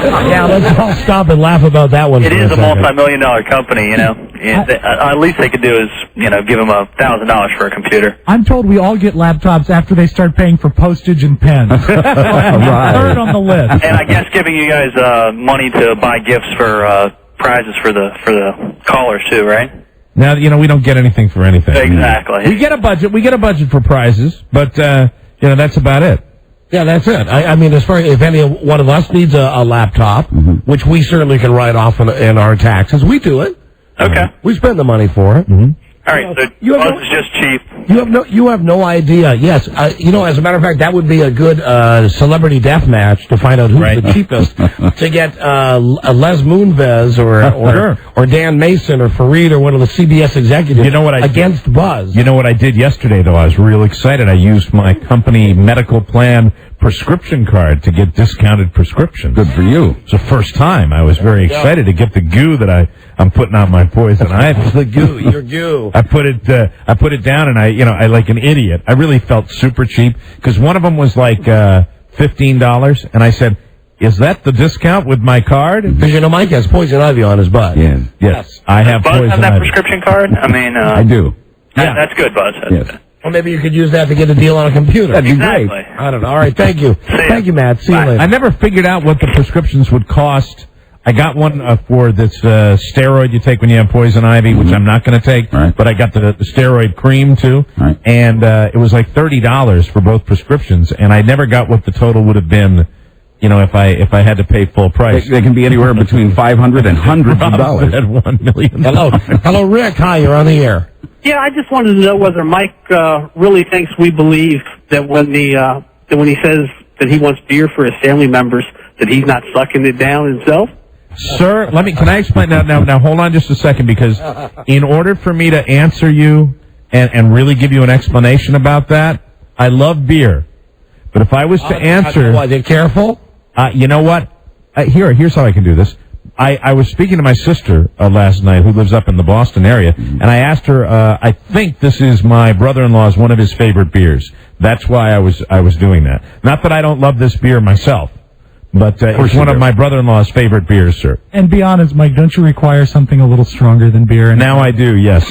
C: Yeah, let's all stop and laugh about that one.
H: It is a multi-million-dollar company, at least they could do is, give him $1,000 for a computer.
F: I'm told we all get laptops after they start paying for postage and pens.
M: Right.
F: Third on the list.
H: And I guess giving you guys money to buy gifts for prizes for the callers too, right?
B: Now, we don't get anything for anything.
H: Exactly.
B: We get a budget. We get a budget for prizes, but that's about it.
C: Yeah, that's it. I mean, as far as if any one of us needs a laptop, which we certainly can write off in our taxes, we do it.
H: Okay.
C: We spend the money for it.
H: All right, so Buzz is just cheap.
C: You have no idea. Yes, as a matter of fact, that would be a good celebrity death match to find out who's the cheapest. To get Les Moonves or Dan Mason or Fareed or one of the CBS executives against Buzz.
B: You know what I did yesterday, though? I was real excited. I used my company medical plan prescription card to get discounted prescriptions.
M: Good for you.
B: It's the first time. I was very excited to get the goo that I'm putting on my poison ivy.
C: The goo, your goo.
B: I put it down, and I like an idiot. I really felt super cheap because one of them was like $15, and I said, "Is that the discount with my card?"
C: Because Mike has poison ivy on his butt.
M: Yeah.
B: Yes, I have
H: Buzz
B: poison
H: have that
B: ivy.
H: prescription card? I mean,
M: I do.
H: That's good, Buzz. That's good.
C: Or maybe you could use that to get a deal on a computer.
M: That'd be
H: Exactly.
M: great.
C: I don't know. All right, thank you. Thank you, Matt. See you later.
B: I never figured out what the prescriptions would cost. I got one for this steroid you take when you have poison ivy, which I'm not going to take, but I got the steroid cream, too, and it was like $30 for both prescriptions, and I never got what the total would have been, if I had to pay full price.
M: They can be anywhere between $500 and hundreds of dollars.
B: At $1 million.
C: Hello, Rick. Hi, you're on the air.
I: Yeah, I just wanted to know whether Mike really thinks we believe that when he says that he wants beer for his family members, that he's not sucking it down himself.
B: Sir, can I explain now hold on just a second, because in order for me to answer you and really give you an explanation about that, I love beer. But if I was to answer...
C: Why, they're careful?
B: You know what? Here's how I can do this. I was speaking to my sister last night, who lives up in the Boston area, and I asked her, I think this is my brother-in-law's one of his favorite beers. That's why I was doing that. Not that I don't love this beer myself, but it's one of my brother-in-law's favorite beers, sir.
F: And be honest, Mike, don't you require something a little stronger than beer?
B: Now I do, yes.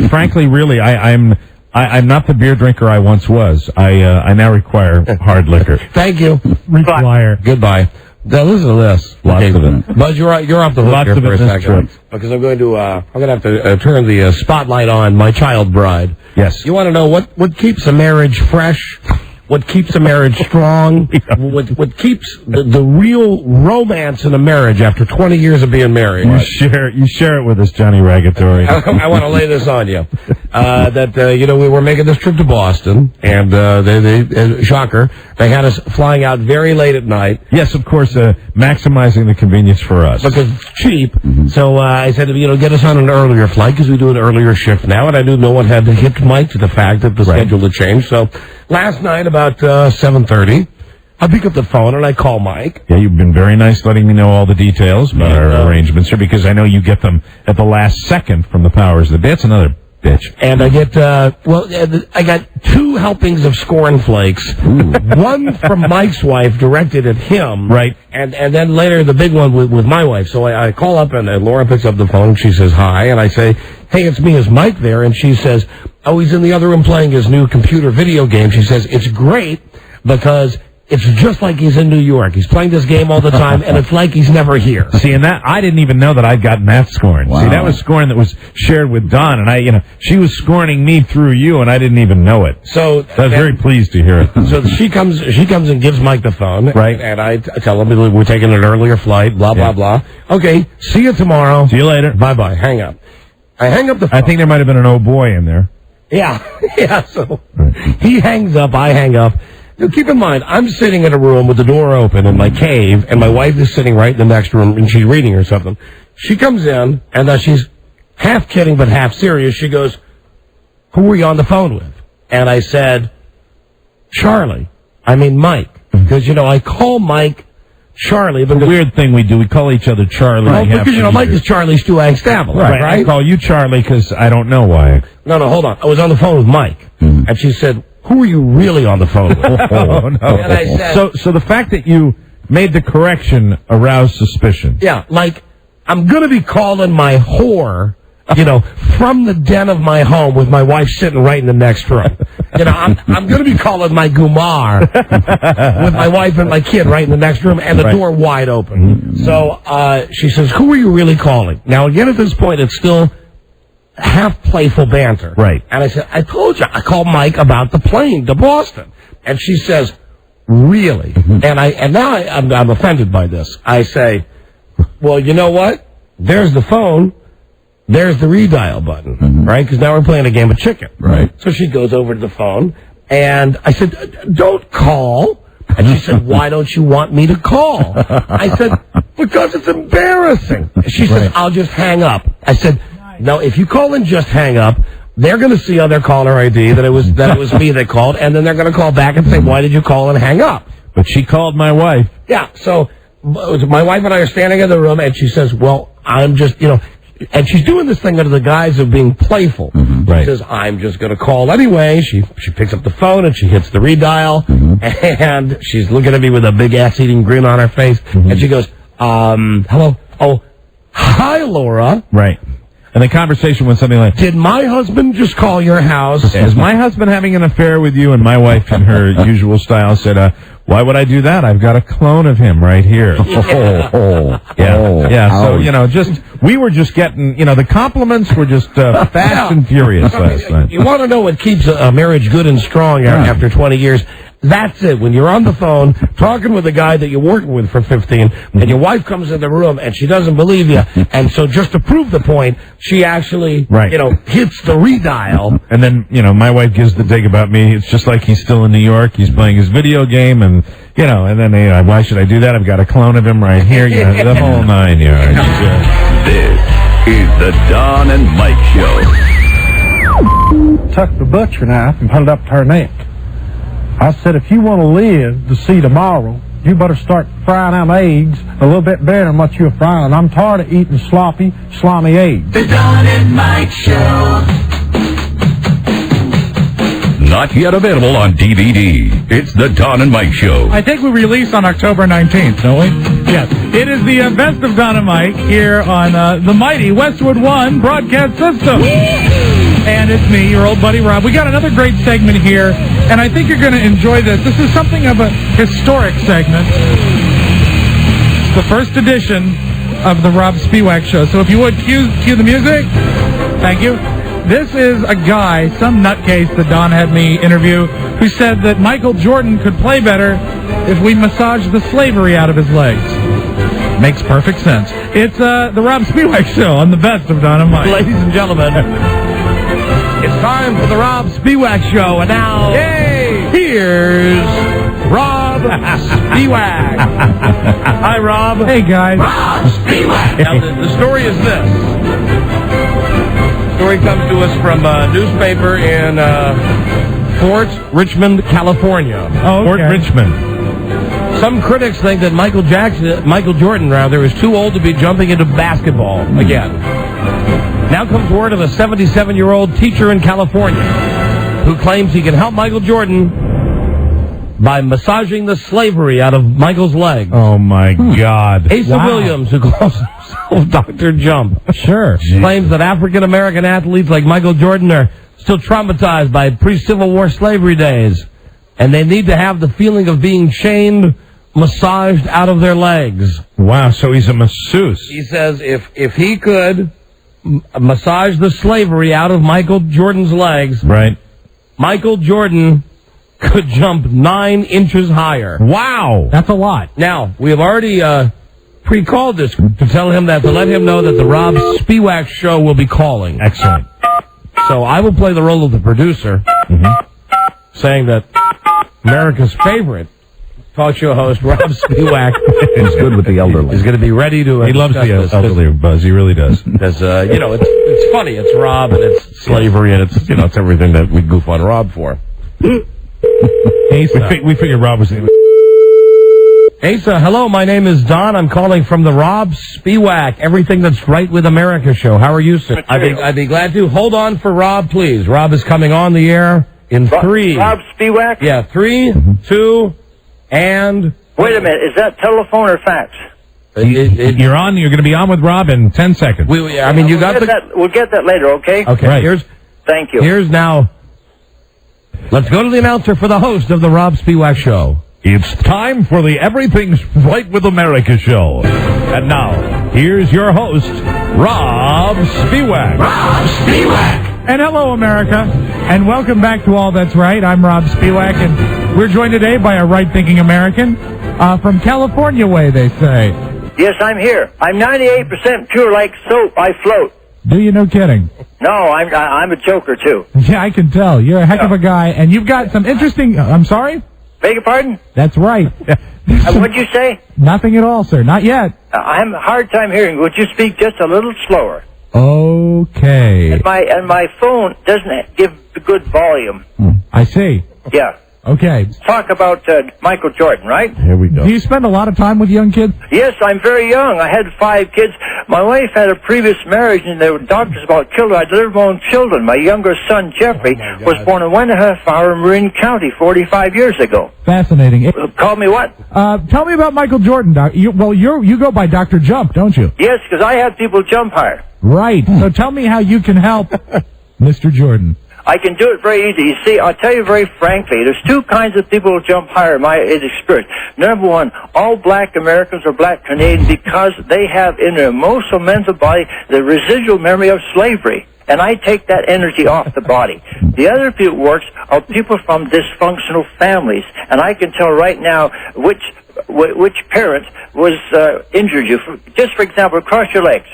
B: Frankly, really, I'm not the beer drinker I once was. I now require hard liquor.
C: Thank you.
F: Require.
C: Goodbye. Now listen to this.
B: Lots of it.
C: Buzz, you're off the hook
B: Lots
C: here
B: of
C: for a
B: it this
C: second.
B: trip.
C: Because I'm going to have to turn the spotlight on my child bride.
B: Yes.
C: You want to know what keeps a marriage fresh? What keeps a marriage strong? What keeps the real romance in a marriage after 20 years of being married?
B: You share it with us, Johnny Ragatory.
C: I want to lay this on you. We were making this trip to Boston, and they shocker, they had us flying out very late at night.
B: Yes, of course, maximizing the convenience for us.
C: Because it's cheap. So I said, get us on an earlier flight, because we do an earlier shift now, and I knew no one had to hit Mike to the fact that the schedule had changed. So last night, about 7:30, I pick up the phone and I call Mike.
B: Yeah, you've been very nice letting me know all the details about our arrangements here, because I know you get them at the last second from the powers that be. That's another bitch.
C: And I get, I got 2 helpings of Scorn Flakes. One from Mike's wife directed at him.
B: Right.
C: And then later the big one with my wife. So I call up and Laura picks up the phone and she says hi. And I say, hey, it's me. Is Mike there? And she says, oh, he's in the other room playing his new computer video game. She says, it's great because it's just like he's in New York. He's playing this game all the time, and it's like he's never here.
B: See, and that I didn't even know that I'd gotten that scorn. Wow. See, that was scorn that was shared with Dawn, and she was scorning me through you, and I didn't even know it.
C: So
B: I was very pleased to hear it.
C: So she comes and gives Mike the phone,
B: right?
C: And I tell him we're taking an earlier flight, blah blah blah. Okay, see you tomorrow.
B: See you later.
C: Bye bye. Hang up. I hang up the phone.
B: I think there might have been an old boy in there.
C: Yeah. So he hangs up. I hang up. Now, keep in mind, I'm sitting in a room with the door open in my cave, and my wife is sitting right in the next room, and she's reading or something. She comes in, and she's half kidding but half serious. She goes, who were you on the phone with? And I said, Charlie. I mean Mike. Because, I call Mike Charlie.
B: The weird thing we do, we call each other Charlie.
C: Right, because, Mike is Charlie Stu-Ang-Stavel, right?
B: I call you Charlie because I don't know why.
C: No, hold on. I was on the phone with Mike, and she said, who are you really on the phone with?
B: Oh, no.
C: And I said,
B: so the fact that you made the correction aroused suspicion.
C: Yeah, like, I'm going to be calling my whore, from the den of my home with my wife sitting right in the next room. I'm going to be calling my Gumar with my wife and my kid right in the next room and the door wide open. So she says, who are you really calling? Now, again, at this point, it's still half playful banter.
B: Right.
C: And I said, I told you, I called Mike about the plane to Boston. And she says, really? And now I'm offended by this. I say, well, you know what? There's the phone. There's the redial button, right? Because now we're playing a game of chicken.
B: Right.
C: So she goes over to the phone, and I said, don't call. And she said, why don't you want me to call? I said, because it's embarrassing. She said, I'll just hang up. I said, no, if you call and just hang up, they're going to see on their caller ID that it was me that called, and then they're going to call back and say, why did you call and hang up?
B: But she called my wife.
C: Yeah, so my wife and I are standing in the room, and she says, well, I'm just, and she's doing this thing under the guise of being playful. She says, I'm just going to call anyway. She picks up the phone, and she hits the redial, and she's looking at me with a big ass-eating grin on her face, and she goes, hello? Oh, hi, Laura.
B: Right. And the conversation went something like,
C: did my husband just call your house?
B: Is my husband having an affair with you? And my wife, in her usual style, said, why would I do that? I've got a clone of him right here. So, we were just getting, the compliments were just fast and furious last night.
C: You want to know what keeps a marriage good and strong after 20 years? That's it. When you're on the phone talking with a guy that you're working with for 15, and your wife comes in the room and she doesn't believe you, and so just to prove the point, she actually, hits the redial.
B: And then, my wife gives the dig about me. It's just like he's still in New York. He's playing his video game, and and then why should I do that? I've got a clone of him right here. The whole 9 yards.
D: This is the Don and Mike Show.
J: Took the butcher knife and put it up to her neck. I said, if you want to live to see tomorrow, you better start frying them eggs a little bit better than what you're frying. I'm tired of eating sloppy, slimy eggs.
D: The Don and Mike Show. Not yet available on DVD. It's the Don and Mike Show.
F: I think we release on October 19th, don't we? Yes. It is the best of Don and Mike here on the mighty Westwood One broadcast system. And it's me, your old buddy Rob. We got another great segment here, and I think you're going to enjoy this. This is something of a historic segment. It's the first edition of the Rob Spiewak Show. So if you would, cue the music. Thank you. This is a guy, some nutcase that Don had me interview, who said that Michael Jordan could play better if we massaged the slavery out of his legs. Makes perfect sense. It's the Rob Spiewak Show on the best of Don and Mike.
C: Ladies and gentlemen, it's time for the Rob Spiewak Show, and now, here's Rob Spiewak. Hi, Rob.
F: Hey, guys.
C: Rob Spiewak. Now, the story is this. The story comes to us from a newspaper in Fort Richmond, California.
F: Oh, okay.
C: Fort Richmond. Some critics think that Michael Jordan, is too old to be jumping into basketball again. Now comes word of a 77-year-old teacher in California who claims he can help Michael Jordan by massaging the slavery out of Michael's legs.
B: Oh, my God.
C: Asa Williams, who calls himself Dr. Jump, claims that African-American athletes like Michael Jordan are still traumatized by pre-Civil War slavery days, and they need to have the feeling of being chained, massaged out of their legs.
B: Wow, so he's a masseuse.
C: He says if he could massage the slavery out of Michael Jordan's legs,
B: right,
C: Michael Jordan could jump 9 inches higher.
B: Wow.
F: That's a lot.
C: Now, we have already pre-called this to tell him that, to let him know that the Rob Spiewak show will be calling.
B: Excellent.
C: So I will play the role of the producer, saying that America's favorite talk show host, Rob Spiewak,
M: He's good with the elderly.
C: is going to be ready to
B: He loves the elderly, Buzz. He really does.
C: Because, it's funny. It's Rob, and it's slavery, and it's, it's everything that we goof on Rob for.
B: Asa. We figured Rob was...
C: Asa, hello, my name is Don. I'm calling from the Rob Spiewak, Everything That's Right with America show. How are you, sir? I'd be glad to. Hold on for Rob, please. Rob is coming on the air in 3.
W: Rob Spiewak?
C: Yeah, 3, 2, and...
W: Wait a minute, is that telephone or fax?
B: You're on. You're going to be on with Rob in 10 seconds.
W: We'll get that later, okay?
C: Okay,
B: right.
W: Thank you.
C: Here's now... Let's go to the announcer for the host of the Rob Spiewak show.
B: It's time for the Everything's Right with America show. And now, here's your host, Rob Spiewak.
F: Rob Spiewak! And hello, America. And welcome back to All That's Right. I'm Rob Spiewak, and we're joined today by a right-thinking American from California way, they say.
W: Yes, I'm here. I'm 98% pure like soap. I float.
F: Do you? No kidding.
W: No, I'm a joker, too.
F: Yeah, I can tell. You're a heck of a guy, and you've got some interesting... I'm sorry?
W: Beg your pardon?
F: That's right.
W: What'd you say?
F: Nothing at all, sir. Not yet.
W: I'm a hard time hearing. Would you speak just a little slower?
F: Okay.
W: And my phone doesn't give the good volume.
F: I see.
W: Yeah.
F: Okay.
W: Talk about Michael Jordan, right?
B: Here we go.
F: Do you spend a lot of time with young kids?
W: Yes, I'm very young. I had 5 kids. My wife had a previous marriage, and there were doctors about killed her. I delivered my own children. My younger son, Jeffrey, was born in 1.5 hour in Marin County 45 years ago.
F: Fascinating.
W: Call me what?
F: Tell me about Michael Jordan, Doc. You go by Dr. Jump, don't you?
W: Yes, because I have people jump higher.
F: Right. So tell me how you can help Mr. Jordan.
W: I can do it very easy. You see, I'll tell you very frankly, there's 2 kinds of people who jump higher in my experience. Number 1, all black Americans are black Canadians because they have in their emotional mental body the residual memory of slavery. And I take that energy off the body. The other people works are people from dysfunctional families. And I can tell right now which parent was injured you. Just for example, cross your legs.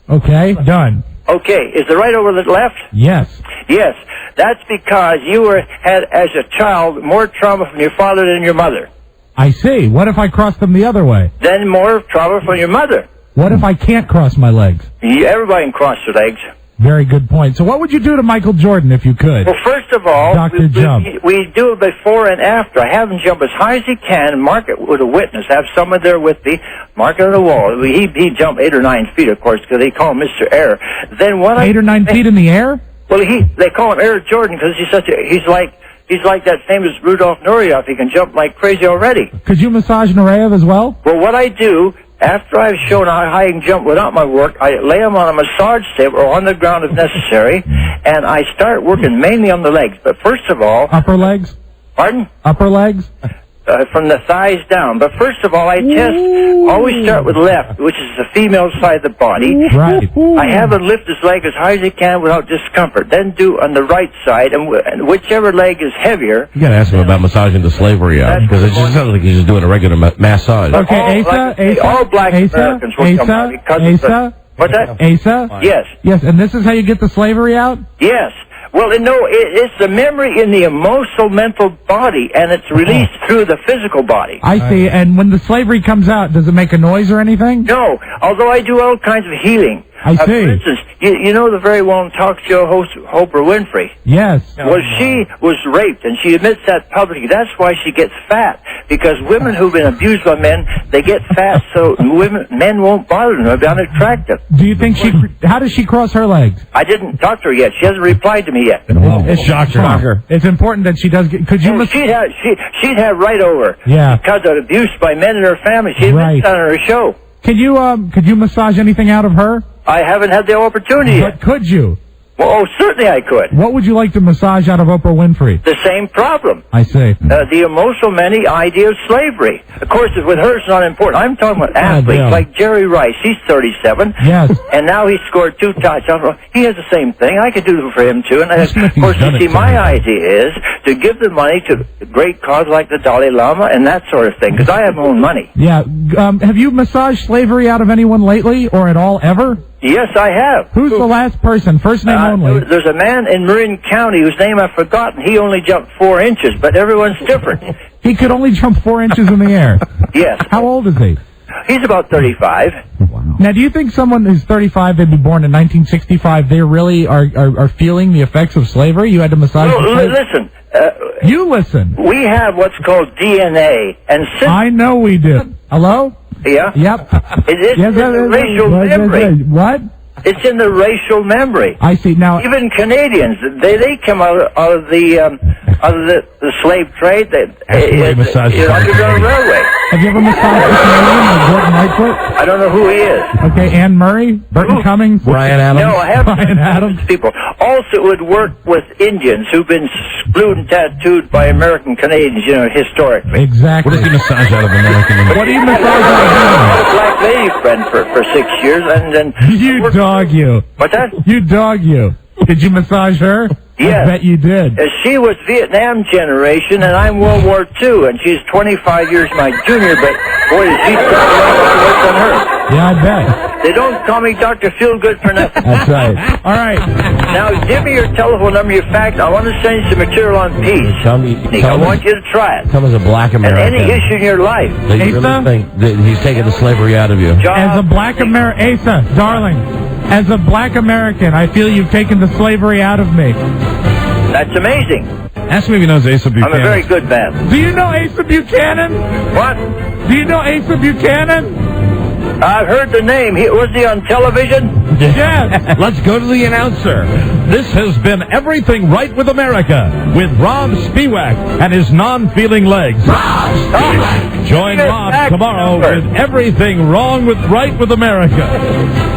F: Okay, done.
W: Okay, is the right over the left?
F: Yes.
W: Yes, that's because you had, as a child, more trauma from your father than your mother.
F: I see. What if I cross them the other way?
W: Then more trauma from your mother.
F: What if I can't cross my legs?
W: Everybody can cross their legs.
F: Very good point. So what would you do to Michael Jordan if you could?
W: Well, first of all,
F: Dr. Jump.
W: We do it before and after. I have him jump as high as he can and mark it with a witness. Have someone there with me, mark it on the wall. He jumped 8 or 9 feet, of course, because they call him Mr. Air. Then 8
F: or 9 feet in the air?
W: Well, they call him Air Jordan because he's like that famous Rudolph Nureyev. He can jump like crazy already.
F: Could you massage Nureyev as well?
W: Well, what I do, after I've shown how high I can jump without my work, I lay him on a massage table or on the ground if necessary, and I start working mainly on the legs. But first of all...
F: Upper legs?
W: Pardon?
F: Upper legs?
W: From the thighs down. But first of all, I always start with left, which is the female side of the body.
F: Right.
W: I have him lift his leg as high as he can without discomfort. Then do on the right side, and whichever leg is heavier.
C: You got to ask him about massaging the slavery out, because it just sounds like he's just doing a regular massage.
F: Okay, Asa,
W: all black Americans will come out because what's that?
F: Asa?
W: Yes.
F: Yes, and this is how you get the slavery out?
W: Yes. Well, no, it's the memory in the emotional mental body, and it's released through the physical body.
F: I see. And when the slavery comes out, does it make a noise or anything?
W: No, although I do all kinds of healing.
F: I see.
W: For instance, you know the very well-known talk show host Oprah Winfrey?
F: Yes.
W: Well, she was raped, and she admits that publicly. That's why she gets fat, because women who've been abused by men, they get fat, so men won't bother them. They're unattractive.
F: Do you think how does she cross her legs?
W: I didn't talk to her yet. She hasn't replied to me yet.
F: It's shocker. It's important that she does get... Could you...
W: She'd have right over.
F: Yeah.
W: Because of abuse by men in her family. She admits that on her show.
F: Could you massage anything out of her?
W: I haven't had the opportunity yet.
F: But could you?
W: Well, certainly I could.
F: What would you like to massage out of Oprah Winfrey?
W: The same problem.
F: I see.
W: The emotional many idea of slavery. Of course, with her, it's not important. I'm talking about athletes like Jerry Rice. He's 37.
F: Yes.
W: And now he scored 2 touchdowns. He has the same thing. I could do it for him, too. And of course, you see, my idea is to give the money to a great cause like the Dalai Lama and that sort of thing, because I have my own money.
F: Yeah. Have you massaged slavery out of anyone lately, or at all, ever?
W: Yes, I have.
F: Who's the last person? First name only.
W: There's a man in Marin County whose name I've forgotten. He only jumped 4 inches, but everyone's different.
F: He could only jump 4 inches in the air.
W: Yes.
F: How old is he?
W: He's about 35.
F: Wow. Now, do you think someone who's 35, they'd be born in 1965, they really are feeling the effects of slavery? You had to massage
W: listen.
F: You listen.
W: We have what's called DNA, and
F: I know we did. Hello?
W: Yeah?
F: Yep.
W: It's in the racial memory.
F: What?
W: It's in the racial memory.
F: I see. Now,
W: even Canadians, they come out of the slave trade. Underground Railway.
F: Have you ever massaged a Canadian like Gordon Lightfoot?
W: I don't know who he is.
F: Okay, Anne Murray, Burton Cummings,
C: Brian Adams.
W: No, I haven't.
F: Brian Adams.
W: People. Also, it would work with Indians who've been glued and tattooed by American Canadians, historically.
F: Exactly.
B: What does he massage out of American Indians?
F: What do you massage out of
W: I had a black lady friend for 6 years, and then...
F: You dog you.
W: What's that?
F: You dog you. Did you massage her?
W: Yes.
F: I bet you did.
W: She was Vietnam generation, and I'm World War II, and she's 25 years my junior, but boy, does she try worse than her.
F: Yeah, I bet.
W: They don't call me Dr. Feelgood for nothing.
F: That's right. All right.
W: Now, give me your telephone number, your fax. I want to send you some material on peace. I want you to try it.
C: Come as a black American.
W: And any issue in your life.
C: That you really think that he's taking the slavery out of you.
F: As a black American, Asa, darling, as a black American, I feel you've taken the slavery out of me.
W: That's amazing.
B: Ask me if he knows Asa Buchanan.
W: I'm a very good man.
F: Do you know Asa Buchanan?
W: What?
F: Do you know Asa Buchanan?
W: I've heard the name. Was he on television?
F: Yes.
B: Let's go to the announcer. This has been Everything Right with America with Rob Spiewak and his non-feeling legs.
W: Rob Spiewak.
B: Join Rob tomorrow with Everything Wrong with Right with America.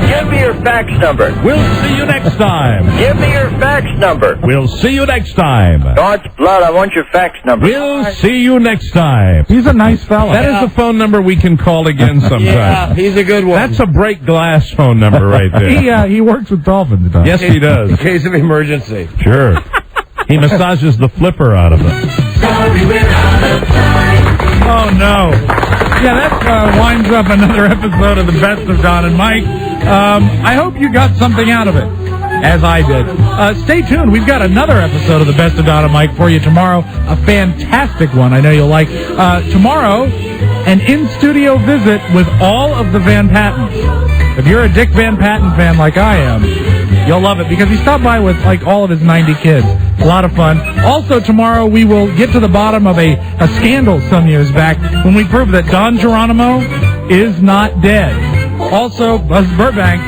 W: Give me your fax number.
B: We'll see you next time.
W: Give me your fax number.
B: We'll see you next time.
W: God's blood, I want your fax number.
B: We'll see you next time.
F: He's a nice fella.
B: That is a phone number we can call again sometime.
C: Yeah, he's a good one.
B: That's a break glass phone number right there.
F: He works with dolphins.
B: Yes, he does.
C: In case of emergency.
B: Sure. He massages the flipper out of it.
A: Sorry, we're out of time.
F: Oh, no. Yeah, that winds up another episode of the Best of Don and Mike. I hope you got something out of it, as I did. Stay tuned. We've got another episode of the Best of Don and Mike for you tomorrow. A fantastic one I know you'll like. Tomorrow, an in-studio visit with all of the Van Pattens. If you're a Dick Van Patten fan like I am, you'll love it because he stopped by with like all of his 90 kids. A lot of fun. Also, tomorrow we will get to the bottom of a scandal some years back when we proved that Don Geronimo is not dead. Also, Buzz Burbank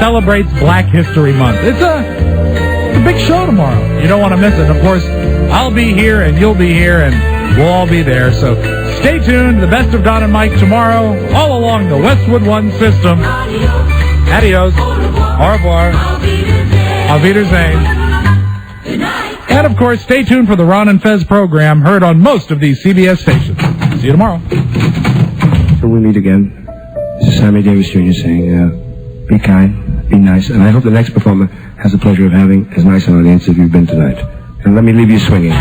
F: celebrates Black History Month. It's a big show tomorrow. You don't want to miss it. Of course, I'll be here and you'll be here and we'll all be there. So stay tuned. The Best of Don and Mike tomorrow, all along the Westwood One system. Adios. Au revoir. Auf Wiedersehen. And, of course, stay tuned for the Ron and Fez program, heard on most of these CBS stations. See you tomorrow.
K: Till we meet again, this is Sammy Davis Jr. saying, be kind, be nice, and I hope the next performer has the pleasure of having as nice an audience as you've been tonight. And let me leave you swinging.